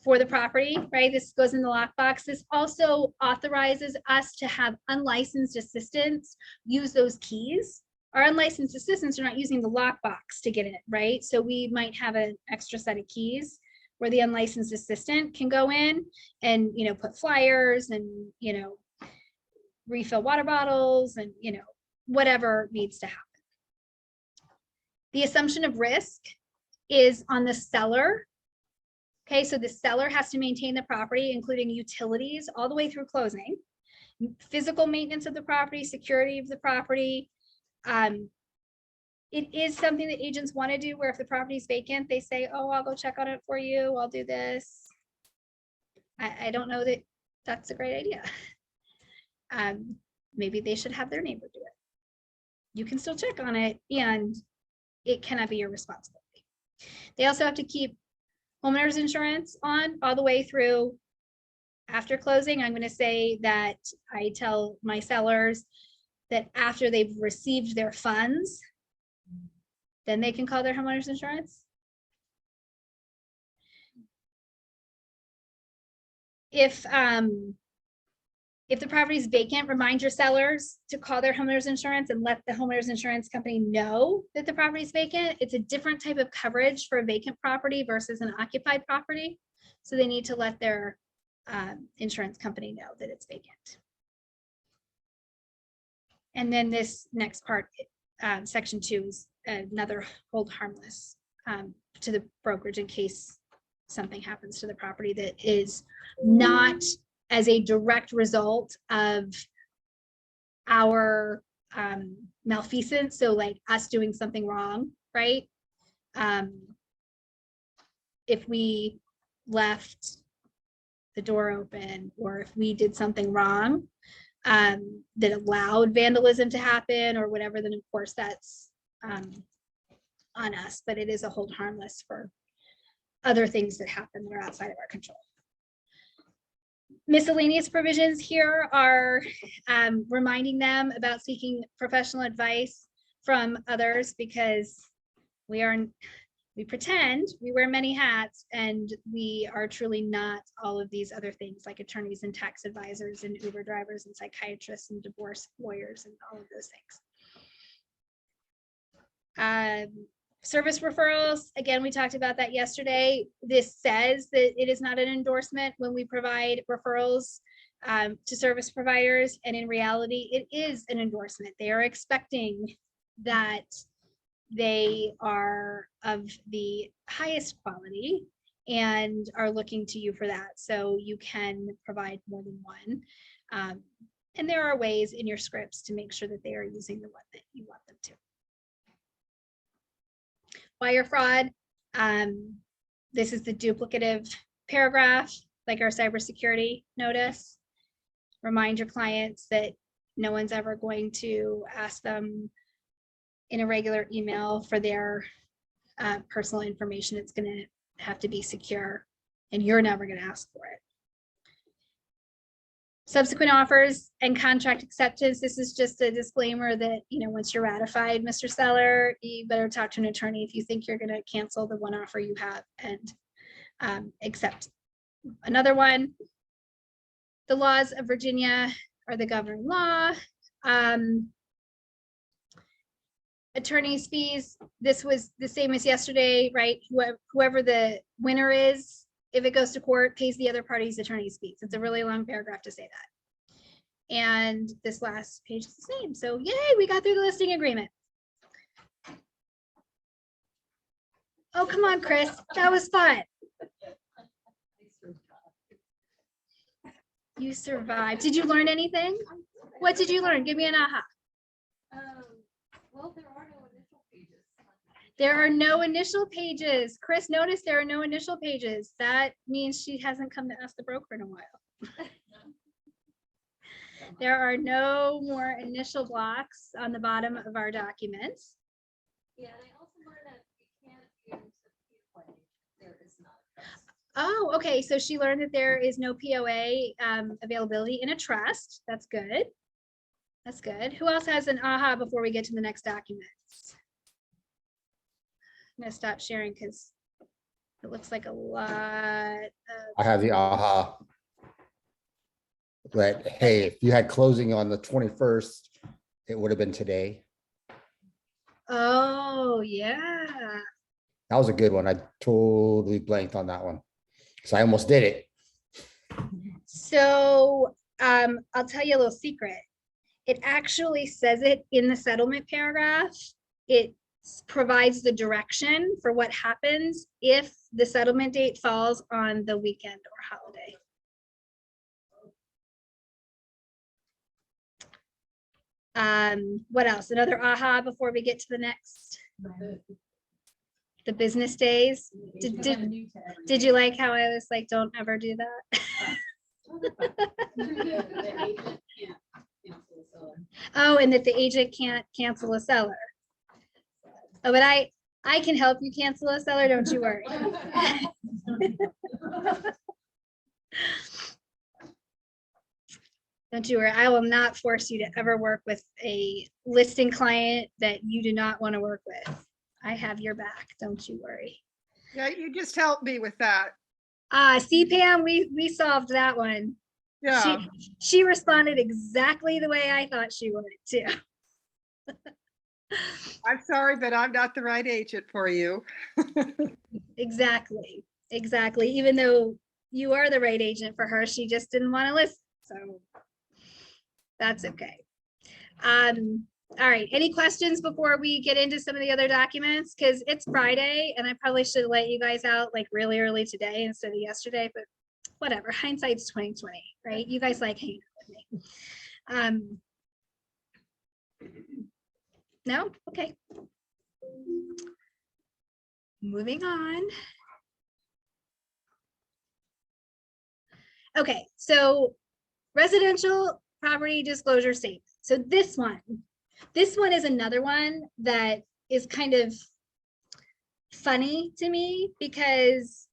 for the property, right? This goes in the lockbox. This also authorizes us to have unlicensed assistants use those keys. Our unlicensed assistants are not using the lockbox to get in, right? So we might have an extra set of keys where the unlicensed assistant can go in and, you know, put flyers and, you know, refill water bottles and, you know, whatever needs to happen. The assumption of risk is on the seller. Okay, so the seller has to maintain the property, including utilities, all the way through closing, physical maintenance of the property, security of the property. It is something that agents want to do, where if the property is vacant, they say, oh, I'll go check on it for you, I'll do this. I don't know that that's a great idea. Maybe they should have their neighbor do it. You can still check on it, and it cannot be your responsibility. They also have to keep homeowners insurance on all the way through after closing. I'm going to say that I tell my sellers that after they've received their funds, then they can call their homeowner's insurance. If the property is vacant, remind your sellers to call their homeowner's insurance and let the homeowner's insurance company know that the property is vacant. It's a different type of coverage for a vacant property versus an occupied property. So they need to let their insurance company know that it's vacant. And then this next part, section 2, is another hold harmless to the brokerage in case something happens to the property that is not as a direct result of our malfeasance. So like us doing something wrong, right? If we left the door open, or if we did something wrong that allowed vandalism to happen or whatever, then of course that's on us, but it is a hold harmless for other things that happen that are outside of our control. Miscellaneous provisions here are reminding them about seeking professional advice from others, because we pretend we wear many hats, and we are truly not all of these other things, like attorneys and tax advisors and Uber drivers and psychiatrists and divorce lawyers and all of those things. Service referrals, again, we talked about that yesterday. This says that it is not an endorsement when we provide referrals to service providers, and in reality, it is an endorsement. They are expecting that they are of the highest quality and are looking to you for that. So you can provide more than one. And there are ways in your scripts to make sure that they are using the one that you want them to. Wire fraud, this is the duplicative paragraph, like our cybersecurity notice. Remind your clients that no one's ever going to ask them in a regular email for their personal information. It's going to have to be secure, and you're never going to ask for it. Subsequent offers and contract acceptance. This is just a disclaimer that, you know, once you're ratified, Mr. Seller, you better talk to an attorney if you think you're going to cancel the one offer you have and accept another one. The laws of Virginia are the governing law. Attorney's fees, this was the same as yesterday, right? Whoever the winner is, if it goes to court, pays the other party's attorney's fees. It's a really long paragraph to say that. And this last page is the same. So yay, we got through the listing agreement. Oh, come on, Chris, that was fun. You survived. Did you learn anything? What did you learn? Give me an aha. Well, there are no initial pages. There are no initial pages. Chris, notice there are no initial pages. That means she hasn't come to ask the broker in a while. There are no more initial blocks on the bottom of our documents. Yeah, and I also learned that you can't use a POA. There is not. Oh, okay. So she learned that there is no POA availability in a trust. That's good. That's good. Who else has an aha before we get to the next documents? I'm gonna stop sharing because it looks like a lot of. I have the aha. But hey, if you had closing on the 21st, it would have been today. Oh, yeah. That was a good one. I totally blanked on that one. So I almost did it. So I'll tell you a little secret. It actually says it in the settlement paragraph. It provides the direction for what happens if the settlement date falls on the weekend or holiday. What else? Another aha before we get to the next? The business days. Did you like how I was like, don't ever do that? Oh, and that the agent can't cancel a seller. Oh, but I can help you cancel a seller, don't you worry. Don't you worry, I will not force you to ever work with a listing client that you do not want to work with. I have your back. Don't you worry. Yeah, you just helped me with that. See, Pam, we solved that one. Yeah. She responded exactly the way I thought she would too. I'm sorry, but I'm not the right agent for you. Exactly. Even though you are the right agent for her, she just didn't want to listen. So that's okay. All right. Any questions before we get into some of the other documents? Because it's Friday and I probably should let you guys out like really early today instead of yesterday, but whatever. Hindsight's 20/20, right? You guys like hanging out with me. No? Okay. Moving on. Okay, so residential property disclosure statement. So this one is another one that is kind of funny to me because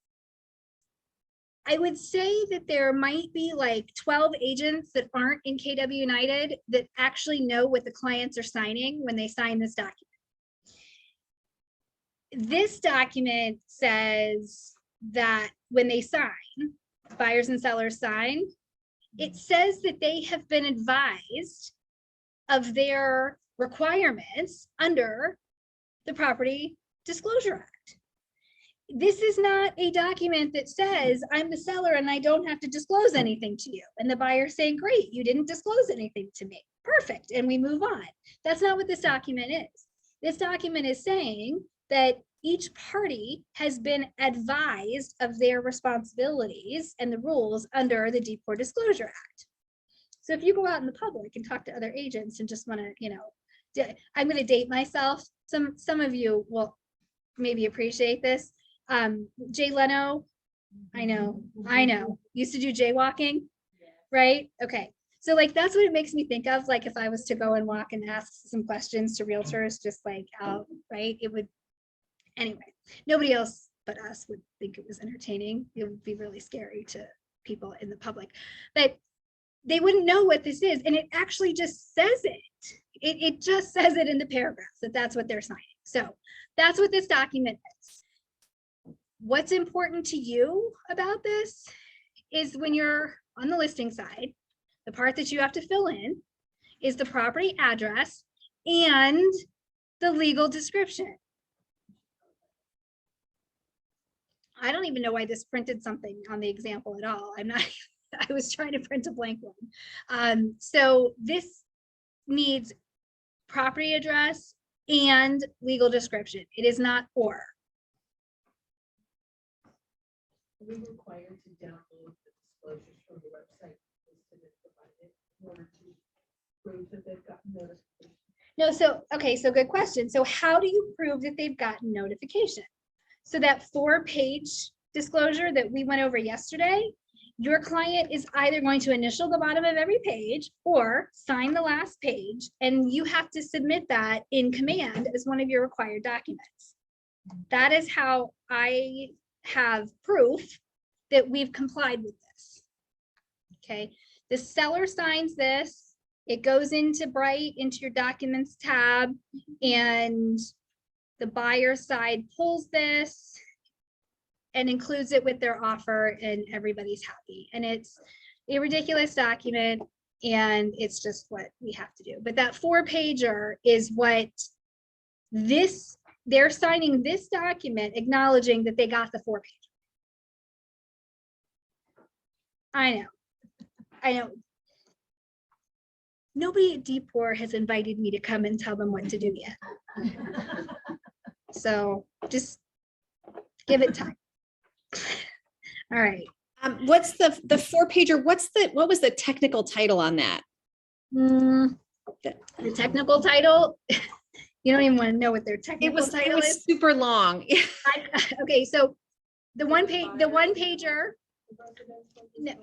I would say that there might be like 12 agents that aren't in KW United that actually know what the clients are signing when they sign this document. This document says that when they sign, buyers and sellers sign, it says that they have been advised of their requirements under the Property Disclosure Act. This is not a document that says I'm the seller and I don't have to disclose anything to you. And the buyer saying, great, you didn't disclose anything to me. Perfect. And we move on. That's not what this document is. This document is saying that each party has been advised of their responsibilities and the rules under the Deep Port Disclosure Act. So if you go out in the public and talk to other agents and just want to, I'm going to date myself. Some of you will maybe appreciate this. Jay Leno, I know, used to do jaywalking, right? Okay. So like, that's what it makes me think of. Like if I was to go and walk and ask some questions to realtors, just like out, right? It would, anyway, nobody else but us would think it was entertaining. It would be really scary to people in the public, but they wouldn't know what this is. And it actually just says it. It just says it in the paragraph that that's what they're signing. So that's what this document is. What's important to you about this is when you're on the listing side, the part that you have to fill in is the property address and the legal description. I don't even know why this printed something on the example at all. I was trying to print a blank one. So this needs property address and legal description. It is not or. Are we required to download the disclosures from the website listed and provided in order to prove that they've gotten notification? No, so, okay, so good question. So how do you prove that they've gotten notification? So that 4-page disclosure that we went over yesterday, your client is either going to initial the bottom of every page or sign the last page, and you have to submit that in command as one of your required documents. That is how I have proof that we've complied with this. Okay, the seller signs this, it goes into Bright, into your documents tab, and the buyer side pulls this and includes it with their offer, and everybody's happy. And it's a ridiculous document, and it's just what we have to do. But that 4-pager is what this, they're signing this document acknowledging that they got the 4-page. I know. Nobody at Deepcore has invited me to come and tell them what to do yet. So just give it time. All right. What's the 4-pager? What was the technical title on that? The technical title, you don't even want to know what their technical title is. Super long. Okay, so the one pager. No.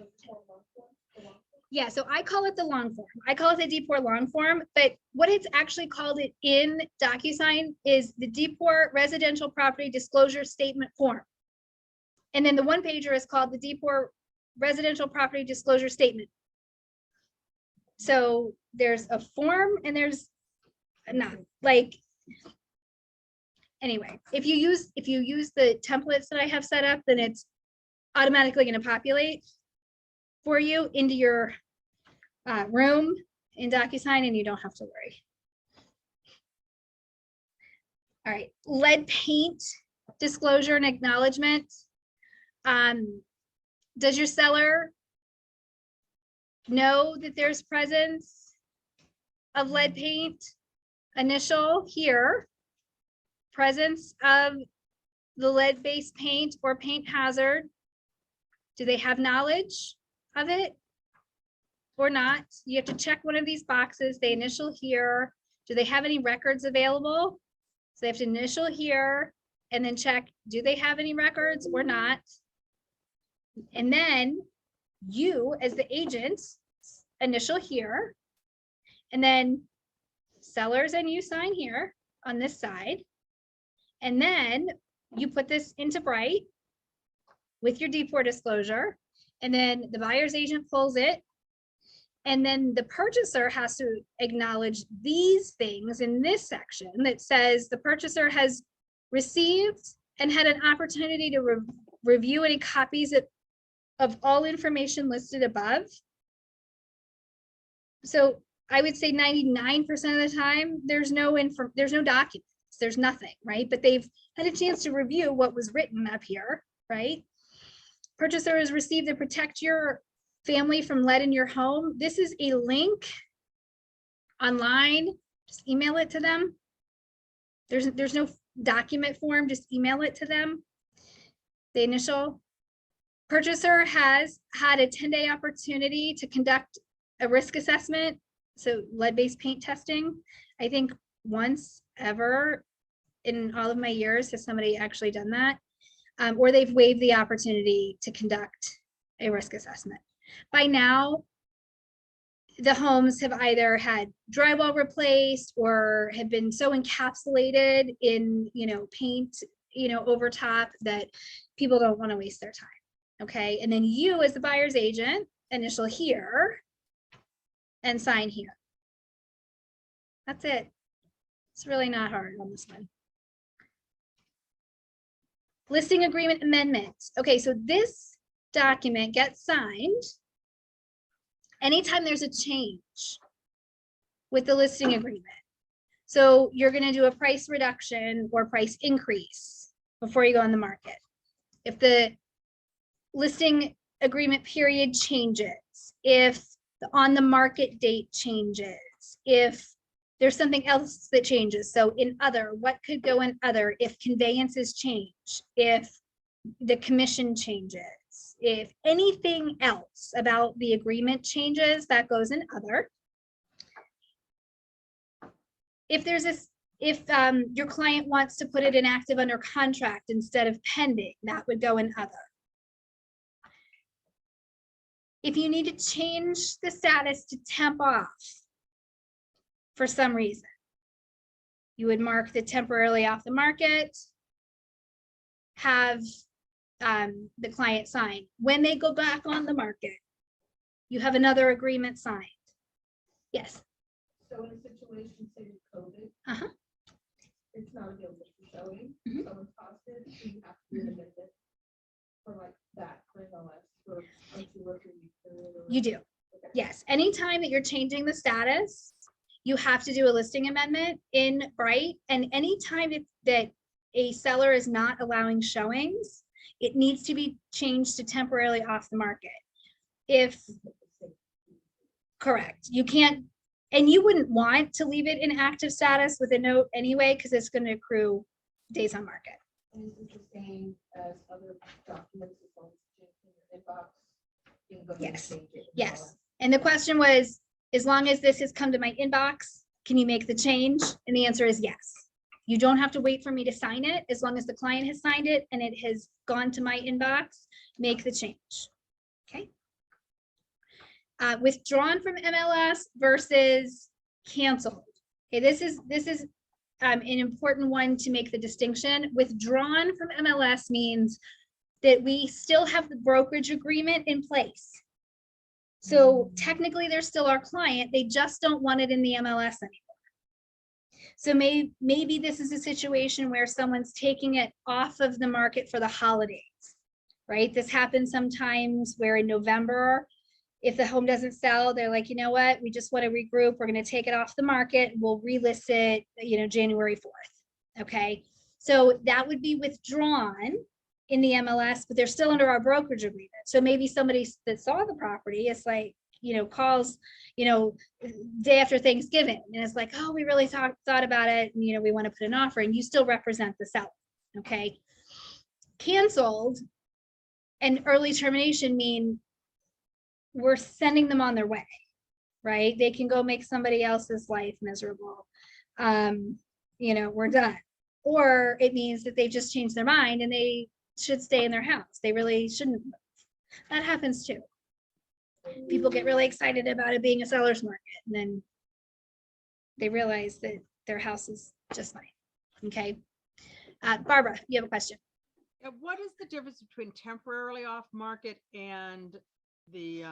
Yeah, so I call it the long form. I call it the Deepcore long form, but what it's actually called it in DocuSign is the Deepcore Residential Property Disclosure Statement form. And then the 1-pager is called the Deepcore Residential Property Disclosure Statement. So there's a form and there's not, like, anyway, if you use the templates that I have set up, then it's automatically going to populate for you into your room in DocuSign, and you don't have to worry. All right, lead paint disclosure and acknowledgement. Does your seller know that there's presence of lead paint? Initial here, presence of the lead-based paint or paint hazard. Do they have knowledge of it or not? You have to check one of these boxes. They initial here. Do they have any records available? So they have to initial here and then check, do they have any records or not? And then you, as the agent, initial here, and then sellers and you sign here on this side. And then you put this into Bright with your D4 disclosure, and then the buyer's agent pulls it. And then the purchaser has to acknowledge these things in this section that says the purchaser has received and had an opportunity to review any copies of all information listed above. So I would say 99% of the time, there's no documents, there's nothing, right? But they've had a chance to review what was written up here, right? Purchaser has received the Protect Your Family from Lead in Your Home. This is a link online, just email it to them. There's no document form, just email it to them. The initial purchaser has had a 10-day opportunity to conduct a risk assessment. So lead-based paint testing, I think once ever in all of my years has somebody actually done that, or they've waived the opportunity to conduct a risk assessment. By now, the homes have either had drywall replaced or have been so encapsulated in, paint, over top that people don't want to waste their time. Okay, and then you as the buyer's agent initial here and sign here. That's it. It's really not hard on this one. Listing agreement amendment. Okay, so this document gets signed anytime there's a change with the listing agreement. So you're going to do a price reduction or price increase before you go on the market. If the listing agreement period changes, if the on the market date changes, if there's something else that changes. So in other, what could go in other if conveyances change, if the commission changes, if anything else about the agreement changes, that goes in other. If there's this, if your client wants to put it in active under contract instead of pending, that would go in other. If you need to change the status to temp off for some reason, you would mark the temporarily off the market, have the client sign. When they go back on the market, you have another agreement signed. Yes. So in a situation, say with COVID, it's not available for showing, someone's hostage, you have to do an amendment for like that for MLS for a 2 or 3 week period. You do. Okay. Yes. Anytime that you're changing the status, you have to do a listing amendment in Bright. And anytime that a seller is not allowing showings, it needs to be changed to temporarily off the market. If correct, you can't, and you wouldn't want to leave it in active status with a note anyway, because it's going to accrue days on market. And is it the same as other documents as long as it's in your inbox? You can go ahead and Yes. change it in Yes. MLS. And the question was, as long as this has come to my inbox, can you make the change? And the answer is yes. You don't have to wait for me to sign it. As long as the client has signed it and it has gone to my inbox, make the change. Okay. Withdrawn from MLS versus canceled. Okay, this is an important one to make the distinction. Withdrawn from MLS means that we still have the brokerage agreement in place. So technically they're still our client, they just don't want it in the MLS anymore. So maybe this is a situation where someone's taking it off of the market for the holidays, right? This happens sometimes where in November, if the home doesn't sell, they're like, you know what, we just want to regroup. We're going to take it off the market. We'll relist it, January 4th. Okay. So that would be withdrawn in the MLS, but they're still under our brokerage agreement. So maybe somebody that saw the property is like, calls, day after Thanksgiving, and it's like, oh, we really thought about it, and we want to put an offer, and you still represent the seller. Okay. Canceled and early termination mean we're sending them on their way, right? They can go make somebody else's life miserable. We're done. Or it means that they just changed their mind and they should stay in their house. They really shouldn't move. That happens too. People get really excited about it being a seller's market, and then they realize that their house is just fine. Okay. Barbara, you have a question. What is the difference between temporarily off market and the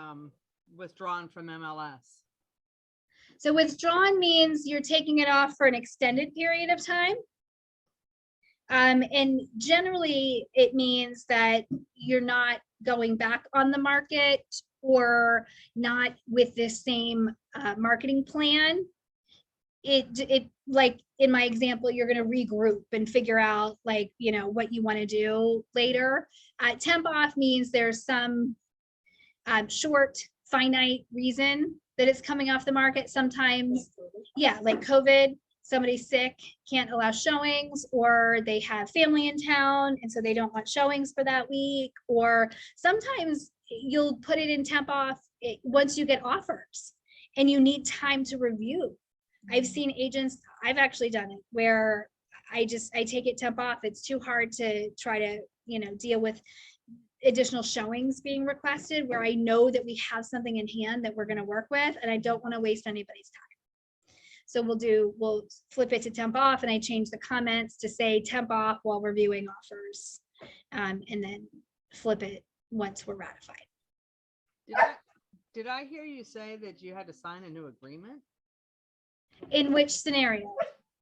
withdrawn from MLS? So withdrawn means you're taking it off for an extended period of time. And generally it means that you're not going back on the market or not with this same marketing plan. It like in my example, you're going to regroup and figure out what you want to do later. Temp off means there's some short finite reason that it's coming off the market. Sometimes, like COVID, somebody's sick, can't allow showings, or they have family in town and so they don't want showings for that week. Or sometimes you'll put it in temp off once you get offers and you need time to review. I've seen agents, I've actually done it, where I take it temp off. It's too hard to try to deal with additional showings being requested, where I know that we have something in hand that we're going to work with, and I don't want to waste anybody's time. So we'll flip it to temp off, and I change the comments to say temp off while reviewing offers, and then flip it once we're ratified. Did I hear you say that you had to sign a new agreement? In which scenario?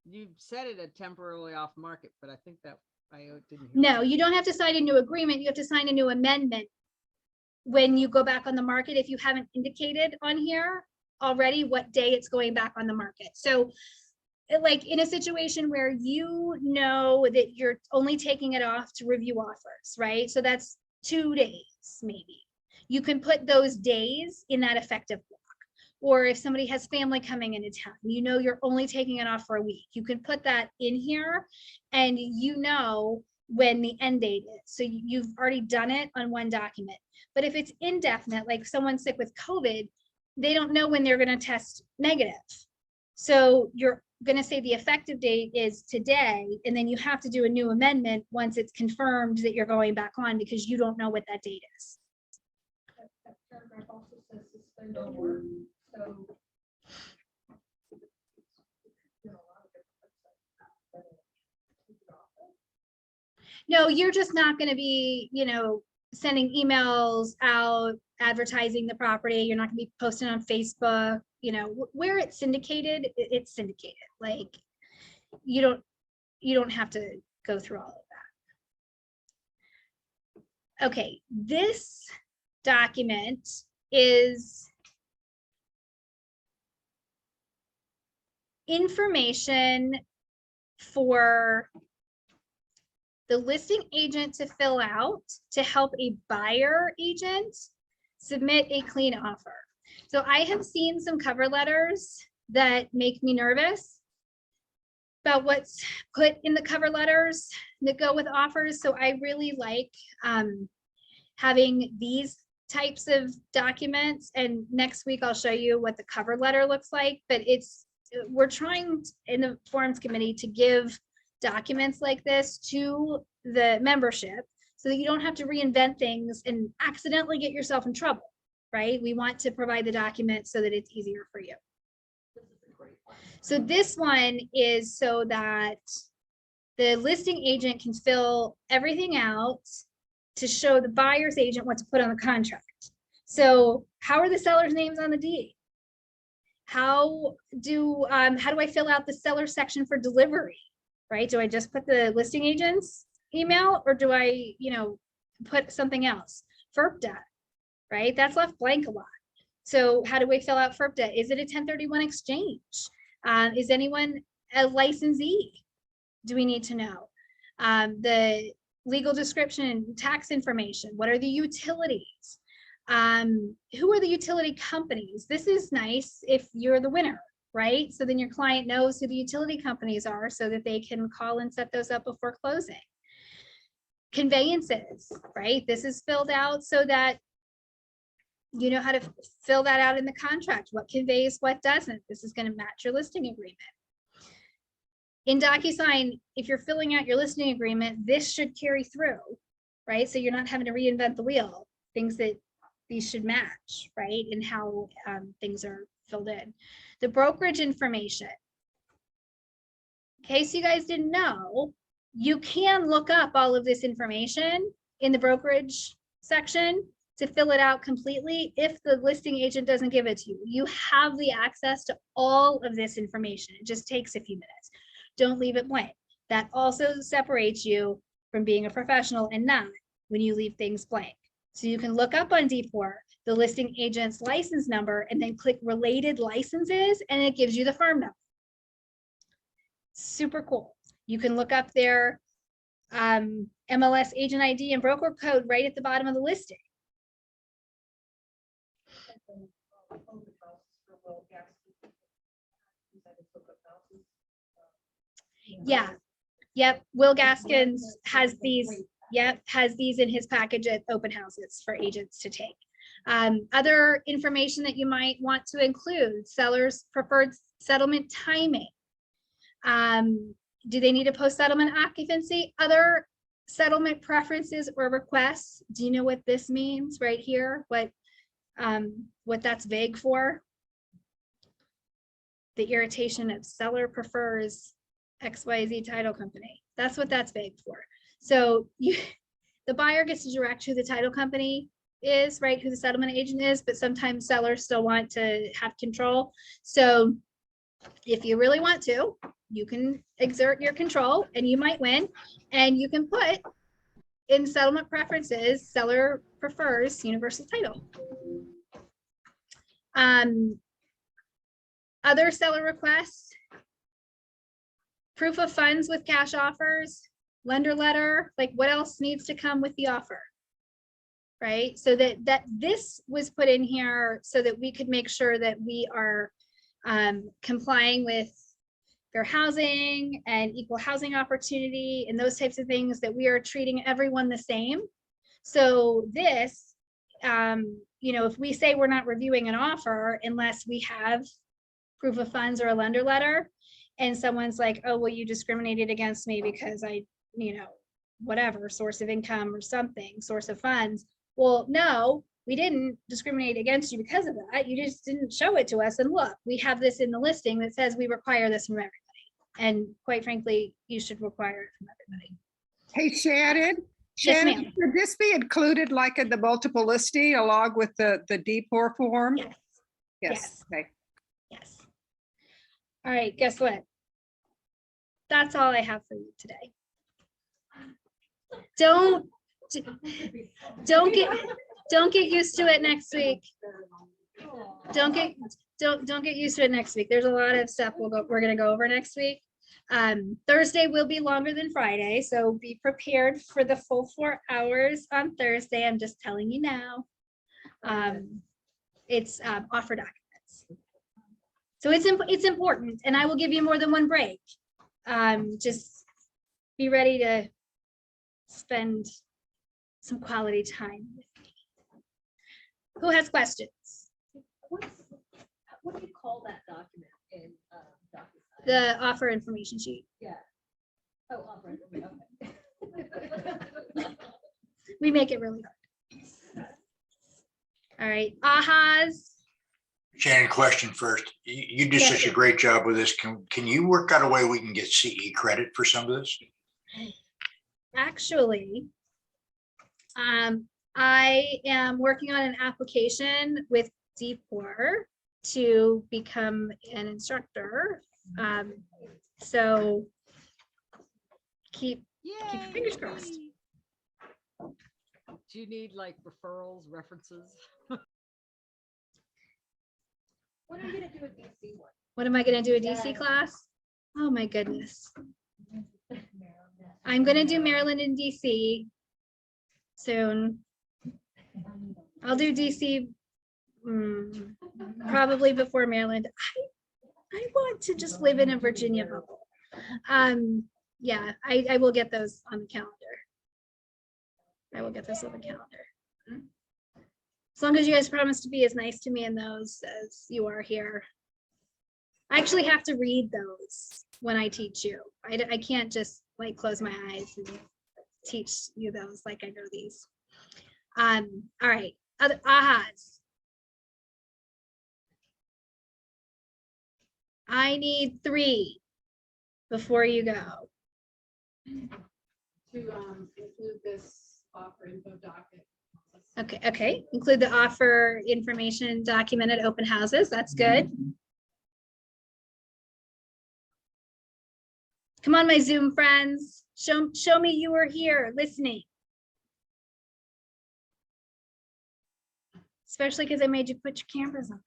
You said it a temporarily off market, but I think that I didn't hear. No, you don't have to sign a new agreement. You have to sign a new amendment when you go back on the market, if you haven't indicated on here already what day it's going back on the market. So like in a situation where that you're only taking it off to review offers, right? So that's 2 days maybe. You can put those days in that effective block. Or if somebody has family coming into town, you're only taking it off for a week, you can put that in here and when the end date is. So you've already done it on one document. But if it's indefinite, like someone's sick with COVID, they don't know when they're going to test negative. So you're going to say the effective date is today, and then you have to do a new amendment once it's confirmed that you're going back on, because you don't know what that date is. That paragraph also says suspend or work. So, a lot of different websites. No, you're just not going to be, sending emails out, advertising the property. You're not going to be posting on Facebook, where it's syndicated, it's syndicated. Like you don't have to go through all of that. Okay, this document is information for the listing agent to fill out to help a buyer agent submit a clean offer. So I have seen some cover letters that make me nervous about what's put in the cover letters that go with offers. So I really like having these types of documents, and next week I'll show you what the cover letter looks like. But we're trying in the forms committee to give documents like this to the membership so that you don't have to reinvent things and accidentally get yourself in trouble, right? We want to provide the document so that it's easier for you. So this one is so that the listing agent can fill everything out to show the buyer's agent what to put on the contract. So how are the seller's names on the deed? How do I fill out the seller section for delivery? Right? Do I just put the listing agent's email or do I, put something else? FERPDA, right? That's left blank a lot. So how do we fill out FERPDA? Is it a 1031 exchange? Is anyone a licensee? Do we need to know? The legal description, tax information, what are the utilities? Who are the utility companies? This is nice if you're the winner, right? So then your client knows who the utility companies are so that they can call and set those up before closing. Conveyances, right? This is filled out so that you know how to fill that out in the contract. What conveys, what doesn't. This is going to match your listing agreement. In DocuSign, if you're filling out your listing agreement, this should carry through, right? So you're not having to reinvent the wheel. Things that these should match, right? And how things are filled in. The brokerage information. In case you guys didn't know, you can look up all of this information in the brokerage section to fill it out completely if the listing agent doesn't give it to you. You have the access to all of this information. It just takes a few minutes. Don't leave it blank. That also separates you from being a professional and not when you leave things blank. So you can look up on D4 the listing agent's license number and then click related licenses and it gives you the firm number. Super cool. You can look up their MLS agent ID and broker code right at the bottom of the listing. Yeah. Yep. Will Gaskins has these. Yep. Has these in his package at open houses for agents to take. Other information that you might want to include: sellers' preferred settlement timing. Do they need a post-settlement occupancy? Other settlement preferences or requests. Do you know what this means right here? What that's vague for? The irritation of seller prefers XYZ title company. That's what that's vague for. So the buyer gets to direct who the title company is, right? Who the settlement agent is, but sometimes sellers still want to have control. So if you really want to, you can exert your control and you might win, and you can put in settlement preferences, seller prefers universal title. Other seller requests, proof of funds with cash offers, lender letter, like what else needs to come with the offer, right? So that this was put in here so that we could make sure that we are complying with fair housing and equal housing opportunity and those types of things, that we are treating everyone the same. So this, if we say we're not reviewing an offer unless we have proof of funds or a lender letter, and someone's like, oh, well, you discriminated against me because I, whatever, source of income or something, source of funds. Well, no, we didn't discriminate against you because of that. You just didn't show it to us. And look, we have this in the listing that says we require this from everybody. And quite frankly, you should require it from everybody. Hey, Shannon. Yes, Shannon, ma'am. should this be included like in the multiple listing along with the D4 form? Yes. Yes. Okay. Yes. All right, guess what? That's all I have for you today. Don't get used to it next week. Don't get used to it next week. There's a lot of stuff we're gonna go over next week. Thursday will be longer than Friday, so be prepared for the full 4 hours on Thursday. I'm just telling you now. It's offer documents. So it's important, and I will give you more than one break. Just be ready to spend some quality time with me. Who has questions? What do you call that document in DocuSign? The offer information sheet. Yeah. Oh, offer information, okay. We make it really hard. All right, ahas. Shannon, question first. You did Yes, such a sir. great job with this. Can you work out a way we can get CE credit for some of this? Actually, I am working on an application with D4 to become an instructor. So keep your fingers crossed. Yay! Do you need like referrals, references? What are you gonna do with DC one? What am I gonna do, a DC class? Oh my goodness. I'm gonna do Maryland and DC soon. I'll do DC probably before Maryland. I want to just live in a Virginia bubble. Yeah, I will get those on the calendar. I will get those on the calendar. As long as you guys promise to be as nice to me in those as you are here. I actually have to read those when I teach you. I can't just like close my eyes and teach you those like I know these. All right, other ahas. I need 3 before you go. To include this offer info docket. Okay, include the offer information documented open houses. That's good. Come on, my Zoom friends. Show me you were here listening. Especially because I made you put your cameras on.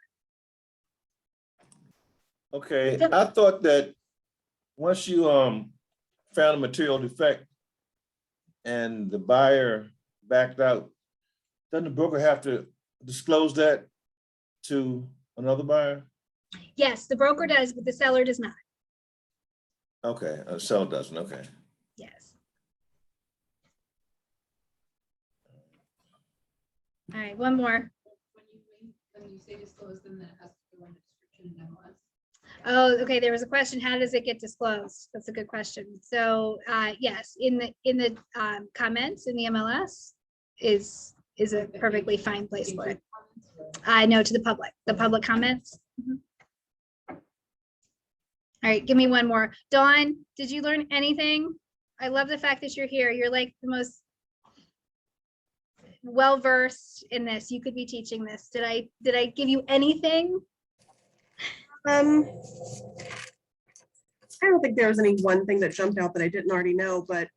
Okay, I thought that once you found a material defect and the buyer backed out, doesn't the broker have to disclose that to another buyer? Yes, the broker does, but the seller does not. Okay, the seller doesn't, okay. Yes. All right, one more. When you say disclose, then that has to go in the description and MLS. Oh, okay. There was a question. How does it get disclosed? That's a good question. So yes, in the comments in the MLS is a perfectly fine place for it. I know, to the public comments. All right, give me one more. Dawn, did you learn anything? I love the fact that you're here. You're like the most well-versed in this. You could be teaching this. Did I give you anything? I don't think there was any one thing that jumped out that I didn't already know, but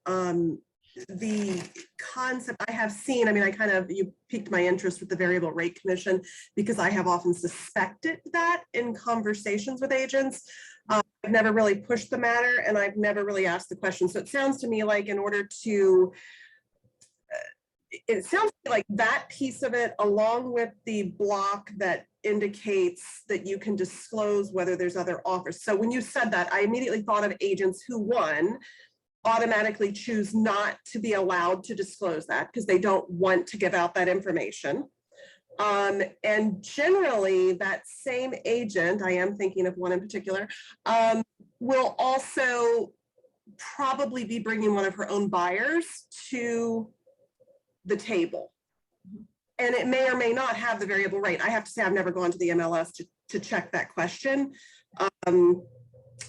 the concept I have seen, I mean, you piqued my interest with the variable rate commission because I have often suspected that in conversations with agents. I've never really pushed the matter and I've never really asked the question. So it sounds to me like in order to, it sounds like that piece of it, along with the block that indicates that you can disclose whether there's other offers. So when you said that, I immediately thought of agents who, one, automatically choose not to be allowed to disclose that because they don't want to give out that information. And generally that same agent, I am thinking of one in particular, will also probably be bringing one of her own buyers to the table. And it may or may not have the variable rate. I have to say, I've never gone to the MLS to check that question.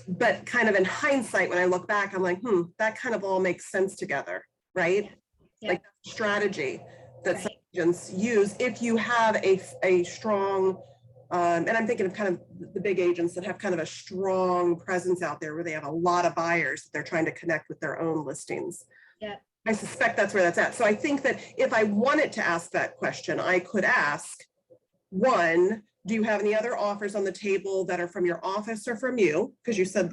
But kind of in hindsight, when I look back, I'm like, that kind of all makes sense together, right? Yeah. Like strategy that some agents use if you have a strong, and I'm thinking of kind of the big agents that have kind of a strong presence out there where they have a lot of buyers that they're trying to connect with their own listings. Yeah. I suspect that's where that's at. So I think that if I wanted to ask that question, I could ask, one, do you have any other offers on the table that are from your office or from you? Because you said,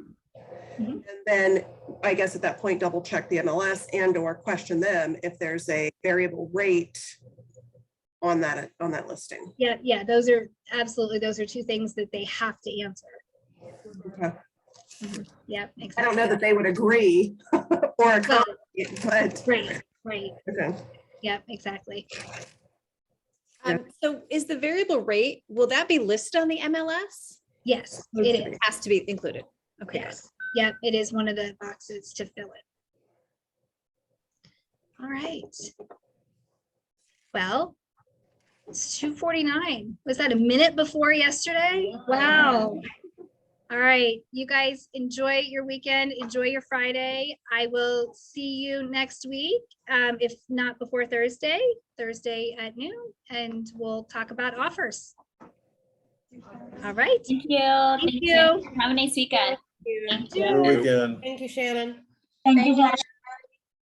and then I guess at that point, double check the MLS and or question them if there's a variable rate on that listing. Yeah, those are absolutely, those are two things that they have to answer. Okay. Yeah, exactly. I don't know that they would agree or accommodate, but right. okay. Yeah, exactly. So is the variable rate, will that be listed on the MLS? Yes, it is. It has to be included. Okay. Yes. Yeah, it is one of the boxes to fill it. All right. Well, it's 2:49. Was that a minute before yesterday? Wow. All right, you guys enjoy your weekend, enjoy your Friday. I will see you next week, if not before Thursday at noon, and we'll talk about offers. All right. Thank you. Thank you. Have a nice weekend. Good weekend. Thank you, Shannon. Thank you, Josh.